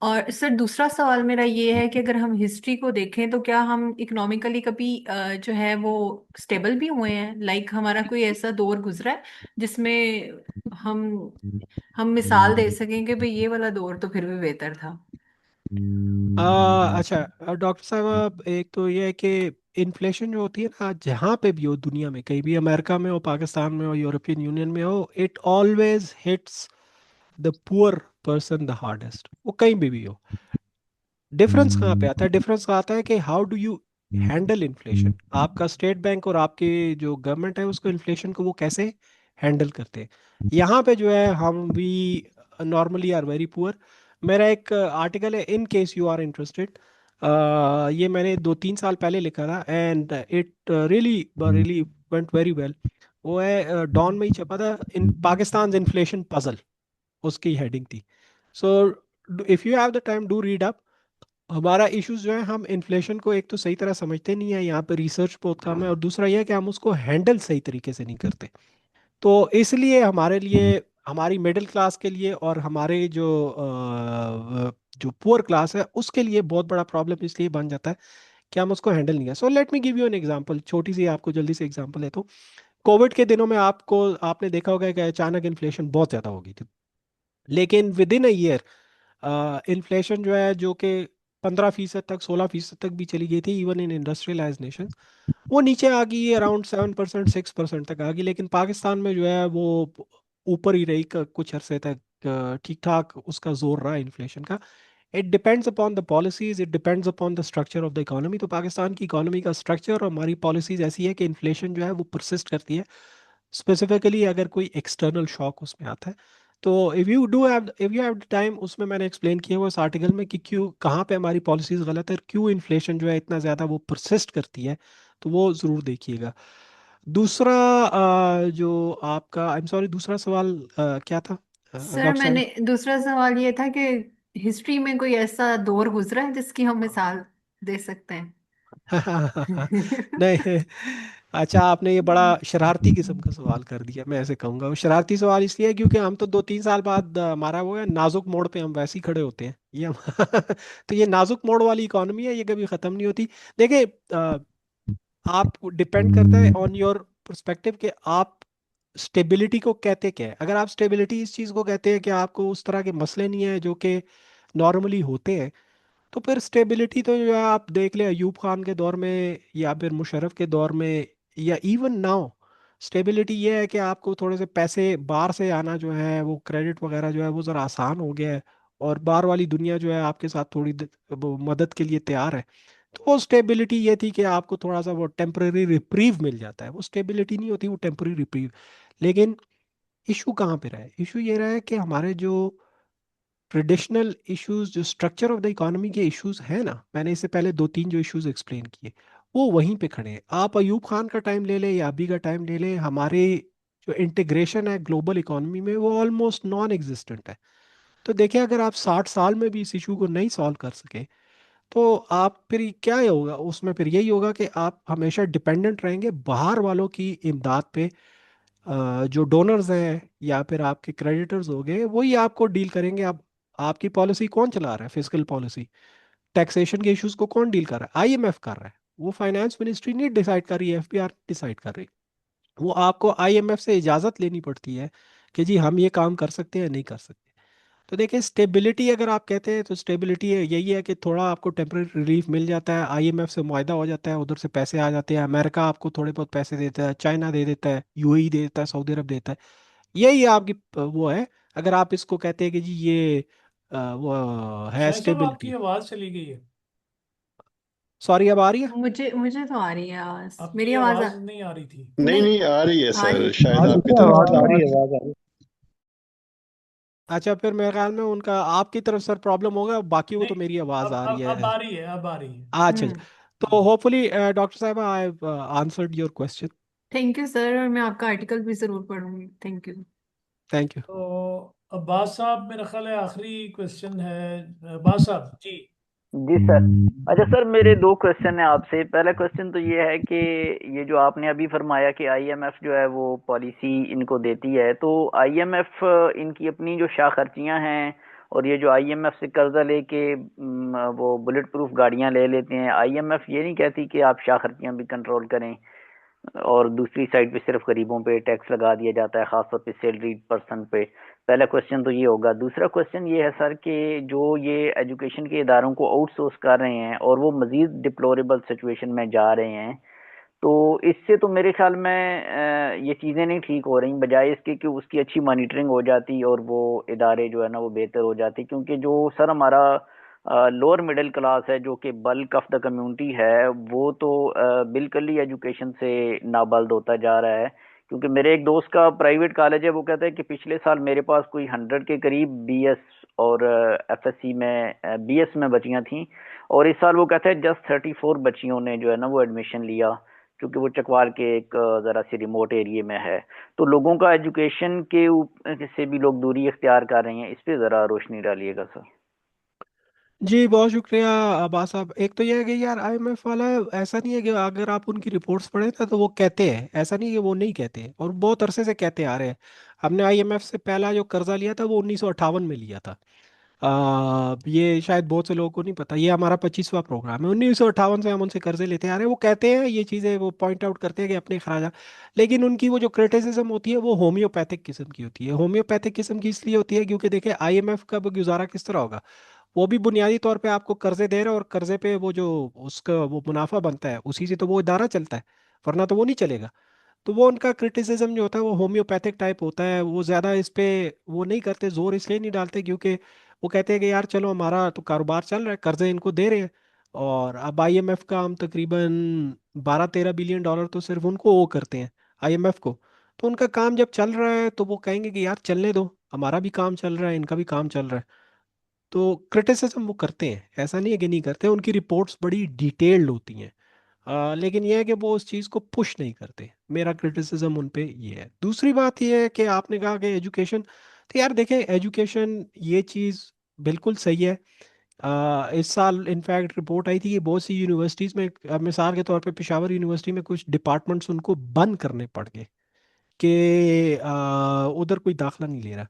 Speaker 5: और सर दूसरा सवाल मेरा ये है कि अगर हम हिस्ट्री को देखें तो क्या हम इकोनॉमिकली कभी जो है वो स्टेबल भी हुए हैं? लाइक हमारा कोई ऐसा दौर गुजरा है जिसमें हम हम मिसाल दे सकें कि भाई ये वाला दौर तो फिर भी बेहतर था?
Speaker 1: अच्छा डॉक्टर साहब, एक तो ये है कि इन्फ्लेशन जो होती है ना, जहाँ पे भी हो दुनिया में, कहीं भी, अमेरिका में हो, पाकिस्तान में हो, यूरोपियन यूनियन में हो, it always hits the poor person the hardest, वो कहीं भी हो। डिफरेंस कहाँ पे आता है? डिफरेंस आता है कि how do you handle inflation. आपका स्टेट बैंक और आपके जो गवर्नमेंट है उसको, इन्फ्लेशन को वो कैसे हैंडल करते हैं। यहाँ पे जो है हम we normally are very poor. मेरा एक आर्टिकल है, in case you are interested, ये मैंने 2-3 साल पहले लिखा था, and it really really went very well. वो है डॉन में ही छपा था, इन पाकिस्तान इन्फ्लेशन पजल, उसकी हेडिंग थी। So if you have the time do read up. हमारा इश्यूज जो है, हम इन्फ्लेशन को एक तो सही तरह समझते नहीं है, यहाँ पे रिसर्च बहुत कम है, और दूसरा यह है कि हम उसको हैंडल सही तरीके से नहीं करते। तो इसलिए हमारे लिए, हमारी मिडिल क्लास के लिए और हमारे जो पुअर क्लास है उसके लिए बहुत बड़ा प्रॉब्लम इसलिए बन जाता है कि हम उसको हैंडल नहीं कर। So let me give you an example, छोटी सी आपको जल्दी से एग्जांपल है तो। कोविड के दिनों में आपने देखा होगा कि अचानक इन्फ्लेशन बहुत ज़्यादा हो गई थी, लेकिन with in a year inflation जो है, जो कि 15% तक, 16% तक भी चली गई थी इवन इन इंडस्ट्रियलाइज नेशन, वो नीचे आ गई, अराउंड 7% 6% तक आ गई। लेकिन पाकिस्तान में जो है वो ऊपर ही रही कुछ अरसे तक। ठीक ठाक उसका जोर रहा इन्फ्लेशन का। It depends upon the policies, it depends upon the structure of the economy. तो पाकिस्तान की इकोनॉमी का स्ट्रक्चर और हमारी पॉलिसीज ऐसी है कि इन्फ्लेशन जो है वो परसिस्ट करती है। स्पेसिफिकली अगर कोई एक्सटर्नल शॉक उसमें आता है। तो इफ़ यू हैव टाइम, उसमें मैंने एक्सप्लेन किया हुआ इस आर्टिकल में कि क्यों, कहाँ पे हमारी पॉलिसीज गलत है, क्यों इन्फ्लेशन जो है इतना ज़्यादा वो परसिस्ट करती है। तो वो ज़रूर देखिएगा। दूसरा जो आपका, आई एम सॉरी, दूसरा सवाल क्या था
Speaker 5: सर
Speaker 1: डॉक्टर साहब?
Speaker 5: मैंने दूसरा सवाल ये था कि हिस्ट्री में कोई ऐसा दौर गुजरा है जिसकी हम मिसाल दे सकते हैं?
Speaker 1: नहीं। अच्छा, आपने ये बड़ा शरारती किस्म का सवाल कर दिया, मैं ऐसे कहूँगा। वो शरारती सवाल इसलिए है क्योंकि हम तो 2-3 साल बाद हमारा वो है नाजुक मोड़ पे हम वैसे ही खड़े होते हैं ये हम तो ये नाजुक मोड़ वाली इकॉनमी है, ये कभी ख़त्म नहीं होती। देखिए, आप डिपेंड करता है ऑन योर पर्सपेक्टिव कि आप स्टेबिलिटी को कहते क्या है। अगर आप स्टेबिलिटी इस चीज़ को कहते हैं कि आपको उस तरह के मसले नहीं है जो कि नॉर्मली होते हैं, तो फिर स्टेबिलिटी तो जो है आप देख ले अयूब खान के दौर में या फिर मुशर्रफ के दौर में या इवन नाउ, स्टेबिलिटी ये है कि आपको थोड़े से पैसे बाहर से आना जो है, वो क्रेडिट वगैरह जो है वो ज़रा आसान हो गया है, और बाहर वाली दुनिया जो है आपके साथ थोड़ी वो मदद के लिए तैयार है। तो वो स्टेबिलिटी ये थी कि आपको थोड़ा सा वो टेम्पररी रिप्रीव मिल जाता है। वो स्टेबिलिटी नहीं होती, वो टेम्पररी रिप्रीव। लेकिन इशू कहाँ पे रहा है? इशू ये रहा है कि हमारे जो ट्रेडिशनल इश्यूज, जो स्ट्रक्चर ऑफ द इकोनॉमी के इश्यूज हैं ना, मैंने इससे पहले 2-3 जो इश्यूज एक्सप्लेन किए, वो वहीं पे खड़े हैं। आप अयूब खान का टाइम ले लें या अभी का टाइम ले लें, हमारे जो इंटीग्रेशन है ग्लोबल इकोनॉमी में वो ऑलमोस्ट नॉन एग्जिस्टेंट है। तो देखिए, अगर आप 60 साल में भी इस इशू को नहीं सॉल्व कर सके, तो आप फिर क्या होगा उसमें? फिर यही होगा कि आप हमेशा डिपेंडेंट रहेंगे बाहर वालों की इमदाद पे। जो डोनर्स हैं या फिर आपके क्रेडिटर्स हो गए, वही आपको डील करेंगे। आप, आपकी पॉलिसी कौन चला रहा है? फिजिकल पॉलिसी, टैक्सेशन के इश्यूज को कौन डील कर रहा है? आईएमएफ कर रहा है। वो फाइनेंस मिनिस्ट्री नहीं डिसाइड कर रही है, एफबीआर डिसाइड कर रही है। वो आपको आईएमएफ से इजाज़त लेनी पड़ती है कि जी हम ये काम कर सकते हैं, नहीं कर सकते। तो देखिए, स्टेबिलिटी अगर आप कहते हैं तो स्टेबिलिटी यही है कि थोड़ा आपको टेम्परेरी रिलीफ मिल जाता है, आईएमएफ से मुआहदा हो जाता है, उधर से पैसे आ जाते हैं, अमेरिका आपको थोड़े बहुत पैसे देता है, चाइना दे देता है, यूएई दे देता है, सऊदी अरब देता है। यही आपकी वो है। अगर आप इसको कहते हैं कि जी ये वो है
Speaker 2: शायद साहब आपकी
Speaker 1: स्टेबिलिटी।
Speaker 2: आवाज़ चली गई है।
Speaker 1: सॉरी, अब आ रही है?
Speaker 5: मुझे मुझे तो आ रही है आवाज। मेरी
Speaker 2: आपकी
Speaker 5: आवाज
Speaker 2: आवाज़ नहीं आ रही थी।
Speaker 9: नहीं
Speaker 5: नहीं
Speaker 9: नहीं, आ रही है
Speaker 5: आ रही?
Speaker 9: सर, शायद
Speaker 8: हाँ
Speaker 9: आपकी
Speaker 8: देखिए,
Speaker 9: तरफ
Speaker 8: आवाज
Speaker 9: से।
Speaker 8: आ रही है, आवाज आ रही है।
Speaker 1: अच्छा, फिर मेरे ख्याल में उनका आपकी तरफ सर प्रॉब्लम होगा, बाकी को तो
Speaker 2: नहीं,
Speaker 1: मेरी आवाज़ आ रही
Speaker 2: अब
Speaker 1: है।
Speaker 2: आ रही है, अब आ रही है।
Speaker 1: अच्छा अच्छा।
Speaker 5: हम्म।
Speaker 1: तो होपफुली डॉक्टर साहब, I answered your question.
Speaker 5: Thank you sir, और मैं आपका आर्टिकल भी जरूर पढ़ूंगी। Thank you.
Speaker 1: Thank you.
Speaker 2: तो अब्बास साहब, मेरा ख्याल है आखिरी क्वेश्चन है। अब्बास साहब जी।
Speaker 10: जी सर। अच्छा सर, मेरे दो क्वेश्चन है आपसे। पहला क्वेश्चन तो ये है कि ये जो आपने अभी फरमाया कि आईएमएफ जो है वो पॉलिसी इनको देती है, तो आईएमएफ इनकी अपनी जो शाह खर्चियां हैं, और ये जो आईएमएफ से कर्जा लेके वो बुलेट प्रूफ गाड़ियां ले लेते हैं, आईएमएफ ये नहीं कहती कि आप शाह खर्चियां भी कंट्रोल करें, और दूसरी साइड पे सिर्फ गरीबों पे टैक्स लगा दिया जाता है, खासतौर पे सैलरीड पर्सन पे। पहला क्वेश्चन तो ये होगा। दूसरा क्वेश्चन ये है सर कि जो ये एजुकेशन के इदारों को आउटसोर्स कर रहे हैं और वो मजीद डिप्लोरेबल सिचुएशन में जा रहे हैं, तो इससे तो मेरे ख्याल में ये चीज़ें नहीं ठीक हो रही, बजाय इसके कि उसकी अच्छी मॉनिटरिंग हो जाती और वो इदारे जो है ना वो बेहतर हो जाते। क्योंकि जो सर हमारा लोअर मिडिल क्लास है, जो कि बल्क ऑफ द कम्युनिटी है, वो तो बिल्कुल ही एजुकेशन से नाबाल्द होता जा रहा है। क्योंकि मेरे एक दोस्त का प्राइवेट कॉलेज है, वो कहता है कि पिछले साल मेरे पास कोई 100 के करीब बीएस और एफएससी में बीएस में बच्चियां थी, और इस साल वो कहता है जस्ट 34 बच्चियों ने जो है ना वो एडमिशन लिया, क्योंकि वो चकवाल के एक ज़रा सी रिमोट एरिया में है। तो लोगों का एजुकेशन के से भी लोग दूरी इख्तियार कर रहे हैं। इस पे ज़रा रोशनी डालिएगा सर।
Speaker 1: जी बहुत शुक्रिया अब्बास साहब। एक तो यह है कि यार आईएमएफ वाला है, ऐसा नहीं है कि अगर आप उनकी रिपोर्ट्स पढ़े ना तो वो कहते हैं, ऐसा नहीं है कि वो नहीं कहते, और बहुत अरसे से कहते आ रहे हैं। हमने आईएमएफ से पहला जो कर्जा लिया था वो 1958 में लिया था। ये शायद बहुत से लोगों को नहीं पता, ये हमारा 25वां प्रोग्राम है। 1958 से हम उनसे कर्जे लेते आ रहे हैं। वो कहते हैं ये चीज़ें, वो पॉइंट आउट करते हैं कि अपने खराजा, लेकिन उनकी वो जो क्रिटिसिज्म होती है वो होम्योपैथिक किस्म की होती है। होम्योपैथिक किस्म की इसलिए होती है क्योंकि देखिए आईएमएफ का वो गुजारा किस तरह होगा। वो भी बुनियादी तौर पे आपको कर्जे दे रहे हैं, और कर्जे पे वो जो उसका वो मुनाफा बनता है उसी से तो वो इदारा चलता है, वरना तो वो नहीं चलेगा। तो वो उनका क्रिटिसिज्म जो होता है वो होम्योपैथिक टाइप होता है। वो ज़्यादा इस पे वो नहीं करते, जोर इसलिए नहीं डालते क्योंकि वो कहते हैं कि यार चलो हमारा तो कारोबार चल रहा है, कर्जे इनको दे रहे हैं। और अब आईएमएफ का हम तकरीबन 12-13 बिलियन डॉलर तो सिर्फ उनको वो करते हैं, आईएमएफ को। तो उनका काम जब चल रहा है तो वो कहेंगे कि यार चलने दो, हमारा भी काम चल रहा है, इनका भी काम चल रहा है। तो क्रिटिसिज्म वो करते हैं, ऐसा नहीं है कि नहीं करते, उनकी रिपोर्ट्स बड़ी डिटेल्ड होती हैं। लेकिन यह है कि वो उस चीज़ को पुश नहीं करते। मेरा क्रिटिसिज्म उन पे ये है। दूसरी बात ये है कि आपने कहा कि एजुकेशन, तो यार देखें एजुकेशन ये चीज़ बिल्कुल सही है। इस साल इनफैक्ट रिपोर्ट आई थी कि बहुत सी यूनिवर्सिटीज़ में, मिसाल के तौर पे पेशावर यूनिवर्सिटी में कुछ डिपार्टमेंट्स उनको बंद करने पड़ गए कि उधर कोई दाखला नहीं ले रहा।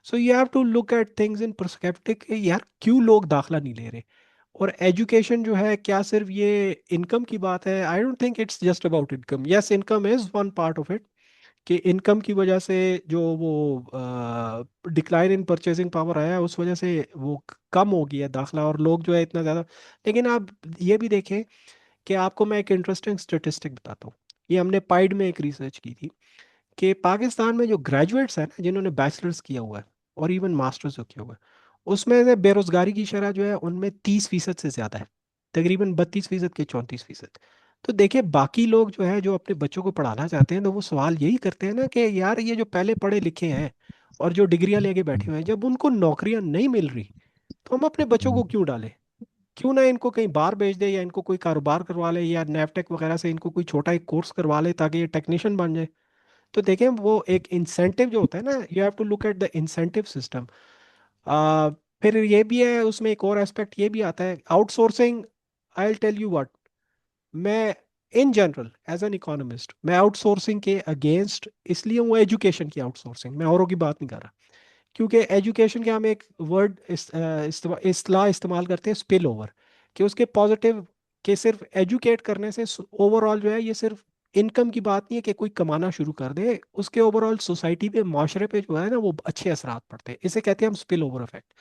Speaker 1: So you have to look at things in perspective, यार क्यों लोग दाखला नहीं ले रहे। और एजुकेशन जो है क्या सिर्फ ये इनकम की बात है? I don't think it's just about income. Yes, income is one part of it, कि इनकम की वजह से जो वो डिक्लाइन इन परचेसिंग पावर आया है, उस वजह से वो कम हो गया है दाखला, और लोग जो है इतना ज़्यादा। लेकिन आप ये भी देखें कि आपको मैं एक इंटरेस्टिंग स्टेटिस्टिक बताता हूँ। ये हमने पाइड में एक रिसर्च की थी कि पाकिस्तान में जो ग्रेजुएट्स हैं ना, जिन्होंने बैचलर्स किया हुआ है और इवन मास्टर्स जो किया हुआ है, उसमें से बेरोजगारी की शरह जो है उनमें 30% से ज़्यादा है, तकरीबन 32% के 34%। तो देखिए बाकी लोग जो है जो अपने बच्चों को पढ़ाना चाहते हैं, तो वो सवाल यही करते हैं ना कि यार ये जो पहले पढ़े लिखे हैं और जो डिग्रियां लेके बैठे हुए हैं, जब उनको नौकरियां नहीं मिल रही तो हम अपने बच्चों को क्यों डालें? क्यों ना इनको कहीं बाहर भेज दे, या इनको कोई कारोबार करवा ले, या नैफटेक वगैरह से इनको कोई छोटा एक कोर्स करवा ले ताकि ये टेक्नीशियन बन जाए। तो देखें वो एक इंसेंटिव जो होता है ना, you have to look at the incentive system. फिर ये भी है, उसमें एक और एस्पेक्ट ये भी आता है, outsourcing. I will tell you what, मैं in general as an economist मैं आउटसोर्सिंग के अगेंस्ट इसलिए हूँ, एजुकेशन की आउटसोर्सिंग, मैं औरों की बात नहीं कर रहा। क्योंकि एजुकेशन के हम एक वर्ड इस्तेमाल करते हैं, स्पिल ओवर, कि उसके पॉजिटिव, कि सिर्फ एजुकेट करने से ओवरऑल जो है ये सिर्फ इनकम की बात नहीं है कि कोई कमाना शुरू कर दे, उसके ओवरऑल सोसाइटी पे, माशरे पे जो है ना वो अच्छे असरात पड़ते हैं। इसे कहते हैं हम स्पिल ओवर इफेक्ट।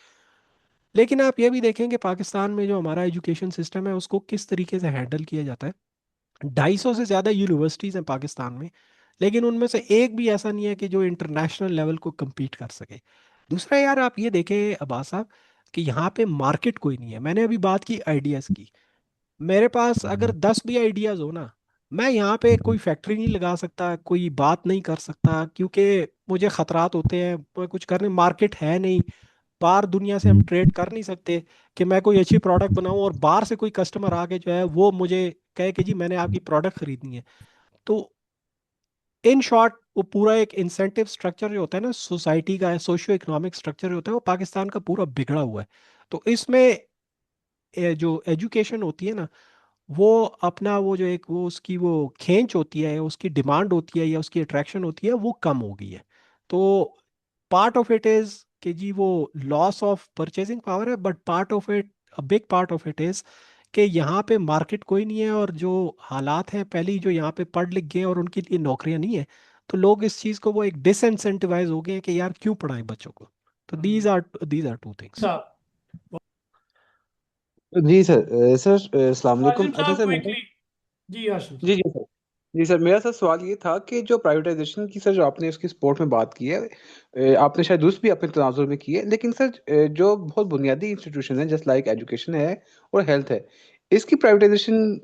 Speaker 1: लेकिन आप ये भी देखेंगे पाकिस्तान में जो हमारा एजुकेशन सिस्टम है उसको किस तरीके से हैंडल किया जाता है। 250 से ज़्यादा यूनिवर्सिटीज़ हैं पाकिस्तान में, लेकिन उनमें से एक भी ऐसा नहीं है कि जो इंटरनेशनल लेवल को compete कर सके। दूसरा यार आप ये देखें अब्बास साहब कि यहाँ पे मार्केट कोई नहीं है। मैंने अभी बात की आइडियाज़ की, मेरे पास अगर 10 भी आइडियाज़ हो ना, मैं यहाँ पे कोई फैक्ट्री नहीं लगा सकता, कोई बात नहीं कर सकता, क्योंकि मुझे खतरात होते हैं, मैं कुछ करने, मार्केट है नहीं, बाहर दुनिया से हम ट्रेड कर नहीं सकते कि मैं कोई अच्छी प्रोडक्ट बनाऊं और बाहर से कोई कस्टमर आके जो है वो मुझे कहे कि जी मैंने आपकी प्रोडक्ट खरीदनी है। तो इन शॉर्ट वो पूरा एक इंसेंटिव स्ट्रक्चर जो होता है ना सोसाइटी का, सोशियो इकोनॉमिक स्ट्रक्चर जो होता है वो पाकिस्तान का पूरा बिगड़ा हुआ है। तो इसमें जो एजुकेशन होती है ना, वो अपना वो जो एक वो उसकी वो खींच होती है, उसकी डिमांड होती है या उसकी अट्रैक्शन होती है, वो कम हो गई है। तो पार्ट ऑफ इट इज कि जी वो लॉस ऑफ परचेसिंग पावर है, but part of it, a big part of it is कि यहाँ पे मार्केट कोई नहीं है, और जो हालात हैं पहले ही जो यहाँ पे पढ़ लिख गए हैं और उनके लिए नौकरियां नहीं है, तो लोग इस चीज़ को वो एक डिसइंसेंटिवाइज हो गए हैं कि यार क्यों पढ़ाएं बच्चों को। तो दीज आर टू थिंग्स।
Speaker 2: साहब,
Speaker 4: जी सर। सर अस्सलाम वालेकुम।
Speaker 2: हाशिम
Speaker 4: अच्छा
Speaker 2: साहब
Speaker 4: सर, मेरा,
Speaker 2: क्विकली। जी हाशिम
Speaker 4: जी
Speaker 2: साहब।
Speaker 4: जी सर, जी सर, मेरा सर सवाल ये था कि जो प्राइवेटाइजेशन की सर जो आपने उसकी सपोर्ट में बात की है, आपने शायद दुरुस्त भी अपने तनाजुर में की है, लेकिन सर जो बहुत बुनियादी इंस्टीट्यूशन है जस्ट लाइक एजुकेशन है और हेल्थ है, इसकी प्राइवेटाइजेशन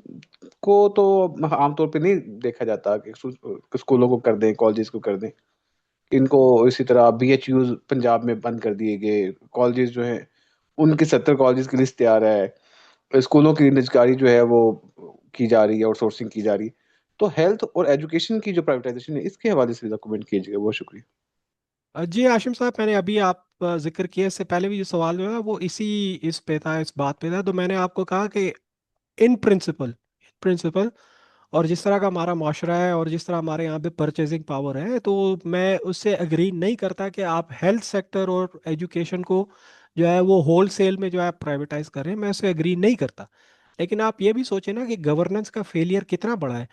Speaker 4: को तो आमतौर पे नहीं देखा जाता कि स्कूलों को कर दें, कॉलेजेस को कर दें। इनको इसी तरह BHUs पंजाब में बंद कर दिए गए, कॉलेजेस जो हैं उनके 70 कॉलेजेस की लिस्ट तैयार है, स्कूलों की निजकारी जो है वो की जा रही है, आउटसोर्सिंग की जा रही है। तो हेल्थ और एजुकेशन की जो प्राइवेटाइजेशन है इसके हवाले से कमेंट कीजिएगा, बहुत शुक्रिया।
Speaker 1: जी आशिम साहब, मैंने अभी आप जिक्र किया, इससे पहले भी जो सवाल जो है वो इसी इस पे था, इस बात पे था। तो मैंने आपको कहा कि इन प्रिंसिपल और जिस तरह का हमारा माशरा है और जिस तरह हमारे यहाँ पे परचेजिंग पावर है, तो मैं उससे अग्री नहीं करता कि आप हेल्थ सेक्टर और एजुकेशन को जो है वो होल सेल में जो है प्राइवेटाइज करें, मैं उससे अग्री नहीं करता। लेकिन आप ये भी सोचें ना कि गवर्नेंस का फेलियर कितना बड़ा है,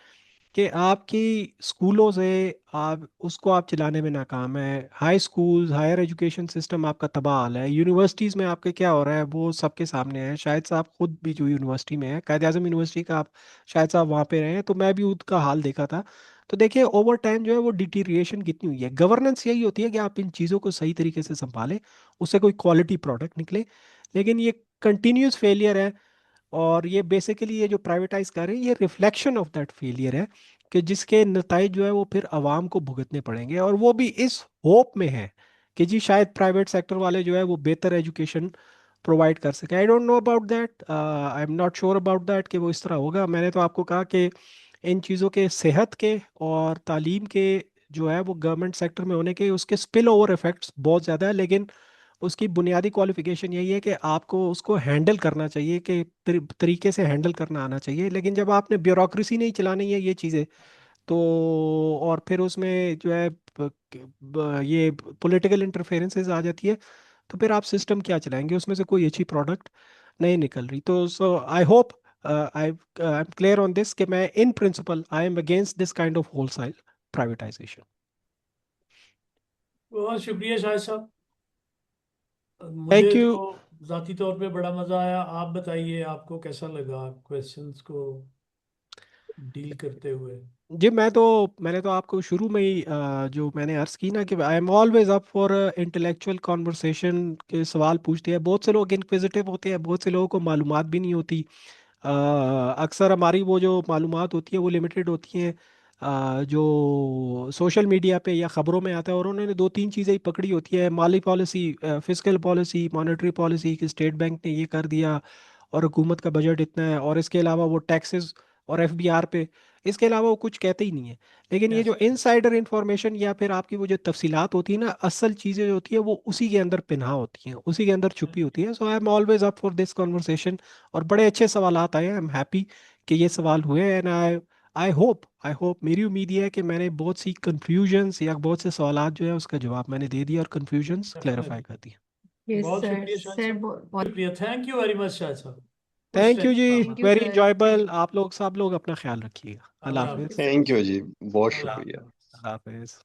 Speaker 1: कि आपकी स्कूलों से आप उसको आप चलाने में नाकाम है, high schools, higher education system आपका तबाह हाल है, यूनिवर्सिटीज़ में आपके क्या हो रहा है वो सबके सामने है। शायद से आप खुद भी जो यूनिवर्सिटी में है, कायद आज़म यूनिवर्सिटी का, आप शायद से आप वहाँ पे रहे हैं, तो मैं भी उसका हाल देखा था। तो देखिए ओवर टाइम जो है वो डिटीरिएशन कितनी हुई है। गवर्नेंस यही होती है कि आप इन चीज़ों को सही तरीके से संभालें, उससे कोई क्वालिटी प्रोडक्ट निकले। लेकिन ये कंटिन्यूस फेलियर है, और ये बेसिकली ये जो प्राइवेटाइज कर रहे हैं ये रिफ्लेक्शन ऑफ दैट फेलियर है। कि जिसके नताइज जो है वो फिर आवाम को भुगतने पड़ेंगे, और वो भी इस होप में है कि जी शायद प्राइवेट सेक्टर वाले जो है वो बेहतर एजुकेशन प्रोवाइड कर सके। आई don't know about that, I am not sure about that कि वो इस तरह होगा। मैंने तो आपको कहा कि इन चीज़ों के सेहत के और तालीम के जो है वो गवर्नमेंट सेक्टर में होने के उसके स्पिल ओवर इफेक्ट्स बहुत ज़्यादा है, लेकिन उसकी बुनियादी क्वालिफिकेशन यही है कि आपको उसको हैंडल करना चाहिए, कि तरीके से हैंडल करना आना चाहिए। लेकिन जब आपने ब्यूरोक्रेसी नहीं चलानी है ये चीज़ें, तो और फिर उसमें जो है ये पॉलिटिकल इंटरफेरेंसेस आ जाती है, तो फिर आप सिस्टम क्या चलाएंगे, उसमें से कोई अच्छी प्रोडक्ट नहीं निकल रही। तो so I hope I am clear on this कि मैं in principle I am against this kind of wholesale privatization.
Speaker 2: बहुत शुक्रिया शाहिद साहब। मुझे
Speaker 1: थैंक यू।
Speaker 2: तो ज़ाती तौर पे बड़ा मज़ा आया। आप बताइए आपको कैसा लगा क्वेश्चंस को डील करते हुए।
Speaker 1: जी मैंने तो आपको शुरू में ही जो मैंने अर्ज की ना कि आई am always up for intellectual conversation के सवाल पूछते हैं। बहुत से लोग इंक्विजिटिव होते हैं, बहुत से लोगों को मालूमात भी नहीं होती। अक्सर हमारी वो जो मालूमात होती है वो लिमिटेड होती हैं, जो सोशल मीडिया पे या ख़बरों में आता है, और उन्होंने दो तीन चीज़ें ही पकड़ी होती है, माली policy, fiscal policy, monetary policy कि स्टेट बैंक ने ये कर दिया और हुकूमत का बजट इतना है, और इसके अलावा वो टैक्सेस और एफबीआर पे, इसके अलावा वो कुछ कहते ही नहीं है। लेकिन ये
Speaker 2: यस
Speaker 1: जो इनसाइडर इंफॉर्मेशन या फिर आपकी वो जो तफसीलात होती है ना, असल चीज़ें जो होती है वो उसी के अंदर पिन्हा होती हैं, उसी के अंदर छुपी होती है। So I am always up for this conversation, और बड़े अच्छे सवालात आए हैं। आई एम हैप्पी कि ये सवाल हुए, एंड आई होप मेरी उम्मीद ये है कि मैंने बहुत सी कंफ्यूजन्स या बहुत से सवालात जो है उसका जवाब मैंने दे दिया और कंफ्यूजन्स क्लैरिफाई कर दिया।
Speaker 5: यस
Speaker 2: बहुत
Speaker 5: सर,
Speaker 2: शुक्रिया शाहिद
Speaker 5: सर
Speaker 2: साहब।
Speaker 5: बहुत
Speaker 2: शुक्रिया, thank you very much Shahid साहब। कुछ
Speaker 1: थैंक यू
Speaker 2: टाइम
Speaker 1: जी,
Speaker 5: thank you
Speaker 1: very
Speaker 5: sir,
Speaker 1: enjoyable.
Speaker 5: Thank
Speaker 1: आप लोग सब लोग अपना ख्याल रखिएगा। अल्लाह
Speaker 2: अल्लाह
Speaker 5: थैंक
Speaker 1: हाफिज।
Speaker 5: यू
Speaker 2: हाफिज।
Speaker 5: सर।
Speaker 9: थैंक यू जी, बहुत
Speaker 2: अल्लाह
Speaker 9: शुक्रिया।
Speaker 2: हाफिज।
Speaker 1: अल्लाह हाफिज।